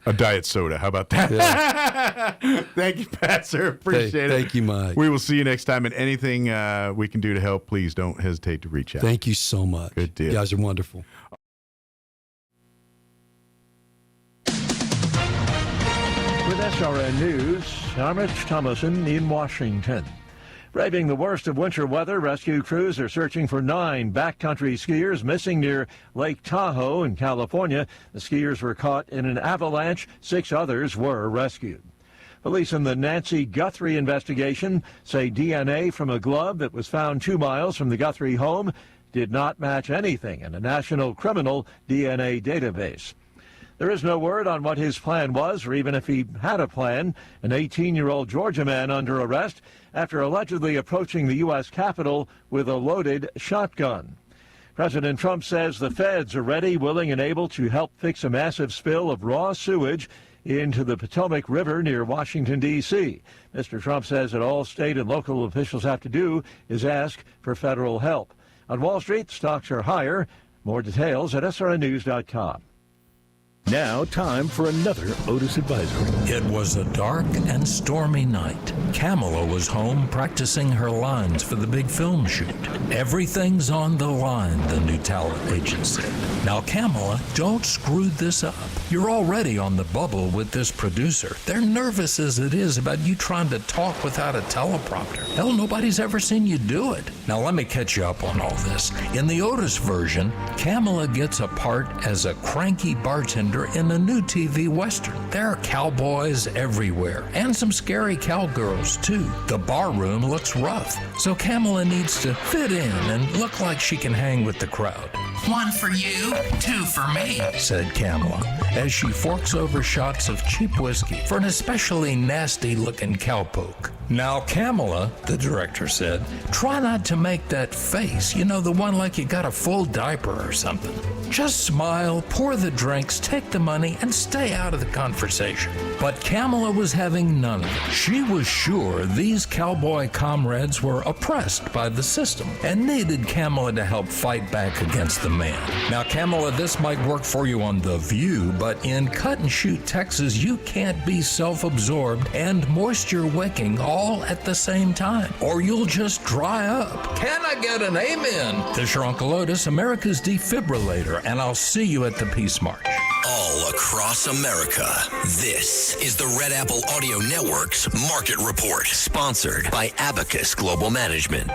Speaker 13: A diet soda. How about that?
Speaker 20: Yeah.
Speaker 13: Thank you, Pastor. Appreciate it.
Speaker 20: Thank you, Mike.
Speaker 13: We will see you next time. And anything we can do to help, please don't hesitate to reach out.
Speaker 20: Thank you so much.
Speaker 13: Good deal.
Speaker 20: You guys are wonderful.
Speaker 1: With SRN News, I'm Rich Thomason in Washington. Braving the worst of winter weather, rescue crews are searching for 9 backcountry skiers missing near Lake Tahoe in California. The skiers were caught in an avalanche. 6 others were rescued. Police in the Nancy Guthrie investigation say DNA from a glove that was found 2 miles from the Guthrie home did not match anything in a national criminal DNA database. There is no word on what his plan was, or even if he had a plan. An 18-year-old Georgia man under arrest after allegedly approaching the U.S. Capitol with a loaded shotgun. President Trump says the feds are ready, willing, and able to help fix a massive spill of raw sewage into the Potomac River near Washington, D.C. Mr. Trump says that all state and local officials have to do is ask for federal help. On Wall Street, stocks are higher. More details at srnnews.com.
Speaker 3: Now, time for another Otis Advisory.
Speaker 21: It was a dark and stormy night. Kamala was home practicing her lines for the big film shoot. Everything's on the line, the new talent agent said. Now, Kamala, don't screw this up. You're already on the bubble with this producer. They're nervous as it is about you trying to talk without a teleprompter. Hell, nobody's ever seen you do it. Now, let me catch you up on all this. In the Otis version, Kamala gets a part as a cranky bartender in a new TV Western. There are cowboys everywhere, and some scary cowgirls, too. The bar room looks rough, so Kamala needs to fit in and look like she can hang with the crowd.
Speaker 22: 1 for you, 2 for me,
Speaker 21: said Kamala, as she forks over shots of cheap whiskey for an especially nasty-looking cowpoke. Now, Kamala, the director said, try not to make that face, you know, the one like you got a full diaper or something. Just smile, pour the drinks, take the money, and stay out of the conversation. But Kamala was having none of it. She was sure these cowboy comrades were oppressed by the system and needed Kamala to help fight back against the man. Now, Kamala, this might work for you on The View, but in Cut and Shoot, Texas, you can't be self-absorbed and moisture-wicking all at the same time, or you'll just dry up. Can I get an amen? This is your Uncle Otis, America's defibrillator, and I'll see you at the Peace March.
Speaker 23: All across America, this is the Red Apple Audio Network's Market Report, sponsored by Abacus Global Management.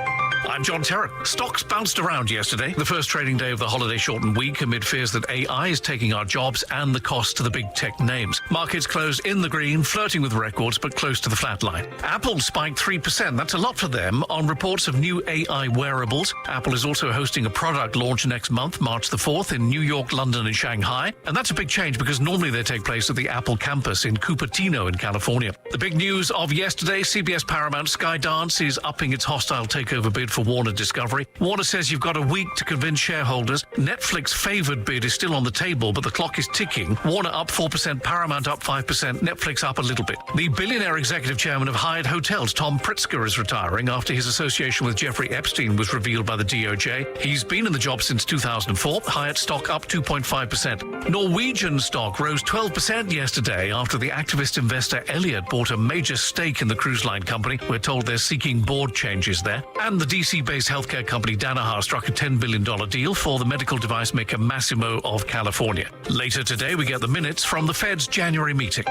Speaker 24: I'm John Terrett. Stocks bounced around yesterday, the first trading day of the holiday-shortened week, amid fears that AI is taking our jobs and the cost to the big tech names. Markets closed in the green, flirting with records, but close to the flat line. Apple spiked 3%. That's a lot for them on reports of new AI wearables. Apple is also hosting a product launch next month, March the 4th, in New York, London, and Shanghai. And that's a big change because normally they take place at the Apple campus in Cupertino in California. The big news of yesterday, CBS Paramount Skydance is upping its hostile takeover bid for Warner Discovery. Warner says you've got a week to convince shareholders. Netflix favored bid is still on the table, but the clock is ticking. Warner up 4%, Paramount up 5%, Netflix up a little bit. The billionaire executive chairman of Hyatt Hotels, Tom Pritzker, is retiring after his association with Jeffrey Epstein was revealed by the DOJ. He's been in the job since 2004. Hyatt stock up 2.5%. Norwegian stock rose 12% yesterday after the activist investor Elliott bought a major stake in the cruise line company. We're told they're seeking board changes there. And the DC-based healthcare company Danaher struck a $10 billion deal for the medical device maker Masimo of California. Later today, we get the minutes from the Fed's January meeting.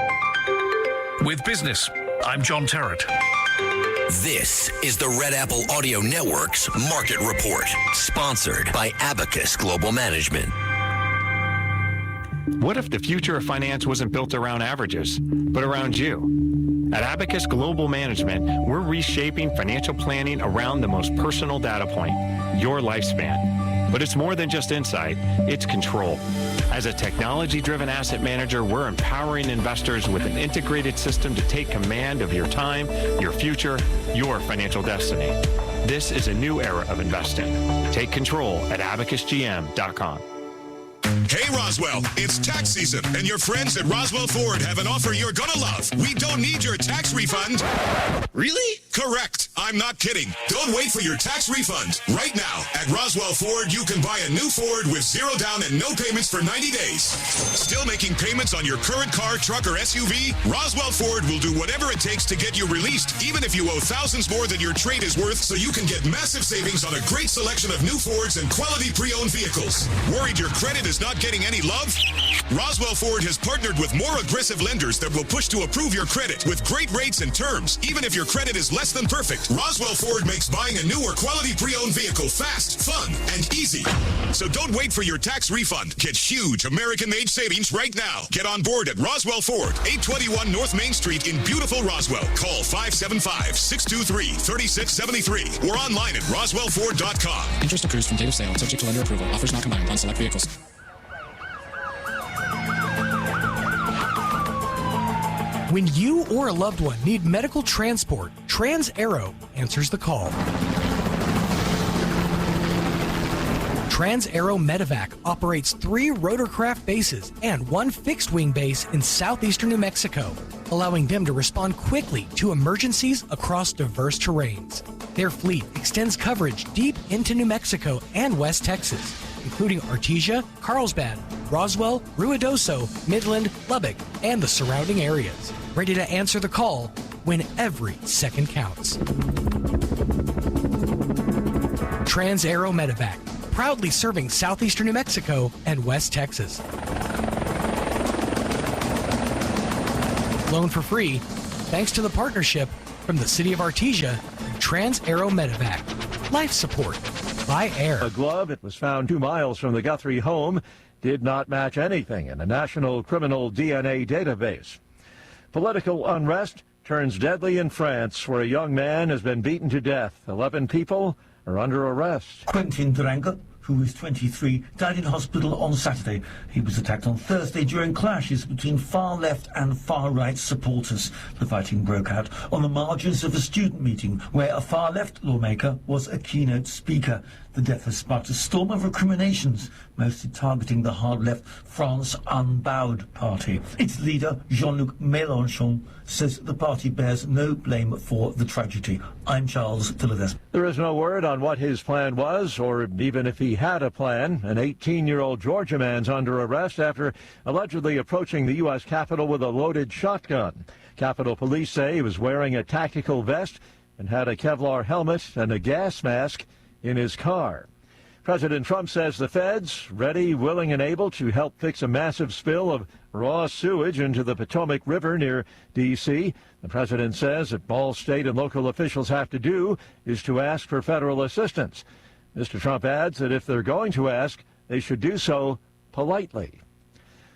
Speaker 24: With business, I'm John Terrett.
Speaker 23: This is the Red Apple Audio Network's Market Report, sponsored by Abacus Global Management.
Speaker 14: What if the future of finance wasn't built around averages, but around you? At Abacus Global Management, we're reshaping financial planning around the most personal data point, your lifespan. But it's more than just insight, it's control. As a technology-driven asset manager, we're empowering investors with an integrated system to take command of your time, your future, your financial destiny. This is a new era of investing. Take control at abacusgm.com.
Speaker 4: Hey Roswell, it's tax season, and your friends at Roswell Ford have an offer you're gonna love. We don't need your tax refund. Really? Correct. I'm not kidding. Don't wait for your tax refund. Right now, at Roswell Ford, you can buy a new Ford with zero down and no payments for 90 days. Still making payments on your current car, truck, or SUV? Roswell Ford will do whatever it takes to get you released, even if you owe thousands more than your trade is worth, so you can get massive savings on a great selection of new Fords and quality pre-owned vehicles. Worried your credit is not getting any love? Roswell Ford has partnered with more aggressive lenders that will push to approve your credit with great rates and terms, even if your credit is less than perfect. Roswell Ford makes buying a new or quality pre-owned vehicle fast, fun, and easy. So don't wait for your tax refund. Get huge American-made savings right now. Get on board at Roswell Ford, 821 North Main Street in beautiful Roswell. Call 575-623-3673 or online at roswellford.com.
Speaker 5: Interest accrues from date of sale, subject to lender approval. Offers not combined on select vehicles.
Speaker 18: When you or a loved one need medical transport, Trans-Aero answers the call. Trans-Aero Medevac operates 3 rotorcraft bases and 1 fixed-wing base in southeastern New Mexico, allowing them to respond quickly to emergencies across diverse terrains. Their fleet extends coverage deep into New Mexico and West Texas, including Artesia, Carlsbad, Roswell, Ruidoso, Midland, Lubbock, and the surrounding areas, ready to answer the call when every second counts. Trans-Aero Medevac, proudly serving southeastern New Mexico and West Texas. Loan for free, thanks to the partnership from the City of Artesia and Trans-Aero Medevac. Life support by air.
Speaker 1: A glove that was found 2 miles from the Guthrie home did not match anything in a national criminal DNA database. Political unrest turns deadly in France, where a young man has been beaten to death. 11 people are under arrest.
Speaker 6: Quentin Durango, who is 23, died in hospital on Saturday. He was attacked on Thursday during clashes between far-left and far-right supporters. The fighting broke out on the margins of a student meeting where a far-left lawmaker was a keynote speaker. The death has sparked a storm of recriminations, mostly targeting the hard-left France Unbowed party. Its leader, Jean-Luc Mélenchon, says the party bears no blame for the tragedy. I'm Charles Dillades.
Speaker 1: There is no word on what his plan was, or even if he had a plan. An 18-year-old Georgia man's under arrest after allegedly approaching the U.S. Capitol with a loaded shotgun. Capitol Police say he was wearing a tactical vest and had a Kevlar helmet and a gas mask in his car. President Trump says the feds, ready, willing, and able to help fix a massive spill of raw sewage into the Potomac River near D.C. The president says that all state and local officials have to do is to ask for federal assistance. Mr. Trump adds that if they're going to ask, they should do so politely.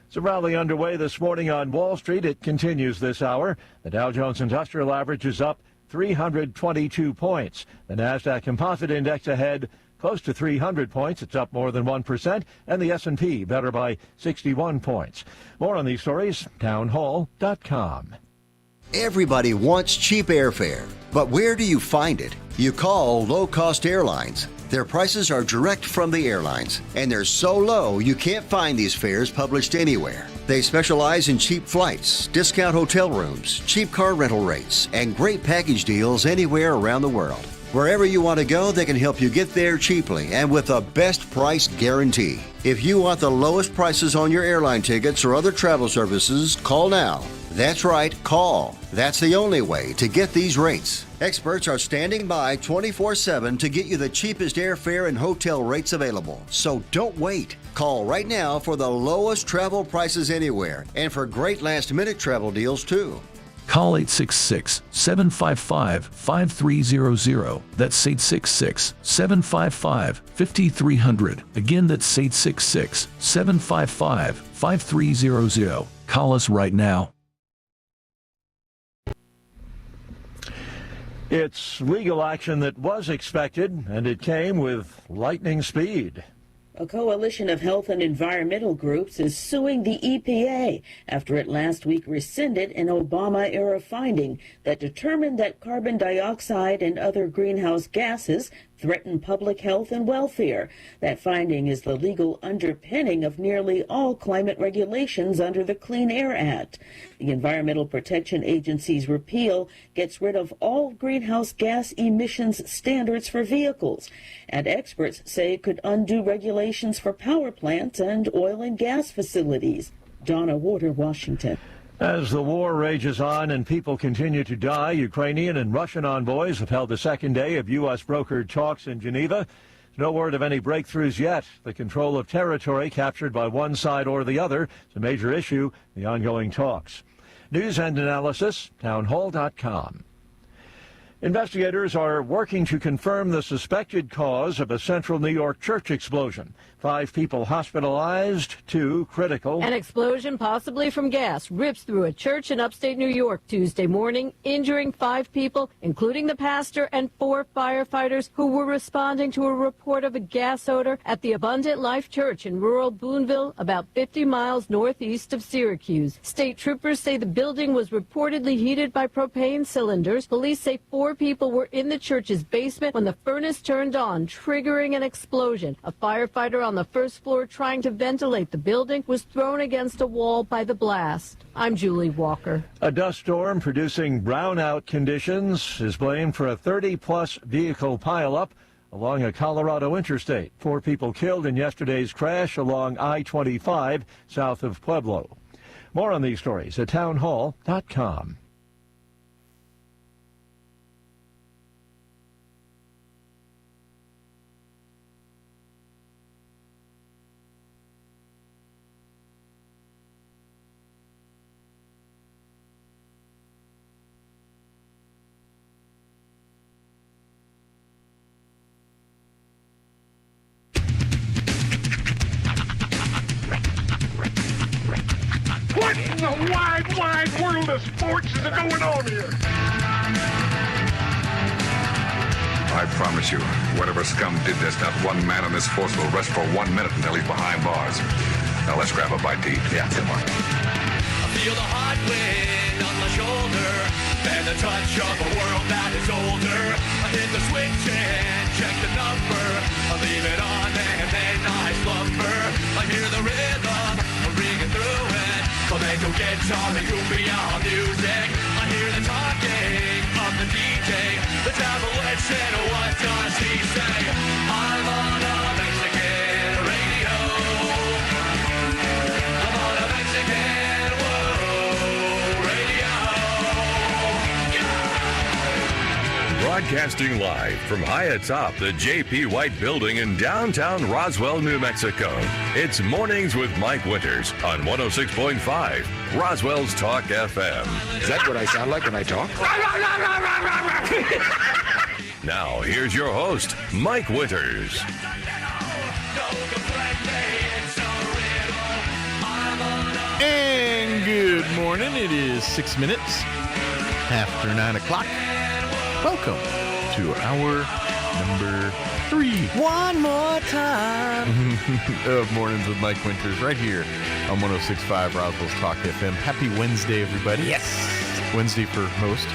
Speaker 1: It's a rally underway this morning on Wall Street. It continues this hour. The Dow Jones Industrial Average is up 322 points. The NASDAQ Composite Index ahead close to 300 points. It's up more than 1%, and the S&P better by 61 points. More on these stories, townhall.com.
Speaker 7: Everybody wants cheap airfare, but where do you find it? You call low-cost airlines. Their prices are direct from the airlines, and they're so low you can't find these fares published anywhere. They specialize in cheap flights, discount hotel rooms, cheap car rental rates, and great package deals anywhere around the world. Wherever you want to go, they can help you get there cheaply and with a best price guarantee. If you want the lowest prices on your airline tickets or other travel services, call now. That's right, call. That's the only way to get these rates. Experts are standing by 24/7 to get you the cheapest airfare and hotel rates available. So don't wait. Call right now for the lowest travel prices anywhere and for great last-minute travel deals too.
Speaker 3: Call 866-755-5300. That's 866-755-5300. Again, that's 866-755-5300. Call us right now.
Speaker 1: It's legal action that was expected, and it came with lightning speed.
Speaker 8: A coalition of health and environmental groups is suing the EPA after it last week rescinded an Obama-era finding that determined that carbon dioxide and other greenhouse gases threaten public health and welfare. That finding is the legal underpinning of nearly all climate regulations under the Clean Air Act. The Environmental Protection Agency's repeal gets rid of all greenhouse gas emissions standards for vehicles, and experts say it could undo regulations for power plants and oil and gas facilities. Donna Warder, Washington.
Speaker 1: As the war rages on and people continue to die, Ukrainian and Russian envoys have held the second day of U.S.-brokered talks in Geneva. No word of any breakthroughs yet. The control of territory captured by one side or the other is a major issue in the ongoing talks. News and analysis, townhall.com. Investigators are working to confirm the suspected cause of a central New York church explosion. 5 people hospitalized, 2 critical.
Speaker 9: An explosion, possibly from gas, rips through a church in upstate New York Tuesday morning, injuring 5 people, including the pastor and 4 firefighters who were responding to a report of a gas odor at the Abundant Life Church in rural Boonville, about 50 miles northeast of Syracuse. State troopers say the building was reportedly heated by propane cylinders. Police say 4 people were in the church's basement when the furnace turned on, triggering an explosion. A firefighter on the first floor trying to ventilate the building was thrown against a wall by the blast. I'm Julie Walker.
Speaker 1: A dust storm producing brownout conditions is blamed for a 30-plus vehicle pileup along a Colorado interstate. 4 people killed in yesterday's crash along I-25 south of Pueblo. More on these stories at townhall.com.
Speaker 10: What in the wide, wide world of sports is going on here?
Speaker 12: I promise you, whatever scum did this, not one man on this force will rest for 1 minute until he's behind bars. Now let's grab a bite to eat. Yeah, come on.
Speaker 15: I feel the hot wind on my shoulder and the touch of a world that is older. I hit the switch and check the number. I leave it on and then I slumber. I hear the rhythm ringing through it. Flamenco guitar and cumbia music. I hear the talking of the DJ. The devil listen, what does he say? I'm on a Mexican radio. I'm on a Mexican radio.
Speaker 11: Broadcasting live from high atop the J.P. White Building in downtown Roswell, New Mexico. It's Mornings with Mike Winters on 106.5 Roswell's Talk FM.
Speaker 21: Is that what I sound like when I talk?
Speaker 11: Now, here's your host, Mike Winters.
Speaker 13: And good morning. It is 6 minutes after 9 o'clock. Welcome to hour number 3.
Speaker 18: One more time.
Speaker 13: Of Mornings with Mike Winters right here on 106.5 Roswell's Talk FM. Happy Wednesday, everybody.
Speaker 18: Yes.
Speaker 13: Wednesday for most.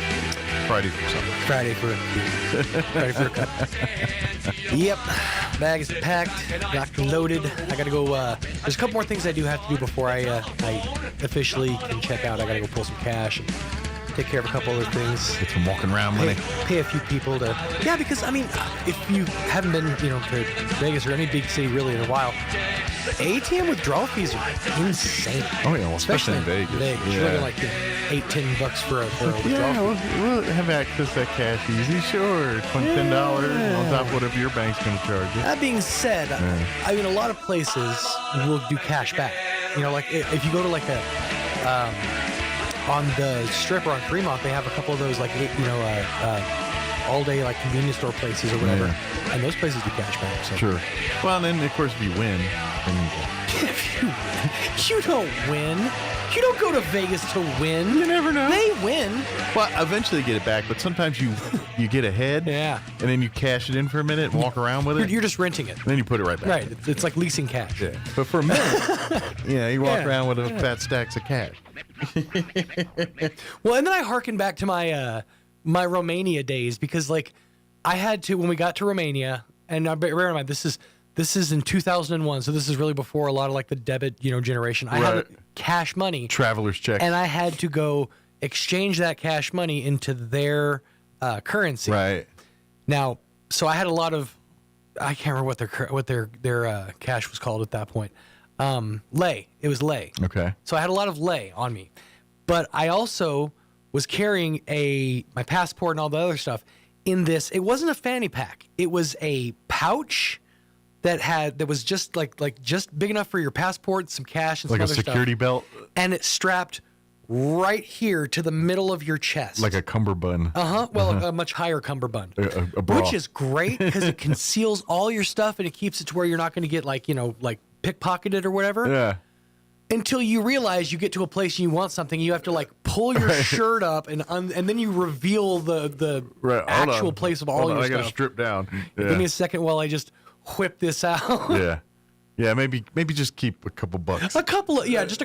Speaker 13: Friday for some.
Speaker 18: Friday for a couple. Yep. Bag is packed, locked and loaded. I gotta go. There's a couple more things I do have to do before I officially can check out. I gotta go pull some cash and take care of a couple other things.
Speaker 13: Get some walking around money.
Speaker 18: Pay a few people to. Yeah, because I mean, if you haven't been, to Vegas or any big city really in a while, ATM withdrawal fees are insane.
Speaker 13: Oh yeah, well, especially in Vegas.
Speaker 18: You're looking like $8-10 for a withdrawal.
Speaker 13: Yeah, we'll have access to that cash easy, sure. $10 on top of whatever your bank's going to charge you.
Speaker 18: That being said, I mean, a lot of places will do cash back. Like if you go to like a on the Strip or on Fremont, they have a couple of those all day like convenience store places or whatever, and those places do cash back. So.
Speaker 13: Sure. Well, and then of course if you win, then
Speaker 18: if you win, you don't win. You don't go to Vegas to win.
Speaker 13: You never know.
Speaker 18: They win.
Speaker 13: Well, eventually get it back, but sometimes you get ahead.
Speaker 18: Yeah.
Speaker 13: And then you cash it in for a minute and walk around with it.
Speaker 18: You're just renting it.
Speaker 13: And then you put it right back.
Speaker 18: Right. It's like leasing cash.
Speaker 13: Yeah. But for a minute, you walk around with a fat stacks of cash.
Speaker 18: Well, and then I harken back to my my Romania days because like I had to, when we got to Romania, and bear in mind, this is in 2001, so this is really before a lot of like the debit, generation. I had cash money.
Speaker 13: Traveler's check.
Speaker 18: And I had to go exchange that cash money into their currency.
Speaker 13: Right.
Speaker 18: Now, so I had a lot of, I can't remember what their cash was called at that point. Lei. It was lei.
Speaker 13: Okay.
Speaker 18: So I had a lot of lei on me. But I also was carrying my passport and all the other stuff in this. It wasn't a fanny pack. It was a pouch that was just like just big enough for your passport, some cash, and some other stuff.
Speaker 13: Like a security belt?
Speaker 18: And it's strapped right here to the middle of your chest.
Speaker 13: Like a cummerbund.
Speaker 18: Well, a much higher cummerbund.
Speaker 13: A bra.
Speaker 18: Which is great because it conceals all your stuff and it keeps it to where you're not going to get like pickpocketed or whatever.
Speaker 13: Yeah.
Speaker 18: Until you realize you get to a place and you want something, you have to like pull your shirt up and then you reveal the actual place of all your stuff.
Speaker 13: I got to strip down. Yeah.
Speaker 18: Give me a second while I just whip this out.
Speaker 13: Yeah, maybe just keep a couple bucks.
Speaker 18: Just a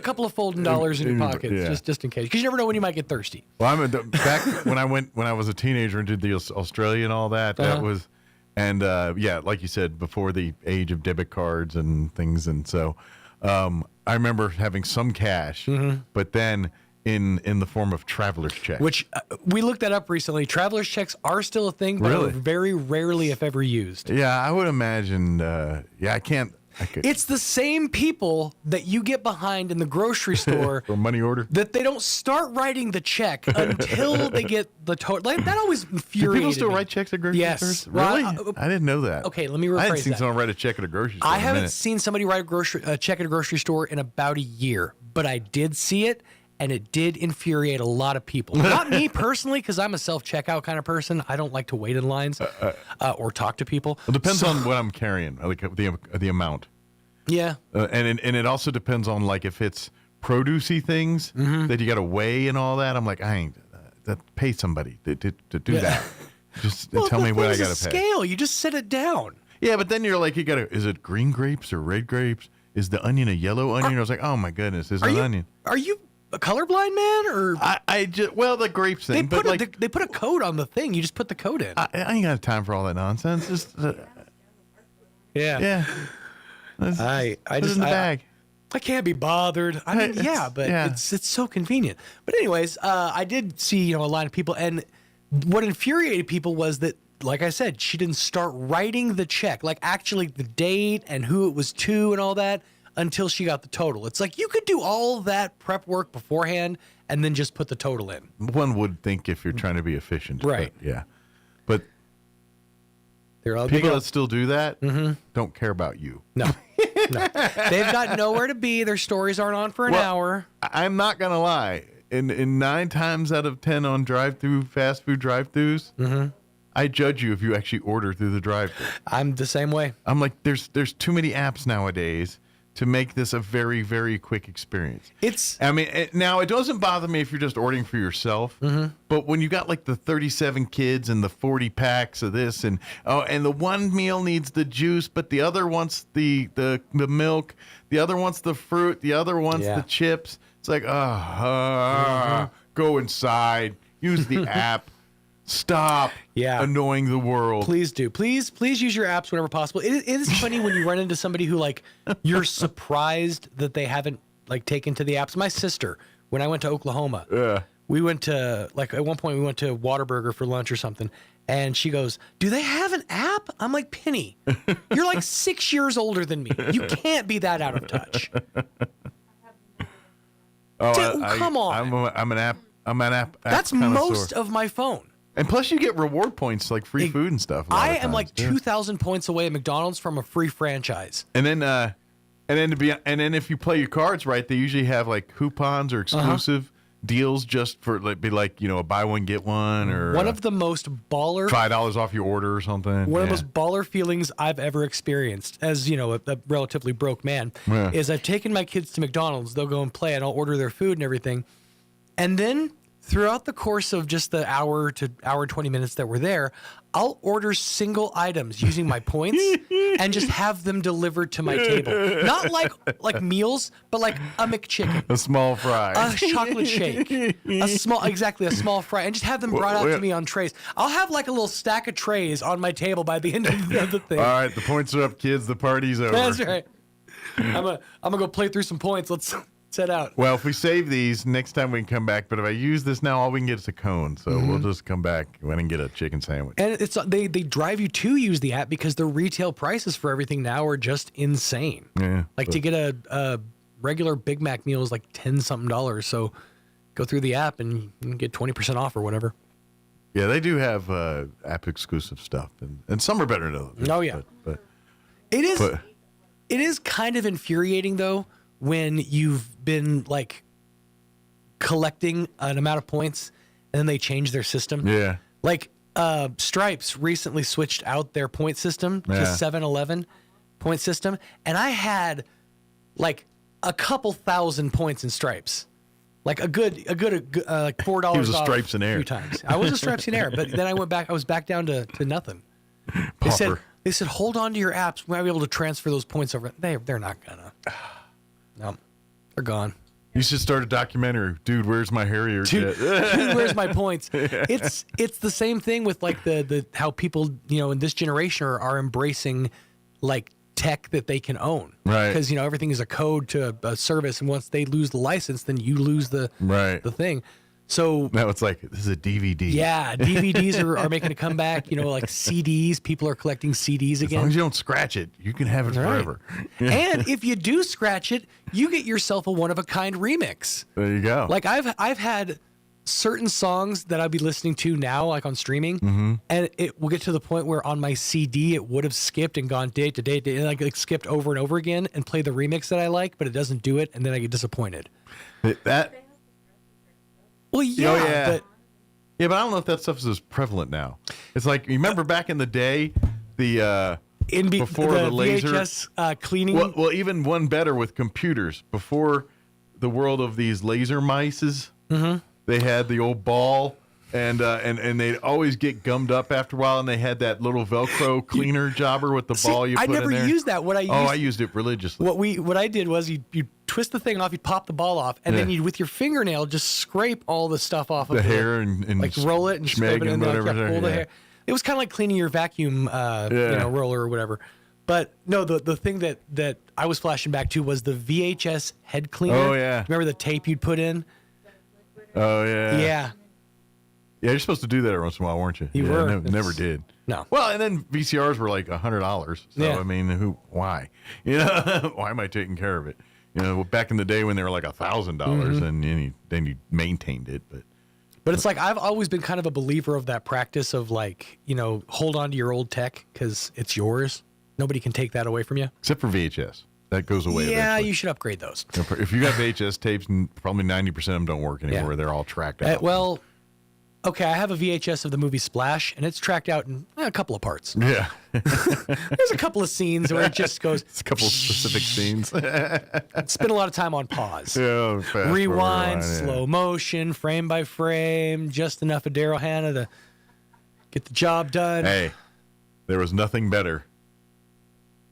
Speaker 18: couple of folding dollars in your pockets, just in case, because you never know when you might get thirsty.
Speaker 13: Well, back when I was a teenager and did the Australia and all that. That was, and like you said, before the age of debit cards and things, and so I remember having some cash, but then in the form of traveler's checks.
Speaker 18: Which we looked that up recently. Traveler's checks are still a thing, but are very rarely, if ever, used.
Speaker 13: Yeah, I would imagine. I can't.
Speaker 18: It's the same people that you get behind in the grocery store
Speaker 13: for money order
Speaker 18: that they don't start writing the check until they get the total. Like, that always infuriated
Speaker 13: me. Do people still
Speaker 18: me.
Speaker 13: Write checks at grocery stores?
Speaker 18: Really?
Speaker 13: I didn't know that.
Speaker 18: Okay, let me rephrase that.
Speaker 13: I hadn't seen someone write a check at a grocery store.
Speaker 18: I haven't seen somebody write a check at a grocery store in about a year, but I did see it. And it did infuriate a lot of people. Not me personally, because I'm a self-checkout kind of person. I don't like to wait in lines or talk to people.
Speaker 13: It depends on what I'm carrying, like the amount.
Speaker 18: Yeah.
Speaker 13: And it also depends on like if it's produce-y things that you got to weigh and all that. I'm like, I ain't pay somebody to do that. Just tell me what I got to pay.
Speaker 18: Scale. You just sit it down.
Speaker 13: Yeah, but then you're like, is it green grapes or red grapes? Is the onion a yellow onion? I was like, oh my goodness, is it an onion?
Speaker 18: Are you a colorblind man, or
Speaker 13: the grapes thing?
Speaker 18: They put a code on the thing. You just put the code in.
Speaker 13: I ain't got time for all that nonsense. Just
Speaker 18: yeah. I just in the bag. I can't be bothered. I mean, it's so convenient. But anyways, I did see a line of people, and what infuriated people was that, like I said, she didn't start writing the check, like actually the date and who it was to and all that, until she got the total. It's like you could do all that prep work beforehand and then just put the total in.
Speaker 13: One would think if you're trying to be efficient.
Speaker 18: Right.
Speaker 13: But
Speaker 18: people
Speaker 13: that still do that don't care about you.
Speaker 18: No. They've got nowhere to be. Their stories aren't on for an hour.
Speaker 13: I'm not going to lie. In 9 times out of 10 on fast food drive-thrus, I judge you if you actually order through the drive-thru.
Speaker 18: I'm the same way.
Speaker 13: I'm like, there's too many apps nowadays to make this a very, very quick experience. Now it doesn't bother me if you're just ordering for yourself, but when you got like the 37 kids and the 40 packs of this, and the one meal needs the juice, but the other wants the milk, the other wants the fruit, the other wants the chips. It's like, go inside, use the app. Stop annoying the world.
Speaker 18: Please do. Please use your apps whenever possible. It is funny when you run into somebody who, like, you're surprised that they haven't, like, taken to the apps. My sister, when I went to Oklahoma, we went to, like, at one point we went to Whataburger for lunch or something, and she goes, do they have an app? I'm like, Penny, you're like 6 years older than me. You can't be that out of touch. Come on.
Speaker 13: I'm an app.
Speaker 18: That's
Speaker 13: connoisseur.
Speaker 18: most of my phone.
Speaker 13: And plus, you get reward points like free food and stuff.
Speaker 18: I am like 2,000 points away at McDonald's from a free franchise.
Speaker 13: And then if you play your cards right, they usually have like coupons or exclusive deals just for a buy one get one, or
Speaker 18: one of the most baller
Speaker 13: $5 off your order or something.
Speaker 18: One of the most baller feelings I've ever experienced as a relatively broke man is I've taken my kids to McDonald's. They'll go and play, and I'll order their food and everything, and then throughout the course of just the hour to hour 20 minutes that we're there, I'll order single items using my points and just have them delivered to my table. Not like meals, but like a McChicken,
Speaker 13: a small fry,
Speaker 18: a chocolate shake, a small fry, and just have them brought out to me on trays. I'll have like a little stack of trays on my table by the end of the thing.
Speaker 13: All right, the points are up, kids. The party's over.
Speaker 18: That's right. I'm gonna go play through some points. Let's set out.
Speaker 13: Well, if we save these, next time we can come back. But if I use this now, all we can get is a cone. So we'll just come back and get a chicken sandwich.
Speaker 18: And it's they drive you to use the app because the retail prices for everything now are just insane.
Speaker 13: Yeah.
Speaker 18: Like to get a regular Big Mac meal is like $10-something. So go through the app and you can get 20% off or whatever.
Speaker 13: Yeah, they do have app exclusive stuff, and some are better than others.
Speaker 18: Oh yeah,
Speaker 13: but
Speaker 18: it is kind of infuriating though when you've been like collecting an amount of points and then they change their system.
Speaker 13: Yeah.
Speaker 18: Like Stripes recently switched out their point system to 7-Eleven point system, and I had like a couple thousand points in Stripes. Like a good like $4
Speaker 13: He was a
Speaker 18: off
Speaker 13: Stripes in air.
Speaker 18: a few times. I was a Stripes in air, but then I was back down to nothing. They said hold on to your apps. We might be able to transfer those points over. They're not gonna. No, they're gone.
Speaker 13: You should start a documentary, dude. Where's my Harrier jet?
Speaker 18: Dude, where's my points? It's the same thing with like the how people in this generation are embracing like tech that they can own,
Speaker 13: right?
Speaker 18: Because everything is a code to a service, and once they lose the license, then you lose the thing. So
Speaker 13: now it's like this is a DVD.
Speaker 18: Yeah, DVDs are making a comeback. Like CDs, people are collecting CDs again.
Speaker 13: As long as you don't scratch it, you can have it forever.
Speaker 18: And if you do scratch it, you get yourself a one-of-a-kind remix.
Speaker 13: There you go.
Speaker 18: Like I've had certain songs that I'd be listening to now, like on streaming, and it will get to the point where on my CD it would have skipped and gone day to day, and like skipped over and over again and play the remix that I like, but it doesn't do it, and then I get disappointed. Well, yeah,
Speaker 13: but I don't know if that stuff is as prevalent now. It's like, you remember back in the day, before the laser
Speaker 18: VHS cleaning.
Speaker 13: Well, even one better with computers. Before the world of these laser mices, they had the old ball, and they'd always get gummed up after a while, and they had that little Velcro cleaner jobber with the ball you put in there.
Speaker 18: I never used that.
Speaker 13: I used it religiously.
Speaker 18: What I did was you twist the thing off, you pop the ball off, and then you with your fingernail just scrape all the stuff off of
Speaker 13: the hair and
Speaker 18: like roll it and scrape it and then pull the hair. It was kind of like cleaning your vacuum roller or whatever. But no, the thing that I was flashing back to was the VHS head cleaner.
Speaker 13: Oh yeah.
Speaker 18: Remember the tape you'd put in?
Speaker 13: Oh yeah.
Speaker 18: Yeah.
Speaker 13: Yeah, you're supposed to do that every once in a while, weren't you?
Speaker 18: You were.
Speaker 13: Never did.
Speaker 18: No.
Speaker 13: Well, and then VCRs were like $100. So I mean, why? Why am I taking care of it? Back in the day when they were like $1,000, and then you maintained it,
Speaker 18: But it's like I've always been kind of a believer of that practice of like hold on to your old tech because it's yours. Nobody can take that away from you.
Speaker 13: Except for VHS. That goes away.
Speaker 18: Yeah,
Speaker 13: eventually.
Speaker 18: you should upgrade those.
Speaker 13: If you got VHS tapes, probably 90% of them don't work anymore.
Speaker 18: Yeah.
Speaker 13: They're all tracked out.
Speaker 18: Well, okay, I have a VHS of the movie Splash, and it's tracked out in a couple of parts.
Speaker 13: Yeah.
Speaker 18: There's a couple of scenes where it just goes.
Speaker 13: It's a couple of specific scenes.
Speaker 18: Spend a lot of time on pause.
Speaker 13: Yeah,
Speaker 18: rewind, slow motion, frame by frame, just enough of Daryl Hannah to get the job done.
Speaker 13: Hey, there was nothing better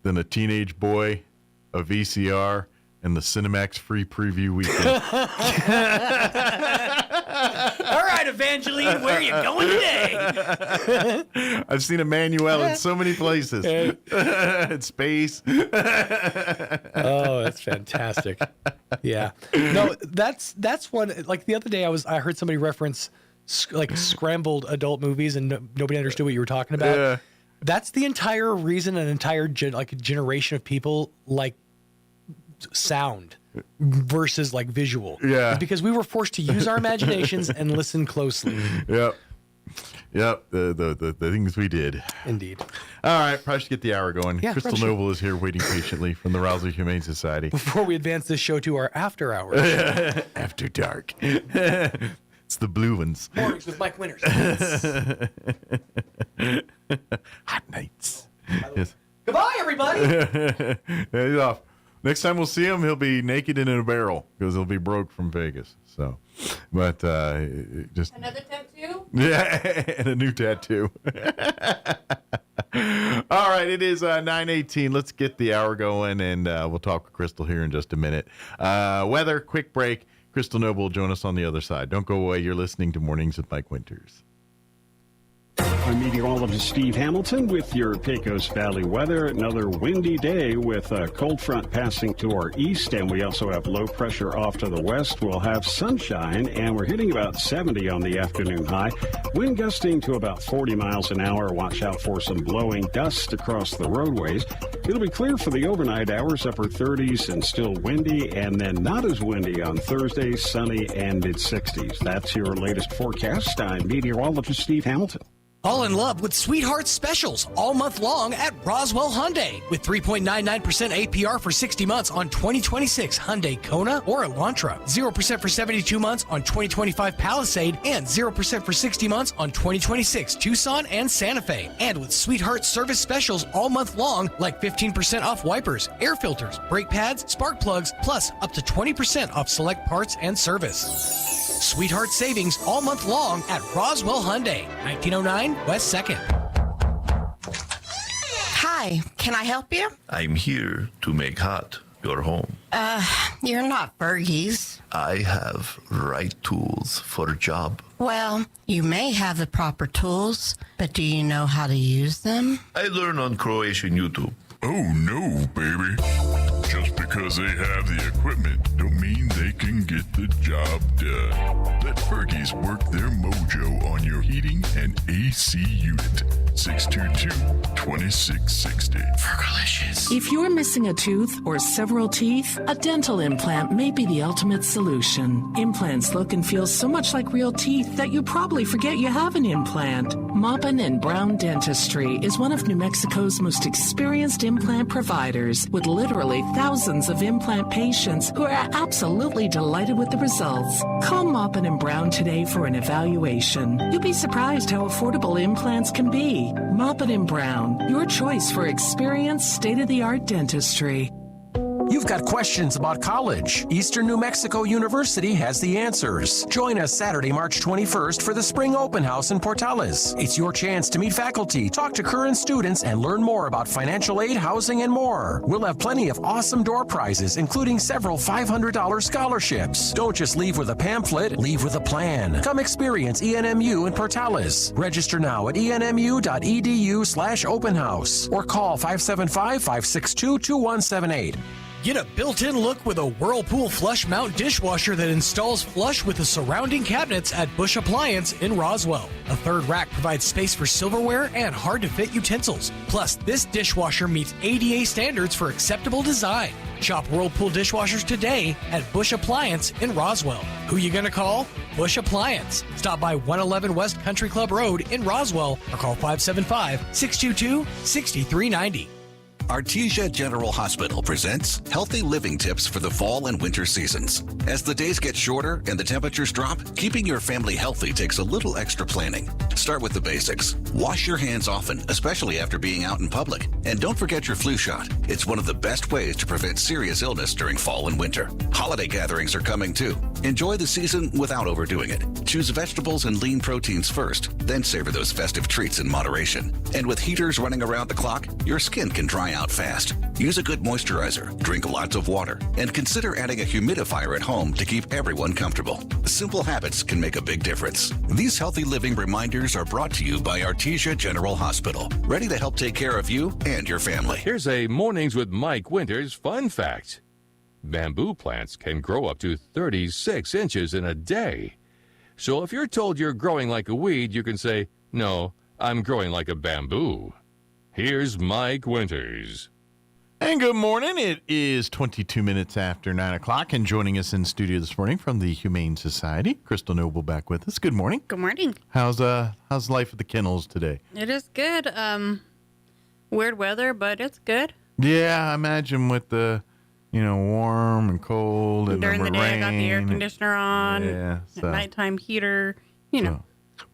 Speaker 13: than a teenage boy, a VCR, and the Cinemax free preview weekend.
Speaker 18: All right, Evangeline, where are you going today?
Speaker 13: I've seen Emmanuel in so many places. In space.
Speaker 18: Oh, that's fantastic. Yeah. No, that's one. Like the other day, I heard somebody reference like scrambled adult movies, and nobody understood what you were talking about.
Speaker 13: Yeah.
Speaker 18: That's the entire reason an entire generation of people like sound versus like visual.
Speaker 13: Yeah.
Speaker 18: Because we were forced to use our imaginations and listen closely.
Speaker 13: Yep. The things we did.
Speaker 18: Indeed.
Speaker 13: All right, probably should get the hour going.
Speaker 18: Yeah,
Speaker 13: Crystal Noble is here waiting patiently from the Roswell Humane Society.
Speaker 18: Before we advance this show to our after hours.
Speaker 13: After dark. It's the blue ones.
Speaker 18: Mornings with Mike Winters.
Speaker 13: Hot nights. Yes.
Speaker 18: Goodbye, everybody.
Speaker 13: He's off. Next time we'll see him, he'll be naked and in a barrel because he'll be broke from Vegas. So, but just
Speaker 2: another tattoo.
Speaker 13: Yeah, and a new tattoo. All right, it is 9:18. Let's get the hour going, and we'll talk with Crystal here in just a minute. Weather, quick break. Crystal Noble will join us on the other side. Don't go away. You're listening to Mornings with Mike Winters.
Speaker 16: I'm meteorologist Steve Hamilton with your Pecos Valley weather. Another windy day with a cold front passing to our east, and we also have low pressure off to the west. We'll have sunshine, and we're hitting about 70 on the afternoon high. Wind gusting to about 40 miles an hour. Watch out for some blowing dust across the roadways. It'll be clear for the overnight hours, upper 30s and still windy, and then not as windy on Thursday, sunny and mid-60s. That's your latest forecast. I'm meteorologist Steve Hamilton.
Speaker 18: Fall in love with Sweetheart Specials all month long at Roswell Hyundai with 3.99% APR for 60 months on 2026 Hyundai Kona or Elantra, 0% for 72 months on 2025 Palisade, and 0% for 60 months on 2026 Tucson and Santa Fe. And with Sweetheart Service Specials all month long, like 15% off wipers, air filters, brake pads, spark plugs, plus up to 20% off select parts and service. Sweetheart savings all month long at Roswell Hyundai, 1909 West 2nd.
Speaker 22: Hi, can I help you?
Speaker 17: I'm here to make hot your home.
Speaker 22: You're not Fergie's.
Speaker 17: I have right tools for job.
Speaker 22: Well, you may have the proper tools, but do you know how to use them?
Speaker 17: I learn on Croatian YouTube.
Speaker 19: Oh no, baby. Just because they have the equipment don't mean they can get the job done. Let Fergie's work their mojo on your heating and AC unit. 622-2660.
Speaker 22: Fergalicious.
Speaker 25: If you're missing a tooth or several teeth, a dental implant may be the ultimate solution. Implants look and feel so much like real teeth that you probably forget you have an implant. Maupin & Brown Dentistry is one of New Mexico's most experienced implant providers, with literally thousands of implant patients who are absolutely delighted with the results. Call Maupin & Brown today for an evaluation. You'll be surprised how affordable implants can be. Maupin & Brown, your choice for experienced, state-of-the-art dentistry.
Speaker 26: You've got questions about college? Eastern New Mexico University has the answers. Join us Saturday, March 21st for the Spring Open House in Portales. It's your chance to meet faculty, talk to current students, and learn more about financial aid, housing, and more. We'll have plenty of awesome door prizes, including several $500 scholarships. Don't just leave with a pamphlet, leave with a plan. Come experience ENMU in Portales. Register now at enmu.edu/open house or call 575-562-2178.
Speaker 18: Get a built-in look with a Whirlpool flush mount dishwasher that installs flush with the surrounding cabinets at Bush Appliance in Roswell. A third rack provides space for silverware and hard-to-fit utensils. Plus, this dishwasher meets ADA standards for acceptable design. Shop Whirlpool dishwashers today at Bush Appliance in Roswell. Who you gonna call? Bush Appliance. Stop by 111 West Country Club Road in Roswell or call 575-622-6390.
Speaker 27: Artesia General Hospital presents Healthy Living Tips for the fall and winter seasons. As the days get shorter and the temperatures drop, keeping your family healthy takes a little extra planning. Start with the basics. Wash your hands often, especially after being out in public. And don't forget your flu shot. It's one of the best ways to prevent serious illness during fall and winter. Holiday gatherings are coming too. Enjoy the season without overdoing it. Choose vegetables and lean proteins first, then savor those festive treats in moderation. And with heaters running around the clock, your skin can dry out fast. Use a good moisturizer, drink lots of water, and consider adding a humidifier at home to keep everyone comfortable. Simple habits can make a big difference. These healthy living reminders are brought to you by Artesia General Hospital, ready to help take care of you and your family.
Speaker 11: Here's a Mornings with Mike Winters fun fact. Bamboo plants can grow up to 36 inches in a day. So if you're told you're growing like a weed, you can say, "No, I'm growing like a bamboo." Here's Mike Winters.
Speaker 13: And good morning. It is 22 minutes after 9 o'clock, and joining us in studio this morning from the Humane Society, Crystal Noble back with us. Good morning.
Speaker 2: Good morning.
Speaker 13: How's life at the kennels today?
Speaker 2: It is good. Weird weather, but it's good.
Speaker 13: Yeah, I imagine with the, warm and cold and
Speaker 2: during the day,
Speaker 13: rain,
Speaker 2: I got the air conditioner on.
Speaker 13: Yeah,
Speaker 2: so. Nighttime heater.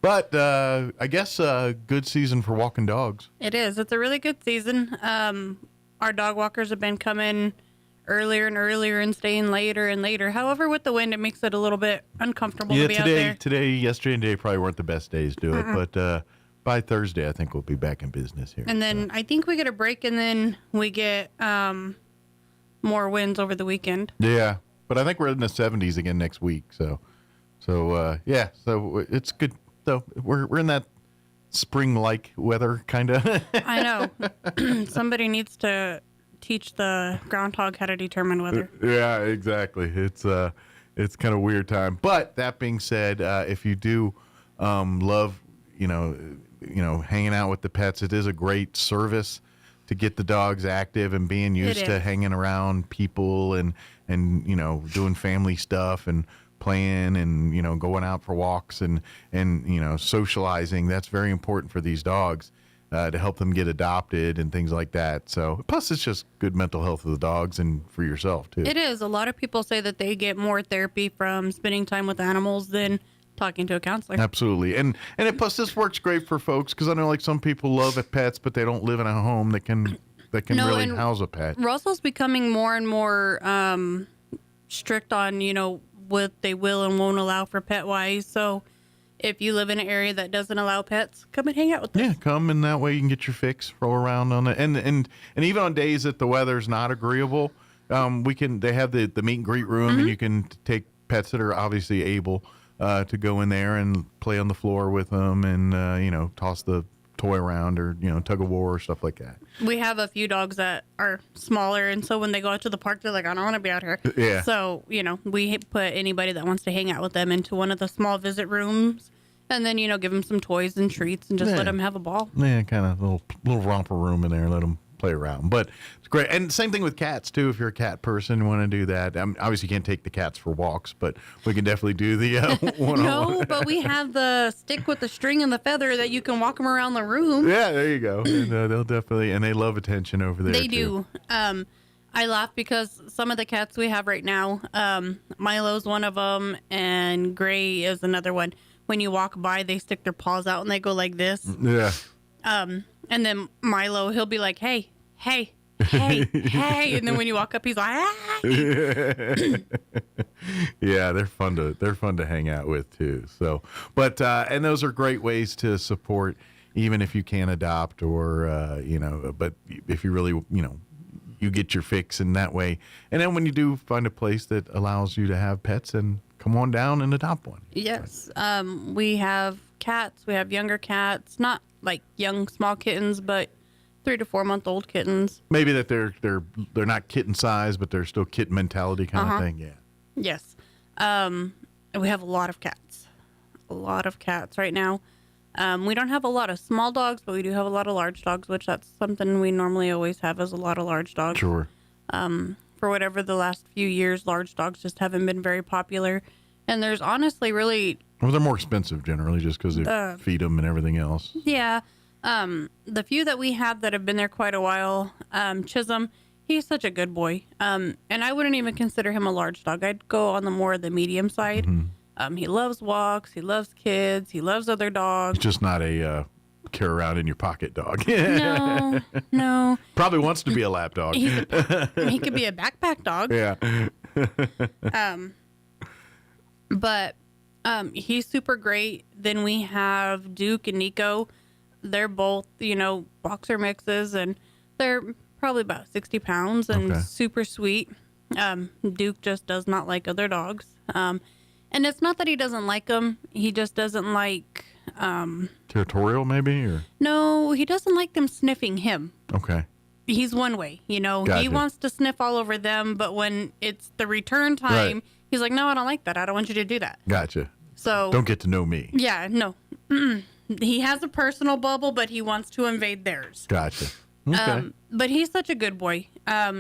Speaker 13: But I guess a good season for walking dogs.
Speaker 2: It is. It's a really good season. Our dog walkers have been coming earlier and earlier and staying later and later. However, with the wind, it makes it a little bit uncomfortable to be out there.
Speaker 4: Today, yesterday, and today probably weren't the best days to do it, but by Thursday, I think we'll be back in business here.
Speaker 2: And then I think we get a break, and then we get more winds over the weekend.
Speaker 4: Yeah, but I think we're in the 70s again next week. So it's good. So we're in that spring-like weather, kind of.
Speaker 2: I know. Somebody needs to teach the groundhog how to determine weather.
Speaker 4: Yeah, exactly. It's kind of weird time. But that being said, if you do love, hanging out with the pets, it is a great service to get the dogs active and being used to hanging around people and doing family stuff and playing and going out for walks and socializing. That's very important for these dogs. To help them get adopted and things like that. So, plus it's just good mental health of the dogs and for yourself, too.
Speaker 2: It is. A lot of people say that they get more therapy from spending time with animals than talking to a counselor.
Speaker 4: Absolutely. And plus this works great for folks because I know like some people love pets, but they don't live in a home that can really house a pet.
Speaker 2: Russell's becoming more and more strict on, what they will and won't allow for pet-wise. So, if you live in an area that doesn't allow pets, come and hang out with us.
Speaker 4: Yeah, come, and that way you can get your fix, roll around on it. And even on days that the weather's not agreeable, they have the meet and greet room, and you can take pets that are obviously able to go in there and play on the floor with them and, toss the toy around or, tug of war or stuff like that.
Speaker 2: We have a few dogs that are smaller, and so when they go out to the park, they're like, I don't want to be out here.
Speaker 4: Yeah.
Speaker 2: So, we put anybody that wants to hang out with them into one of the small visit rooms, and then, give them some toys and treats and just let them have a ball.
Speaker 4: Yeah, kind of little romper room in there and let them play around. But it's great. And same thing with cats, too. If you're a cat person and want to do that. Obviously, you can't take the cats for walks, but we can definitely do the one-on-one.
Speaker 2: No, but we have the stick with the string and the feather that you can walk them around the room.
Speaker 4: Yeah, there you go. And they'll definitely, and they love attention over there,
Speaker 2: They do. I laugh because some of the cats we have right now, Milo's one of them, and Gray is another one. When you walk by, they stick their paws out and they go like this.
Speaker 4: Yeah.
Speaker 2: And then Milo, he'll be like, hey, hey, hey, hey. And then when you walk up, he's like, ah.
Speaker 4: Yeah, they're fun to hang out with too. So, but and those are great ways to support, even if you can't adopt or but if you really you get your fix in that way. And then when you do find a place that allows you to have pets, and come on down and adopt one.
Speaker 2: Yes, we have cats. We have younger cats, not like young small kittens, but 3 to 4 month old kittens.
Speaker 4: Maybe that they're not kitten size, but they're still kitten mentality kind of thing. Yeah.
Speaker 2: Yes. We have a lot of cats. Right now. We don't have a lot of small dogs, but we do have a lot of large dogs, which that's something we normally always have, is a lot of large dogs.
Speaker 4: Sure.
Speaker 2: For whatever the last few years, large dogs just haven't been very popular. And there's honestly really...
Speaker 4: Well, they're more expensive generally just because they feed them and everything else.
Speaker 2: Yeah. The few that we have that have been there quite a while, Chisholm, he's such a good boy. And I wouldn't even consider him a large dog. I'd go on the more side. Mm-hmm. He loves walks. He loves kids. He loves other dogs.
Speaker 4: It's just not a carry around in your pocket dog.
Speaker 2: No.
Speaker 4: Probably wants to be a lap dog.
Speaker 2: He could be a backpack dog.
Speaker 4: Yeah.
Speaker 2: But he's super great. Then we have Duke and Nico. They're both, boxer mixes, and they're probably about 60 pounds and super sweet. Duke just does not like other dogs. And it's not that he doesn't like them. He just doesn't like...
Speaker 4: Territorial, maybe? Or?
Speaker 2: No, he doesn't like them sniffing him.
Speaker 4: Okay.
Speaker 2: He's one way,
Speaker 4: Gotcha.
Speaker 2: He wants to sniff all over them, but when it's the return time, he's like, no, I don't like that. I don't want you to do that.
Speaker 4: Gotcha.
Speaker 2: So
Speaker 4: don't get to know me.
Speaker 2: Yeah, no. He has a personal bubble, but he wants to invade theirs.
Speaker 4: Gotcha. Okay.
Speaker 2: But he's such a good boy.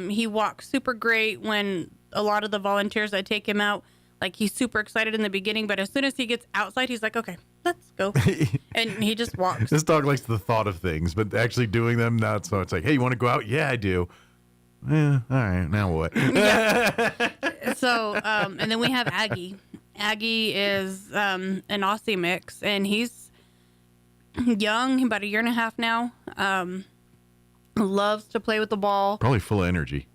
Speaker 2: He walks super great. When a lot of the volunteers that take him out, like, he's super excited in the beginning, but as soon as he gets outside, he's like, okay, let's go. And he just walks.
Speaker 4: This dog likes the thought of things, but actually doing them, not so. It's like, hey, you want to go out? Yeah, I do. All right, now what?
Speaker 2: Yeah. So, and then we have Aggie. Aggie is an Aussie mix, and he's young, about 1.5 years now. Loves to play with the ball.
Speaker 4: Probably full of energy.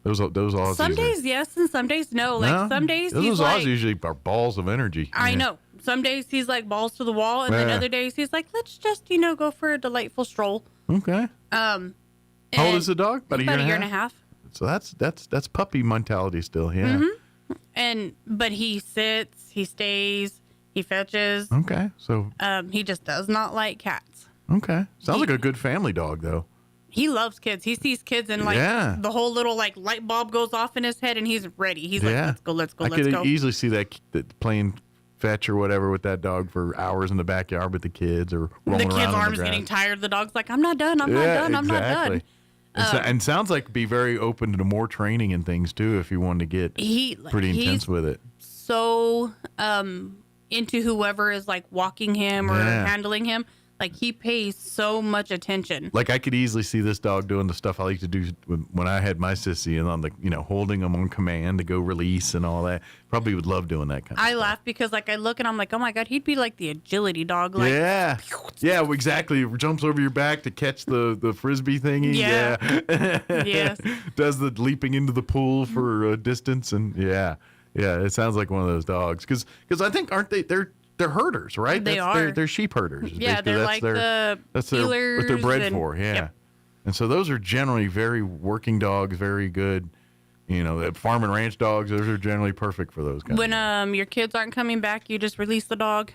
Speaker 4: Those Aussies.
Speaker 2: Some days yes, and some days no. Like some days
Speaker 4: those
Speaker 2: he's
Speaker 4: Aussies
Speaker 2: like,
Speaker 4: usually are balls of energy.
Speaker 2: I know. Some days he's like balls to the wall, and then other days he's like, let's just go for a delightful stroll.
Speaker 4: Okay. How old is the dog? About a year and a half. So that's puppy mentality still. Yeah.
Speaker 2: Mm-hmm. But he sits, he stays, he fetches.
Speaker 4: Okay. So
Speaker 2: he just does not like cats.
Speaker 4: Okay. Sounds like a good family dog though.
Speaker 2: He loves kids. He sees kids and the whole little light bulb goes off in his head and he's ready. He's like, let's go.
Speaker 4: I could easily see that playing fetch or whatever with that dog for hours in the backyard with the kids or rolling around.
Speaker 2: The kid's arms getting tired. The dog's like, I'm not done. I'm not done.
Speaker 4: And sounds like be very open to more training and things too if you wanted to get pretty intense with it.
Speaker 2: So into whoever is like walking him or handling him. Like, he pays so much attention.
Speaker 4: Like, I could easily see this dog doing the stuff I like to do when I had my sissy and on the, holding them on command to go release and all that. Probably would love doing that kind of stuff.
Speaker 2: I laugh because, I look and I'm like, oh, my God, he'd be like the agility dog. Like,
Speaker 4: yeah, exactly. Jumps over your back to catch the Frisbee thingy. Yeah.
Speaker 2: Yes.
Speaker 4: Does the leaping into the pool for distance. And, yeah, it sounds like one of those dogs. Because I think, aren't they, they're herders, right?
Speaker 2: They are.
Speaker 4: They're sheep herders.
Speaker 2: Yeah, they're like the
Speaker 4: what they're bred for. Yeah,
Speaker 2: yep.
Speaker 4: And so those are generally very working dogs, very good. Farm and ranch dogs. Those are generally perfect for those kinds.
Speaker 2: When your kids aren't coming back, you just release the dog.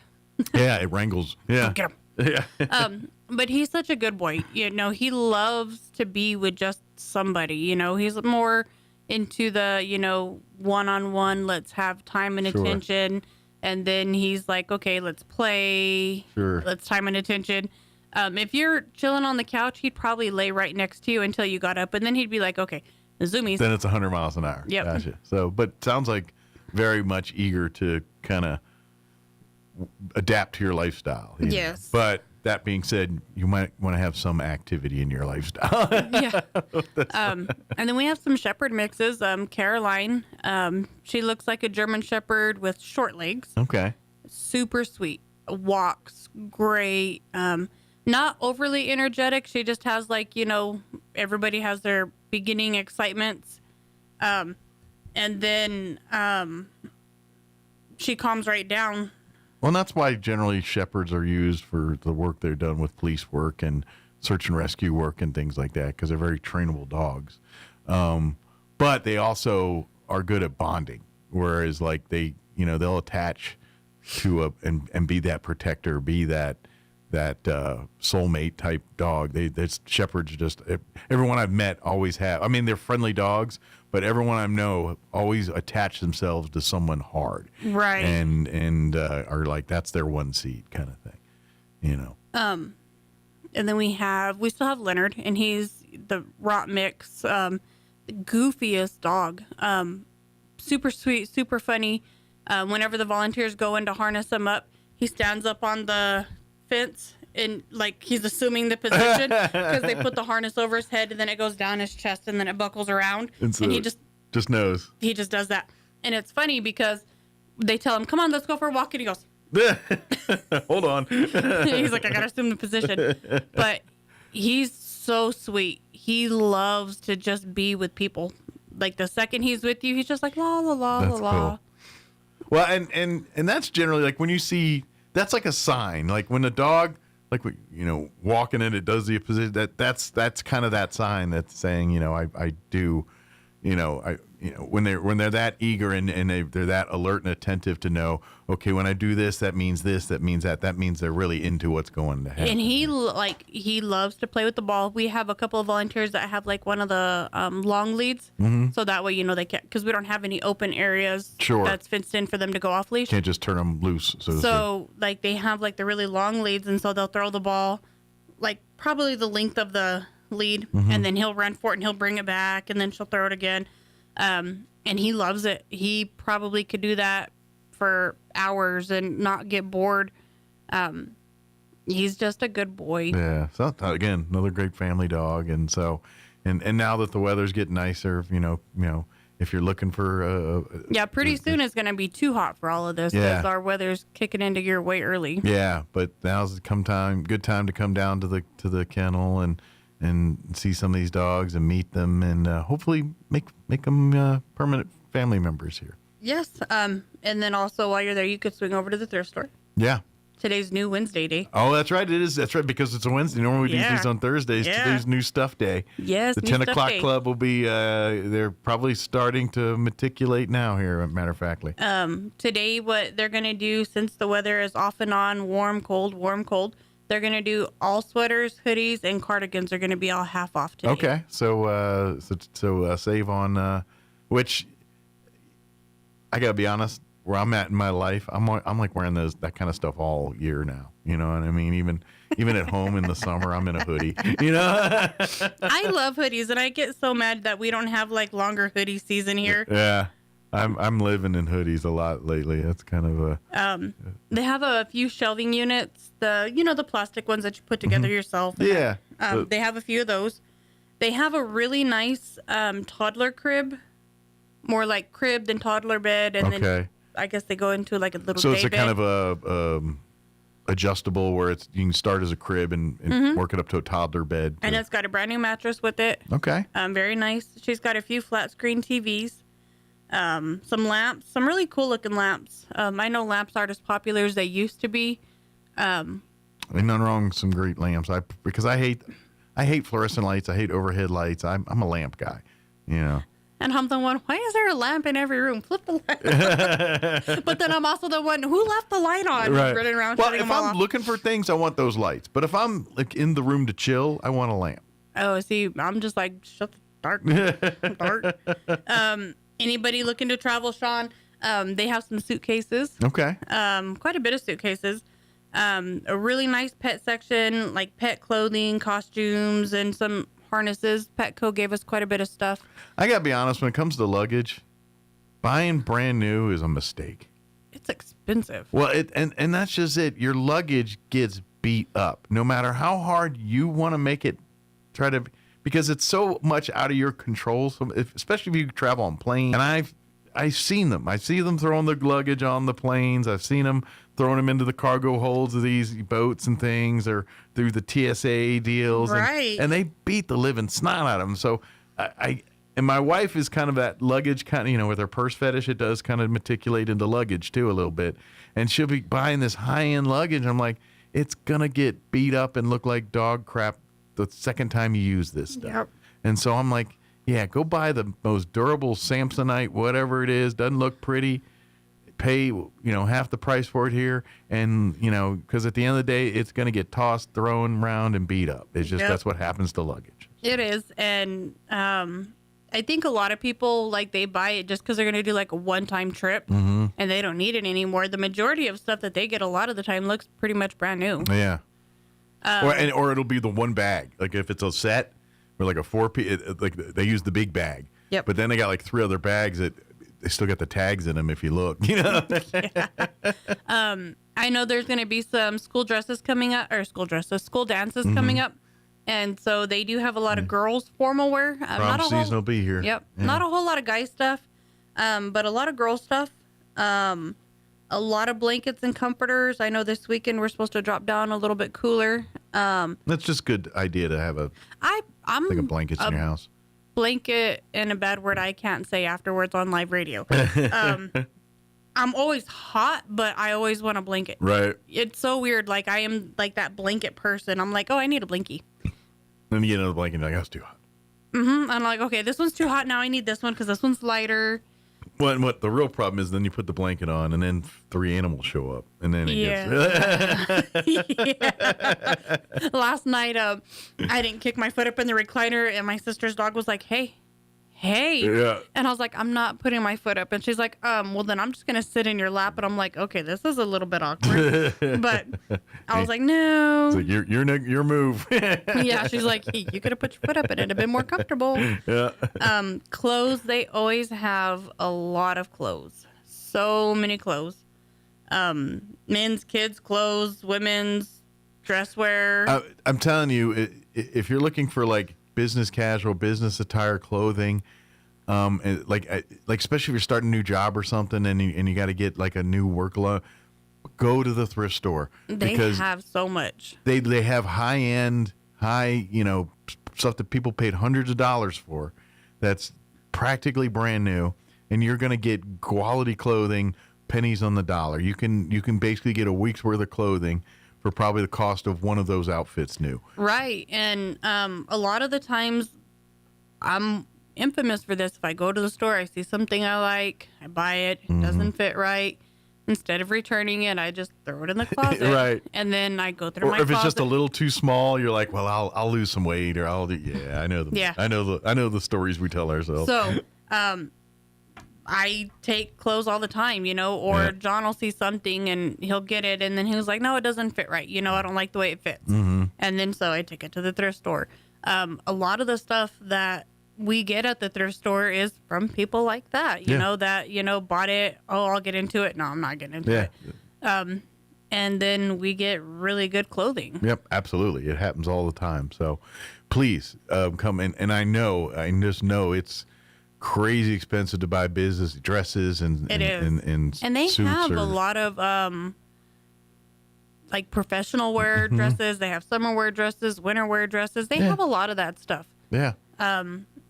Speaker 4: Yeah, it wrangles. Yeah,
Speaker 2: get him.
Speaker 4: Yeah.
Speaker 2: But he's such a good boy. He loves to be with just somebody. He's more into the one-on-one. Let's have time and attention. And then he's like, okay, let's play.
Speaker 4: Sure.
Speaker 2: Let's time and attention. If you're chilling on the couch, he'd probably lay right next to you until you got up. And then he'd be like, okay, the zoomies.
Speaker 4: Then it's 100 miles an hour.
Speaker 2: Yep.
Speaker 4: Gotcha. So, but sounds like very much eager to kind of adapt to your lifestyle.
Speaker 2: Yes.
Speaker 4: But that being said, you might want to have some activity in your lifestyle.
Speaker 2: Yeah. And then we have some shepherd mixes. Caroline, she looks like a German shepherd with short legs.
Speaker 4: Okay.
Speaker 2: Super sweet. Walks great. Not overly energetic. She just has everybody has their beginning excitements. And then she calms right down.
Speaker 4: Well, and that's why generally shepherds are used for the work they've done with police work and search and rescue work and things like that because they're very trainable dogs. But they also are good at bonding, whereas they'll attach to and be that protector, be that soulmate type dog. Shepherds just everyone I've met always have. I mean, they're friendly dogs, but everyone I know always attach themselves to someone hard,
Speaker 2: right?
Speaker 4: And are like that's their one seed kind of thing,
Speaker 2: And then we still have Leonard, and he's the rot mix, the goofiest dog. Super sweet, super funny. Whenever the volunteers go in to harness him up, he stands up on the fence and he's assuming the position because they put the harness over his head and then it goes down his chest and then it buckles around and he just
Speaker 4: knows.
Speaker 2: He just does that. And it's funny because they tell him, come on, let's go for a walk. And he goes,
Speaker 4: hold on.
Speaker 2: He's like, I gotta assume the position. But he's so sweet. He loves to just be with people. Like the second he's with you, he's just like la la la la la.
Speaker 4: Cool. Well, and that's generally like when you see that's like a sign. Like when a dog, walking in, it does the opposite. That's kind of that sign that's saying, I do, when they're that eager and they're that alert and attentive to know, okay, when I do this, that means that means they're really into what's going to happen.
Speaker 2: And he loves to play with the ball. We have a couple of volunteers that have one of the long leads, so that way they can't, because we don't have any open areas that's fenced in for them to go off leash.
Speaker 4: Can't just turn them loose.
Speaker 2: So they have the really long leads, and so they'll throw the ball probably the length of the lead, and then he'll run for it and he'll bring it back, and then she'll throw it again. And he loves it. He probably could do that for hours and not get bored. He's just a good boy.
Speaker 4: Yeah. So again, another great family dog. And so, and now that the weather's getting nicer, if you're looking for
Speaker 2: pretty soon it's going to be too hot for all of this because our weather's kicking into gear way early.
Speaker 4: Yeah, but now's good time to come down to the kennel and and see some of these dogs and meet them and hopefully make them permanent family members here.
Speaker 2: Yes. And then also while you're there, you could swing over to the thrift store.
Speaker 4: Yeah.
Speaker 2: Today's new Wednesday day.
Speaker 4: Oh, that's right. It is. That's right, because it's a Wednesday. Normally we do these on Thursdays.
Speaker 2: Yeah.
Speaker 4: Today's new stuff day.
Speaker 2: Yes,
Speaker 4: the
Speaker 2: new
Speaker 4: 10
Speaker 2: stuff
Speaker 4: o'clock
Speaker 2: day.
Speaker 4: club will be, they're probably starting to meticulate now here, matter of factly.
Speaker 2: Today, what they're going to do, since the weather is off and on, warm, cold, they're going to do all sweaters, hoodies, and cardigans are going to be all half off today.
Speaker 4: Okay. So save on, which I got to be honest, where I'm at in my life, I'm like wearing that kind of stuff all year now. You know what I mean? Even at home in the summer, I'm in a hoodie. You know?
Speaker 2: I love hoodies, and I get so mad that we don't have like longer hoodie season here.
Speaker 4: Yeah, I'm living in hoodies a lot lately. That's kind of a.
Speaker 2: They have a few shelving units, the plastic ones that you put together yourself.
Speaker 4: Yeah.
Speaker 2: They have a few of those. They have a really nice toddler crib, more like crib than toddler bed, and then I guess they go into like a little.
Speaker 4: So
Speaker 2: day
Speaker 4: it's a
Speaker 2: bed.
Speaker 4: kind of a adjustable where you can start as a crib and work it up to a toddler bed.
Speaker 2: And it's got a brand new mattress with it.
Speaker 4: Okay.
Speaker 2: Very nice. She's got a few flat screen TVs, some lamps, some really cool looking lamps. I know lamps aren't as popular as they used to be.
Speaker 4: Ain't nothing wrong with some great lamps. Because I hate fluorescent lights. I hate overhead lights. I'm a lamp guy, you know.
Speaker 2: And I'm the one, why is there a lamp in every room? Flip the light. But then I'm also the one who left the light on, running around
Speaker 4: Well,
Speaker 2: shutting
Speaker 4: if
Speaker 2: them all
Speaker 4: I'm
Speaker 2: off.
Speaker 4: looking for things, I want those lights. But if I'm like in the room to chill, I want a lamp.
Speaker 2: Oh, see, I'm just like, shut the dark. Anybody looking to travel, Sean? They have some suitcases.
Speaker 4: Okay.
Speaker 2: Quite a bit of suitcases. A really nice pet section, like pet clothing, costumes, and some harnesses. Petco gave us quite a bit of stuff.
Speaker 4: I gotta be honest, when it comes to luggage, buying brand new is a mistake.
Speaker 2: It's expensive.
Speaker 4: Well, and that's just it. Your luggage gets beat up, no matter how hard you want to make it. Because it's so much out of your control. So especially if you travel on planes. And I've seen them. I see them throwing their luggage on the planes. I've seen them throwing them into the cargo holds of these boats and things, or through the TSA deals.
Speaker 2: Right.
Speaker 4: And they beat the living snot out of them. So and my wife is kind of that luggage kind of, with her purse fetish, it does kind of matriculate into luggage too a little bit. And she'll be buying this high-end luggage. I'm like, it's going to get beat up and look like dog crap the second time you use this stuff.
Speaker 2: Yep.
Speaker 4: And so I'm like, yeah, go buy the most durable Samsonite, whatever it is, doesn't look pretty, pay, half the price for it here. And, because at the end of the day, it's going to get tossed, thrown around, and beat up. It's just, that's what happens to luggage.
Speaker 2: It is. And I think a lot of people, they buy it just because they're going to do a one-time trip and they don't need it anymore. The majority of stuff that they get a lot of the time looks pretty much brand new.
Speaker 4: Yeah. Or it'll be the one bag. Like if it's a set or like a 4-piece, like they use the big bag.
Speaker 2: Yep.
Speaker 4: But then they got 3 other bags that they still got the tags in them if you look.
Speaker 2: I know there's going to be some school dances coming up. And so they do have a lot of girls' formal wear.
Speaker 4: Prom season will be here.
Speaker 2: Yep.
Speaker 4: Yeah.
Speaker 2: Not a whole lot of guy stuff, but a lot of girl stuff. A lot of blankets and comforters. I know this weekend we're supposed to drop down a little bit cooler.
Speaker 4: That's just a good idea to have
Speaker 2: I'm
Speaker 4: a blankets in your house.
Speaker 2: Blanket and a bad word I can't say afterwards on live radio. I'm always hot, but I always want a blanket.
Speaker 4: Right.
Speaker 2: It's so weird. I am that blanket person. I'm like, oh, I need a blankie.
Speaker 4: Then you get another blanket and you're like, that's too hot.
Speaker 2: I'm like, okay, this one's too hot. Now I need this one because this one's lighter.
Speaker 4: Well, and what the real problem is, then you put the blanket on, and then 3 animals show up, and then it gets.
Speaker 2: Last night, I didn't kick my foot up in the recliner, and my sister's dog was like, "Hey."
Speaker 4: Yeah.
Speaker 2: And I was like, I'm not putting my foot up, and she's like, well, then I'm just gonna sit in your lap, and I'm like, okay, this is a little bit awkward, but I was like, no.
Speaker 4: So your move.
Speaker 2: Yeah, she's like, hey, you could have put your foot up, and it'd have been more comfortable.
Speaker 4: Yeah.
Speaker 2: Clothes, they always have a lot of clothes. So many clothes. Men's, kids' clothes, women's, dress wear.
Speaker 4: I'm telling you, if you're looking for business casual, business attire clothing, and especially if you're starting a new job or something, and you got to get a new workload, go to the thrift store.
Speaker 2: They have so much.
Speaker 4: They have high-end, stuff that people paid hundreds of dollars for, that's practically brand new, and you're going to get quality clothing, pennies on the dollar. You can basically get a week's worth of clothing for probably the cost of one of those outfits new.
Speaker 2: Right. And a lot of the times, I'm infamous for this. If I go to the store, I see something I like, I buy it, it doesn't fit right. Instead of returning it, I just throw it in the closet.
Speaker 4: Right.
Speaker 2: And then I go through
Speaker 4: or
Speaker 2: my
Speaker 4: if
Speaker 2: closet.
Speaker 4: it's just a little too small, you're like, well, I'll lose some weight, or I'll do. Yeah, I know them.
Speaker 2: Yeah.
Speaker 4: I know the stories we tell ourselves.
Speaker 2: So, I take clothes all the time, or
Speaker 4: Yeah.
Speaker 2: John will see something and he'll get it, and then he was like, no, it doesn't fit right. I don't like the way it fits.
Speaker 4: Mm-hmm.
Speaker 2: And then so I take it to the thrift store. A lot of the stuff that we get at the thrift store is from people like that, that, bought it. Oh, I'll get into it. No, I'm not getting into it. And then we get really good clothing.
Speaker 4: Yep, absolutely. It happens all the time. So please come in. And I just know it's crazy expensive to buy business dresses and
Speaker 2: It is.
Speaker 4: and
Speaker 2: they
Speaker 4: suits
Speaker 2: have a lot of like professional wear dresses. They have summer wear dresses, winter wear dresses. They have a lot of that stuff.
Speaker 4: Yeah.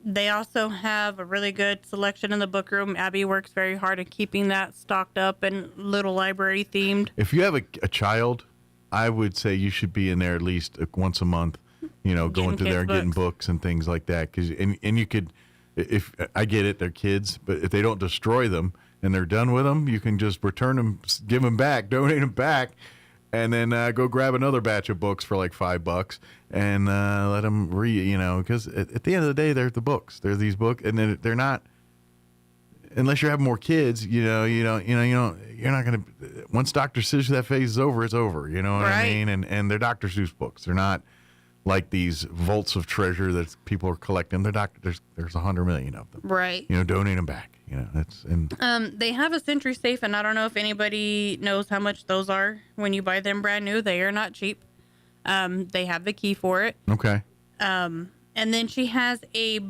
Speaker 2: They also have a really good selection in the book room. Abby works very hard at keeping that stocked up and little library themed.
Speaker 4: If you have a child, I would say you should be in there at least once a month, going through there and getting books and things like that. And you could, if I get it, they're kids, but if they don't destroy them and they're done with them, you can just return them, give them back, donate them back, and then go grab another batch of books for like $5 and let them read, because at the end of the day, they're the books. They're these books, and then they're not, unless you're having more kids, you're not going to, once Dr. Seuss, that phase is over, it's over, you know what I mean? And they're Dr. Seuss books. They're not like these vaults of treasure that people are collecting. There's 100 million of them.
Speaker 2: Right.
Speaker 4: Donate them back.
Speaker 2: They have a Century Safe, and I don't know if anybody knows how much those are when you buy them brand new. They are not cheap. They have the key for it.
Speaker 4: Okay.
Speaker 2: And then she has a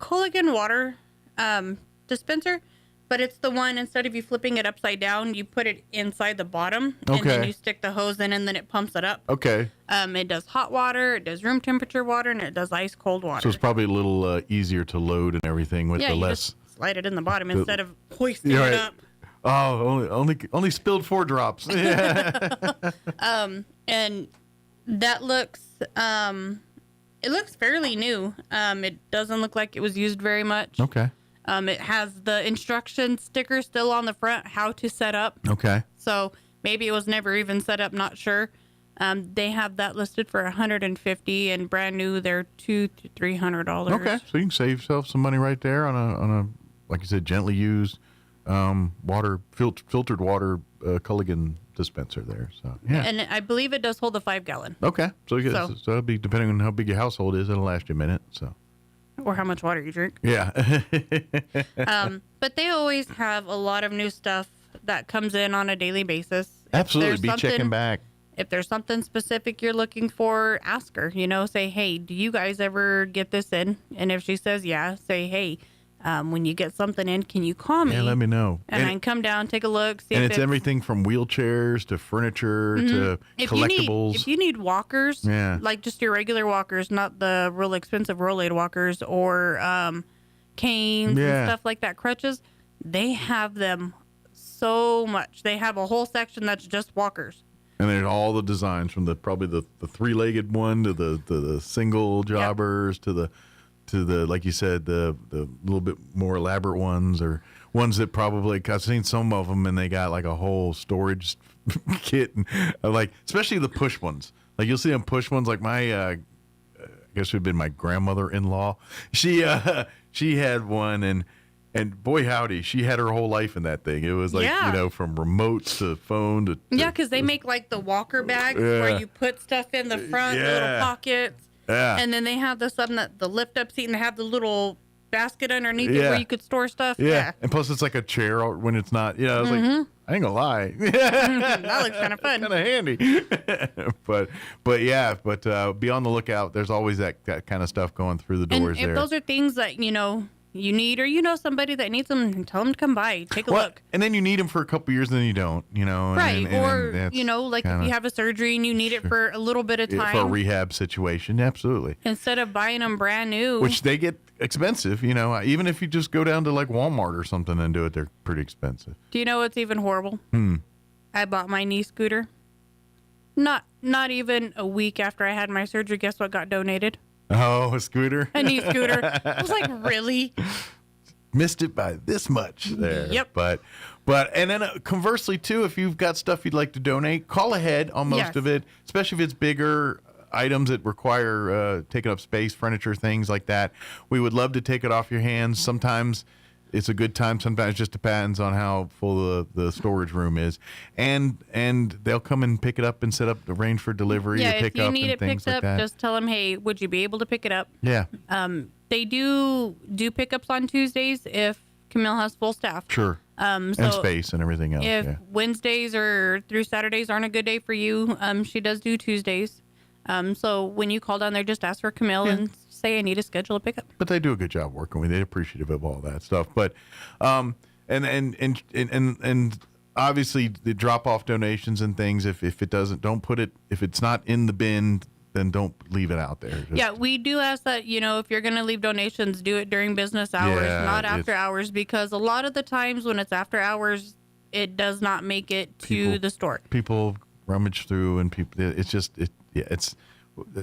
Speaker 2: Culligan water dispenser, but it's the one, instead of you flipping it upside down, you put it inside the bottom, and then you stick the hose in, and then it pumps it up.
Speaker 4: Okay.
Speaker 2: It does hot water, it does room temperature water, and it does ice cold water.
Speaker 4: So it's probably a little easier to load and everything with the
Speaker 2: you
Speaker 4: less.
Speaker 2: just slide it in the bottom instead of hoisting it up.
Speaker 4: Oh, only spilled 4 drops. Yeah.
Speaker 2: And that looks, it looks fairly new. It doesn't look like it was used very much.
Speaker 4: Okay.
Speaker 2: It has the instruction sticker still on the front, how to set up.
Speaker 4: Okay.
Speaker 2: So maybe it was never even set up, not sure. They have that listed for $150, and brand new they're $200 to $300.
Speaker 4: Okay, so you can save yourself some money right there on a like you said, gently used filtered water Culligan dispenser there. So yeah,
Speaker 2: and I believe it does hold a 5-gallon.
Speaker 4: Okay, so it'll be, depending on how big your household is, it'll last you a minute. So.
Speaker 2: Or how much water you drink.
Speaker 4: Yeah.
Speaker 2: But they always have a lot of new stuff that comes in on a daily basis.
Speaker 4: Absolutely, be checking back.
Speaker 2: If there's something specific you're looking for, ask her. Say, hey, do you guys ever get this in? And if she says yeah, say, hey, when you get something in, can you call me?
Speaker 4: Yeah, let me know.
Speaker 2: And I can come down, take a look, see
Speaker 4: and
Speaker 2: if
Speaker 4: it's everything from wheelchairs to furniture to collectibles.
Speaker 2: If you need walkers, like just your regular walkers, not the real expensive Rolade walkers or canes and stuff like that, crutches, they have them so much. They have a whole section that's just walkers.
Speaker 4: And there's all the designs from probably the 3-legged one to the single jobbers to the like you said, the little bit more elaborate ones, or ones that probably, I've seen some of them and they got like a whole storage kit, and like especially the push ones. Like you'll see them push ones. Like my I guess it would have been my grandmother-in-law. She had one, and boy howdy, she had her whole life in that thing. It was like, from remotes to phone to
Speaker 2: because they make like the walker bags where you put stuff in the front, the little pockets.
Speaker 4: Yeah.
Speaker 2: And then they have the lift up seat, and they have the little basket underneath it where you could store stuff. Yeah.
Speaker 4: And plus it's like a chair when it's not, I was like, I ain't gonna lie.
Speaker 2: That looks kind of fun.
Speaker 4: Kind of handy. but be on the lookout. There's always that kind of stuff going through the doors
Speaker 2: and if
Speaker 4: there.
Speaker 2: those are things that, you need, or you know somebody that needs them, tell them to come by, take a look.
Speaker 4: And then you need them for a couple years, and then you don't, you know.
Speaker 2: Right.
Speaker 4: And
Speaker 2: you know, like if you have a surgery and you need it for a little bit of time.
Speaker 4: For a rehab situation, absolutely.
Speaker 2: Instead of buying them brand new.
Speaker 4: Which they get expensive, you know. Even if you just go down to like Walmart or something and do it, they're pretty expensive.
Speaker 2: Do you know what's even horrible? I bought my knee scooter. Not even a week after I had my surgery, guess what got donated?
Speaker 4: Oh, a scooter?
Speaker 2: A knee scooter. I was like, really?
Speaker 4: Missed it by this much there.
Speaker 2: Yep.
Speaker 4: But and then conversely too, if you've got stuff you'd like to donate, call ahead on most of it, especially if it's bigger items that require taking up space, furniture, things like that. We would love to take it off your hands. Sometimes it's a good time. Sometimes it just depends on how full the storage room is. And they'll come and pick it up and set up the range for delivery or pick up and things like that. Yeah, if you need it picked up,
Speaker 2: just tell them, hey, would you be able to pick it up?
Speaker 4: Yeah.
Speaker 2: They do pickups on Tuesdays if Camille has full staff.
Speaker 4: Sure. And space and everything else.
Speaker 2: If Wednesdays or through Saturdays aren't a good day for you, she does do Tuesdays. So when you call down there, just ask for Camille and say I need to schedule a pickup.
Speaker 4: But they do a good job working with you. They're appreciative of all that stuff. But and obviously the drop off donations and things. If it doesn't, don't put it. If it's not in the bin, then don't leave it out there.
Speaker 2: We do ask that, you know, if you're going to leave donations, do it during business hours, not after hours, because a lot of the times when it's after hours, it does not make it to the store. People
Speaker 4: rummage through, and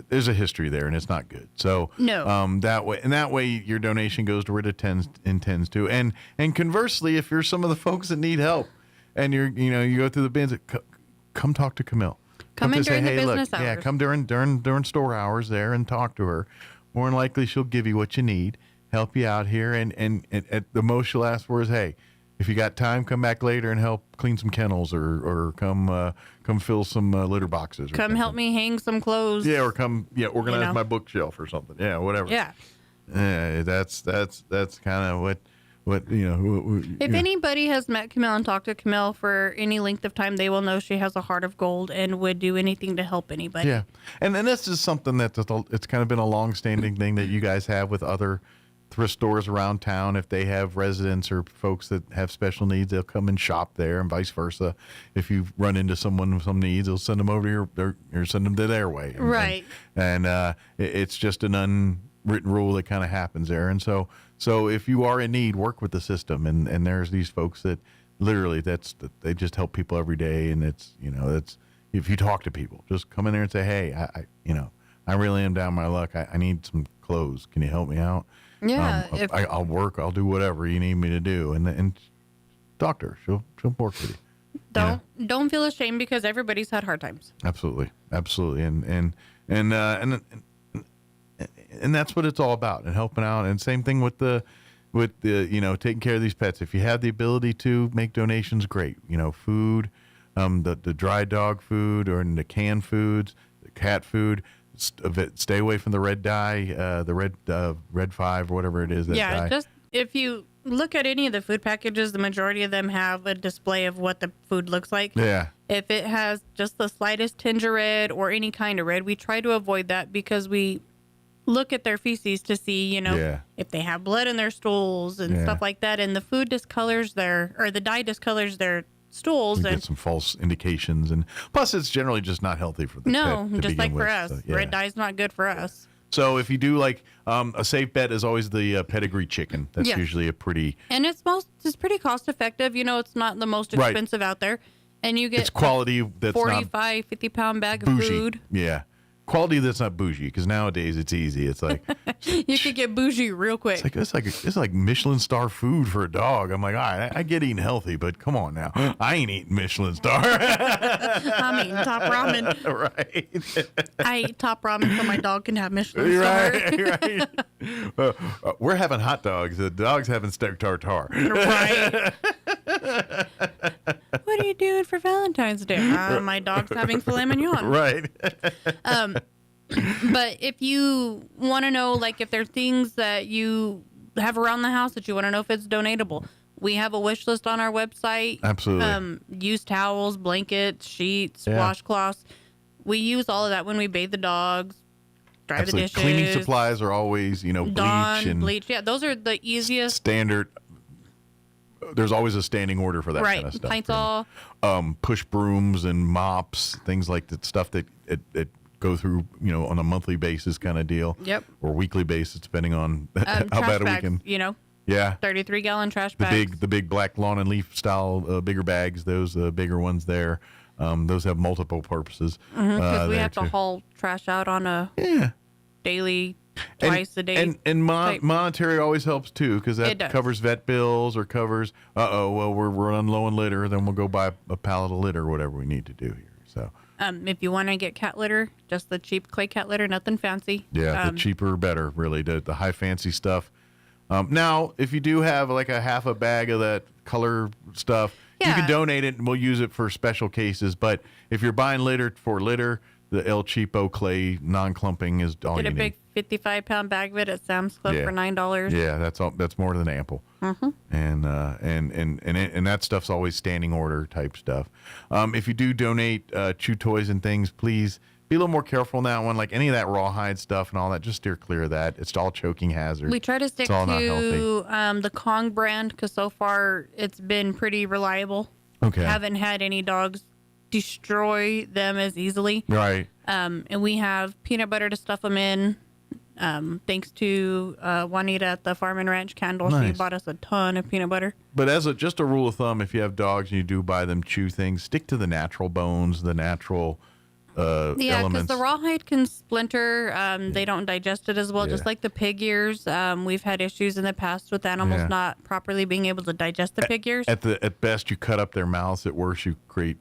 Speaker 4: there's a history there, and it's not good. So that way your donation goes to where it intends to. And conversely, if you're some of the folks that need help, and you go through the bins, come talk to Camille.
Speaker 2: Come in during the business hours.
Speaker 4: Yeah, come during store hours there and talk to her. More than likely, she'll give you what you need, help you out here, and at the most she'll ask for is, hey, if you got time, come back later and help clean some kennels, or come fill some litter boxes.
Speaker 2: Come help me hang some clothes.
Speaker 4: Yeah, or organize my bookshelf or something. Yeah, whatever.
Speaker 2: Yeah.
Speaker 4: That's kind of what
Speaker 2: if anybody has met Camille and talked to Camille for any length of time, they will know she has a heart of gold and would do anything to help anybody.
Speaker 4: Yeah, and this is something it's kind of been a long-standing thing that you guys have with other thrift stores around town. If they have residents or folks that have special needs, they'll come and shop there, and vice versa. If you run into someone with some needs, they'll send them over to or send them to their way.
Speaker 2: Right.
Speaker 4: And it's just an unwritten rule that kind of happens there. And so if you are in need, work with the system. And there's these folks that literally they just help people every day. And it's if you talk to people, just come in there and say, hey, I really am down my luck. I need some clothes. Can you help me out?
Speaker 2: Yeah,
Speaker 4: I'll work. I'll do whatever you need me to do, and talk to her. She'll work with you.
Speaker 2: Don't feel ashamed, because everybody's had hard times.
Speaker 4: Absolutely, and that's what it's all about, and helping out. And same thing with the taking care of these pets. If you have the ability to make donations, great. Food, the dry dog food, or the canned foods, the cat food. Stay away from the red dye, the red 5 or whatever it is. Dye.
Speaker 2: Just if you look at any of the food packages, the majority of them have a display of what the food looks like.
Speaker 4: Yeah.
Speaker 2: If it has just the slightest tinge of red or any kind of red, we try to avoid that, because we look at their feces to see, if they have blood in their stools and stuff like that, and the food discolors the dye discolors their stools, and
Speaker 4: get some false indications, and plus it's generally just not healthy for the pet
Speaker 2: just like for us.
Speaker 4: So,
Speaker 2: red dye is not good for us.
Speaker 4: So if you do like a safe bet is always the pedigree chicken. That's usually a pretty,
Speaker 2: and it's pretty cost effective. It's not the most expensive out there, and you get
Speaker 4: it's quality that's
Speaker 2: 45, 50-pound bag of food.
Speaker 4: Yeah. Quality that's not bougie, because nowadays it's easy. It's like
Speaker 2: you could get bougie real quick.
Speaker 4: It's like Michelin star food for a dog. I'm like, all right, I get eating healthy, but come on now, I ain't eating Michelin star.
Speaker 2: I'm eating top ramen.
Speaker 4: Right.
Speaker 2: I eat top ramen so my dog can have Michelin star.
Speaker 4: Right. We're having hot dogs. The dog's having steak tartare.
Speaker 2: Right. What are you doing for Valentine's Day? My dog's having filet mignon.
Speaker 4: Right.
Speaker 2: But if you want to know, like, if there are things that you have around the house that you want to know if it's donatable, we have a wish list on our website.
Speaker 4: Absolutely.
Speaker 2: Used towels, blankets, sheets, washcloths. We use all of that when we bathe the dogs. dry the dishes.
Speaker 4: Cleaning supplies are always,
Speaker 2: bleach. Yeah, those are the easiest.
Speaker 4: Standard. There's always a standing order for that kind of stuff.
Speaker 2: Pine-Sol.
Speaker 4: Push brooms and mops, things like that, stuff that go through, on a monthly basis kind of deal.
Speaker 2: Yep.
Speaker 4: Or weekly basis, depending on how bad
Speaker 2: bags,
Speaker 4: we can. Yeah.
Speaker 2: 33-gallon trash bags.
Speaker 4: The big black lawn and leaf style bigger bags, those bigger ones there. Those have multiple purposes.
Speaker 2: Because we have to haul trash out on a daily, twice a day.
Speaker 4: And monetary always helps too, because that covers vet bills or covers, we're running low on litter, then we'll go buy a pallet of litter or whatever we need to do here. So.
Speaker 2: If you want to get cat litter, just the cheap clay cat litter, nothing fancy.
Speaker 4: Yeah, the cheaper better, really. The high fancy stuff. Now, if you do have like a half a bag of that color stuff, you can donate it and we'll use it for special cases. But if you're buying litter for litter, the El Cheapo clay non-clumping is all you need.
Speaker 2: Get a big 55-pound bag of it at Sam's Club for $9.
Speaker 4: Yeah, that's more than ample.
Speaker 2: Mm-hmm.
Speaker 4: And that stuff's always standing order type stuff. If you do donate chew toys and things, please be a little more careful on that one. Like any of that rawhide stuff and all that, just steer clear of that. It's all choking hazard.
Speaker 2: We try to stick to the Kong brand because so far it's been pretty reliable.
Speaker 4: Okay.
Speaker 2: Haven't had any dogs destroy them as easily.
Speaker 4: Right.
Speaker 2: And we have peanut butter to stuff them in. Thanks to Juanita at the Farm and Ranch Candle.
Speaker 4: Nice.
Speaker 2: She bought us a ton of peanut butter.
Speaker 4: But as just a rule of thumb, if you have dogs and you do buy them chew things, stick to the natural bones, the natural
Speaker 2: Yeah, because
Speaker 4: elements.
Speaker 2: the rawhide can splinter. They don't digest it as well, just like the pig ears. We've had issues in the past with animals not properly being able to digest the pig ears.
Speaker 4: At best, you cut up their mouths. At worst, you create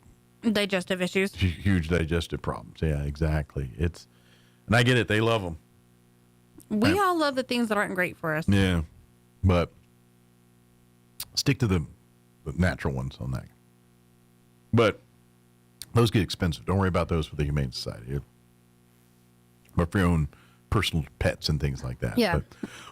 Speaker 2: digestive issues.
Speaker 4: Huge digestive problems. Yeah, exactly. And I get it. They love them.
Speaker 2: We all love the things that aren't great for us.
Speaker 4: Yeah, but stick to the natural ones on that. But those get expensive. Don't worry about those for the Humane Society. But for your own personal pets and things like that.
Speaker 2: Yeah.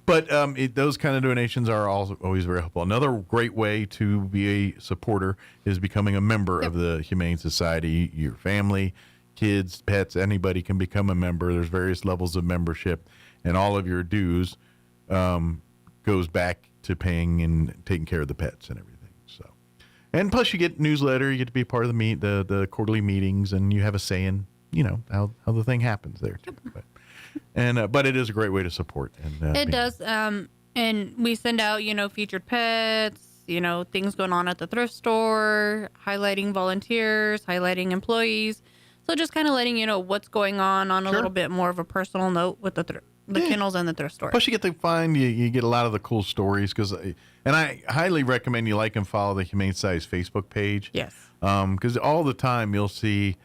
Speaker 4: But those kind of donations are always very helpful. Another great way to be a supporter is becoming a member of the Humane Society. Your family, kids, pets, anybody can become a member. There's various levels of membership, and all of your dues goes back to paying and taking care of the pets and everything. And plus, you get newsletter. You get to be part of the quarterly meetings, and you have a say in how the thing happens there too. But it is a great way to support. And
Speaker 2: it does. And we send out featured pets. Things going on at the thrift store, highlighting volunteers, highlighting employees. So just kind of letting you know what's going on a little bit more of a personal note with the kennels and the thrift store.
Speaker 4: Plus, you get to find you get a lot of the cool stories and I highly recommend you like and follow the Humane Society's Facebook page.
Speaker 2: Yes.
Speaker 4: Because all the time you'll see,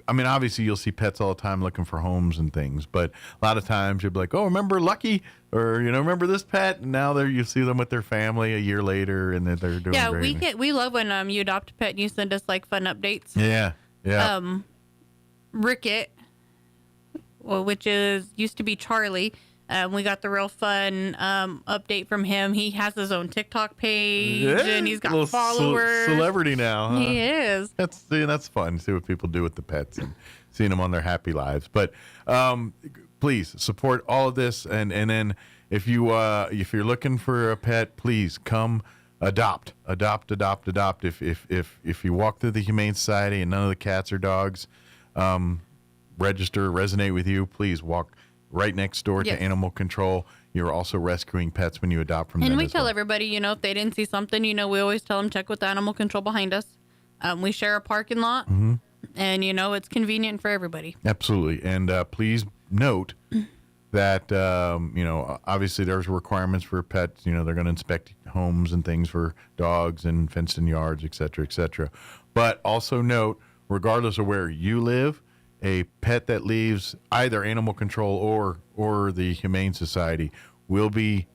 Speaker 4: obviously you'll see pets all the time looking for homes and things, but a lot of times you'll be like, oh, remember Lucky? Or, remember this pet? And now you see them with their family a year later and they're doing great.
Speaker 2: Yeah, we love when you adopt a pet and you send us like fun updates.
Speaker 4: Yeah.
Speaker 2: Ricket, which used to be Charlie. We got the real fun update from him. He has his own TikTok page and he's got followers.
Speaker 4: Celebrity now. Huh?
Speaker 2: He is.
Speaker 4: That's fun. See what people do with the pets and seeing them on their happy lives. But please support all of this. And then if you're looking for a pet, please come adopt. If you walk through the Humane Society and none of the cats or dogs resonate with you, please walk right next door to Animal Control. You're also rescuing pets when you adopt from them.
Speaker 2: And we tell everybody, if they didn't see something, we always tell them check with Animal Control behind us. We share a parking lot, and it's convenient for everybody.
Speaker 4: Absolutely. And please note that obviously there's requirements for pets. They're going to inspect homes and things for dogs and fenced-in yards, et cetera, But also note, regardless of where you live, a pet that leaves either Animal Control or the Humane Society will be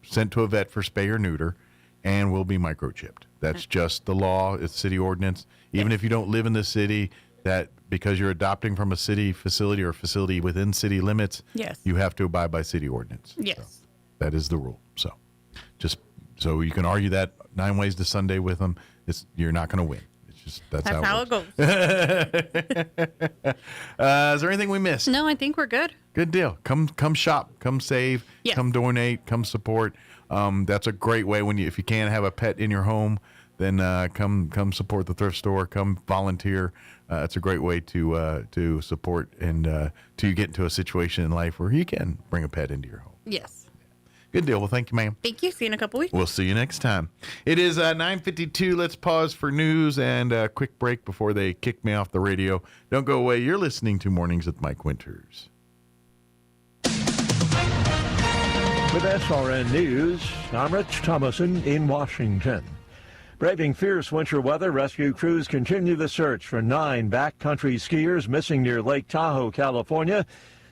Speaker 4: sent to a vet for spay or neuter and will be microchipped. That's just the law. It's city ordinance. Even if you don't live in the city, that because you're adopting from a city facility or a facility within city limits, you have to abide by city ordinance.
Speaker 2: Yes.
Speaker 4: So that is the rule. So you can argue that 9 ways to Sunday with them. You're not going to win. It's That's
Speaker 2: how it goes.
Speaker 4: Is there anything we missed?
Speaker 2: No, I think we're good.
Speaker 4: Good deal. Come shop. Come save.
Speaker 2: Yes.
Speaker 4: Come donate. Come support. That's a great way if you can't have a pet in your home, then come support the thrift store. Come volunteer. It's a great way to support and till you get into a situation in life where you can bring a pet into your home.
Speaker 2: Yes.
Speaker 4: Good deal. Well, thank you, ma'am.
Speaker 2: Thank you. See you in a couple weeks.
Speaker 4: We'll see you next time. It is 9:52. Let's pause for news and a quick break before they kick me off the radio. Don't go away. You're listening to Mornings with Mike Winters.
Speaker 1: With SRN News, I'm Rich Thomason in Washington. Braving fierce winter weather, rescue crews continue the search for 9 backcountry skiers missing near Lake Tahoe, California.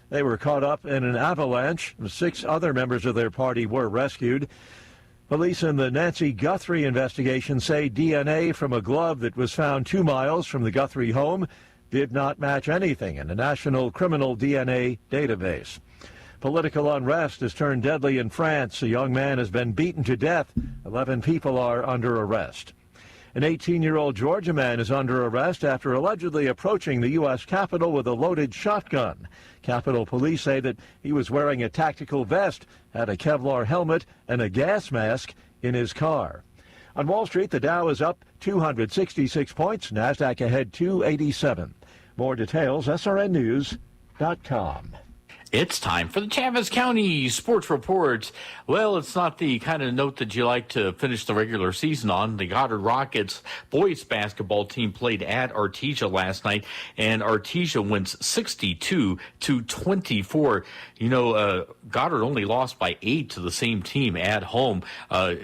Speaker 1: They were caught up in an avalanche. 6 other members of their party were rescued. Police in the Nancy Guthrie investigation say DNA from a glove that was found 2 miles from the Guthrie home did not match anything in the National Criminal DNA database. Political unrest has turned deadly in France. A young man has been beaten to death. 11 people are under arrest. An 18-year-old Georgia man is under arrest after allegedly approaching the U.S. Capitol with a loaded shotgun. Capitol Police say that he was wearing a tactical vest, had a Kevlar helmet, and a gas mask in his car. On Wall Street, the Dow is up 266 points, NASDAQ ahead 287. More details, srnnews.com.
Speaker 5: It's time for the Chaves County Sports Report. Well, it's not the kind of note that you like to finish the regular season on. The Goddard Rockets boys basketball team played at Artesia last night, and Artesia wins 62-24. You know, Goddard only lost by 8 to the same team at home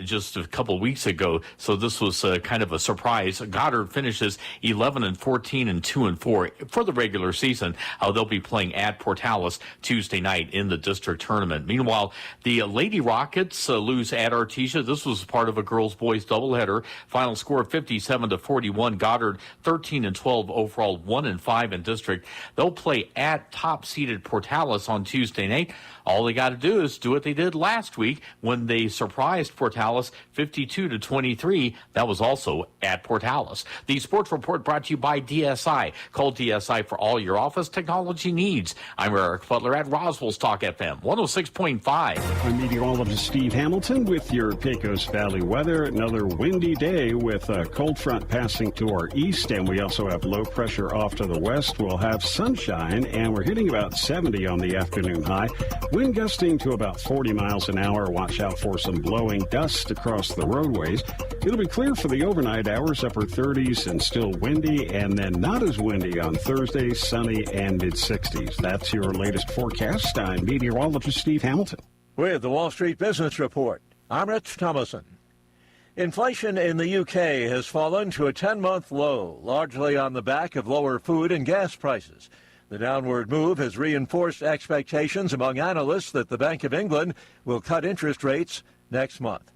Speaker 5: just a couple weeks ago, so this was kind of a surprise. Goddard finishes 11-14 and 2-4 for the regular season. They'll be playing at Portales Tuesday night in the district tournament. Meanwhile, the Lady Rockets lose at Artesia. This was part of a girls-boys doubleheader. Final score 57-41. Goddard 13-12 overall, 1-5 in district. They'll play at top-seeded Portales on Tuesday night. All they got to do is do what they did last week when they surprised Portales 52-23. That was also at Portales. The sports report brought to you by DSI. Call DSI for all your office technology needs. I'm Eric Butler at Roswell Talk FM 106.5.
Speaker 16: I'm meteorologist Steve Hamilton with your Pecos Valley weather. Another windy day with a cold front passing to our east, and we also have low pressure off to the west. We'll have sunshine, and we're hitting about 70 on the afternoon high. Wind gusting to about 40 miles an hour. Watch out for some blowing dust across the roadways. It'll be clear for the overnight hours, upper 30s and still windy, and then not as windy on Thursday, sunny and mid-60s. That's your latest forecast. I'm meteorologist Steve Hamilton.
Speaker 1: With the Wall Street Business Report, I'm Rich Thomason. Inflation in the UK has fallen to a 10-month low, largely on the back of lower food and gas prices. The downward move has reinforced expectations among analysts that the Bank of England will cut interest rates next month.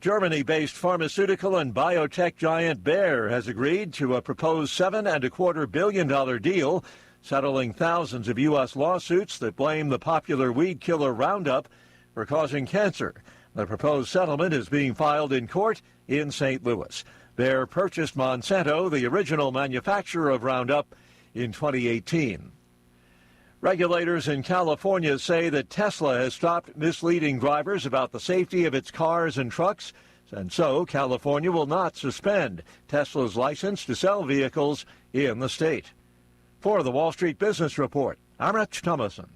Speaker 1: Germany-based pharmaceutical and biotech giant Bayer has agreed to a proposed $7.25 billion deal, settling thousands of U.S. lawsuits that blame the popular weed killer Roundup for causing cancer. The proposed settlement is being filed in court in St. Louis. Bayer purchased Monsanto, the original manufacturer of Roundup, in 2018. Regulators in California say that Tesla has stopped misleading drivers about the safety of its cars and trucks, and so California will not suspend Tesla's license to sell vehicles in the state. For the Wall Street Business Report, I'm Rich Thomason.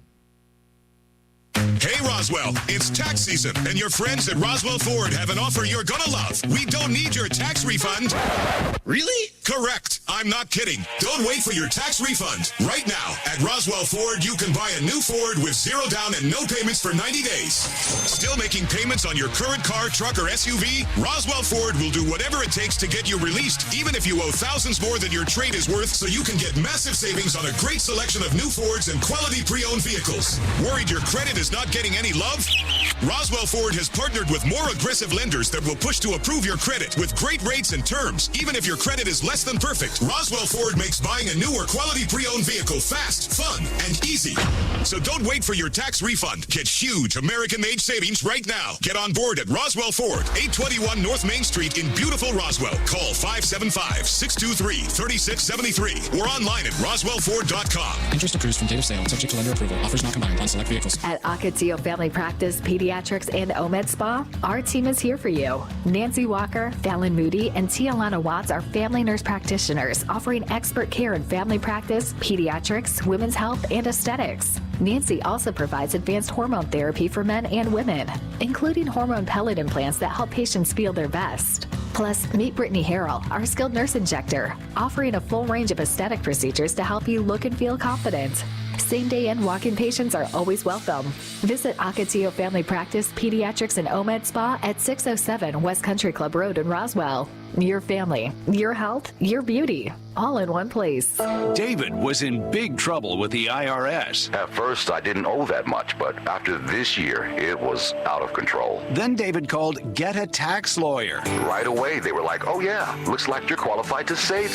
Speaker 6: Hey Roswell, it's tax season, and your friends at Roswell Ford have an offer you're gonna love. We don't need your tax refund. Really? Correct. I'm not kidding. Don't wait for your tax refund. Right now, at Roswell Ford, you can buy a new Ford with 0 down and no payments for 90 days. Still making payments on your current car, truck, or SUV? Roswell Ford will do whatever it takes to get you released, even if you owe thousands more than your trade is worth, so you can get massive savings on a great selection of new Fords and quality pre-owned vehicles. Worried your credit is not getting any love? Roswell Ford has partnered with more aggressive lenders that will push to approve your credit with great rates and terms. Even if your credit is less than perfect, Roswell Ford makes buying a new or quality pre-owned vehicle fast, fun, and easy. So don't wait for your tax refund. Get huge American-made savings right now. Get on board at Roswell Ford, 821 North Main Street in beautiful Roswell. Call 575-623-3673 or online at roswellford.com.
Speaker 3: Interest accrues from date of sale, subject to lender approval. Offers not combined on select vehicles.
Speaker 7: At Acatio Family Practice, Pediatrics, and OMED Spa, our team is here for you. Nancy Walker, Fallon Moody, and Tialana Watts are family nurse practitioners offering expert care in family practice, pediatrics, women's health, and aesthetics. Nancy also provides advanced hormone therapy for men and women, including hormone pellet implants that help patients feel their best. Plus, meet Brittany Harrell, our skilled nurse injector, offering a full range of aesthetic procedures to help you look and feel confident. Same-day and walk-in patients are always welcome. Visit Acatio Family Practice, Pediatrics, and OMED Spa at 607 West Country Club Road in Roswell. Your family, your health, your beauty, all in one place.
Speaker 8: David was in big trouble with the IRS.
Speaker 14: At first, I didn't owe that much, but after this year, it was out of control.
Speaker 8: Then David called Get a Tax Lawyer.
Speaker 14: Right away, they were like, oh yeah, looks like you're qualified to save.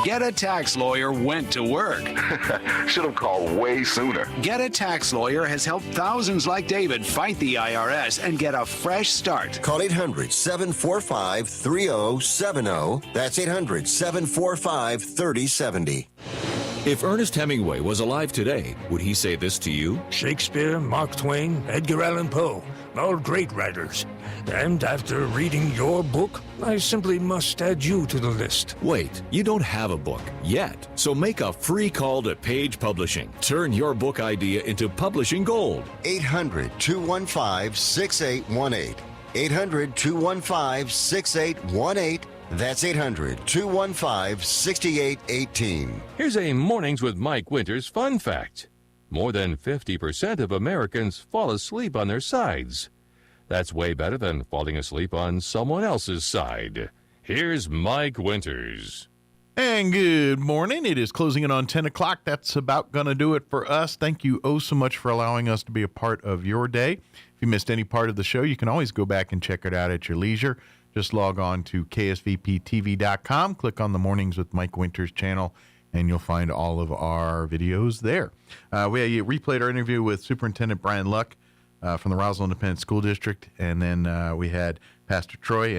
Speaker 8: Get a Tax Lawyer went to work.
Speaker 14: Should have called way sooner.
Speaker 8: Get a Tax Lawyer has helped thousands like David fight the IRS and get a fresh start.
Speaker 20: Call 800-745-3070. That's 800-745-3070.
Speaker 23: If Ernest Hemingway was alive today, would he say this to you?
Speaker 24: Shakespeare, Mark Twain, Edgar Allan Poe, all great writers. And after reading your book, I simply must add you to the list.
Speaker 23: Wait, you don't have a book yet. So make a free call to Page Publishing. Turn your book idea into publishing gold.
Speaker 20: 800-215-6818. 800-215-6818. That's 800-215-6818.
Speaker 11: Here's a Mornings with Mike Winters fun fact. More than 50% of Americans fall asleep on their sides. That's way better than falling asleep on someone else's side. Here's Mike Winters.
Speaker 4: And good morning. It is closing in on 10 o'clock. That's about going to do it for us. Thank you so much for allowing us to be a part of your day. If you missed any part of the show, you can always go back and check it out at your leisure. Just log on to ksvptv.com, click on the Mornings with Mike Winters channel, and you'll find all of our videos there. We replayed our interview with Superintendent Brian Luck from the Roswell Independent School District, and then we had Pastor Troy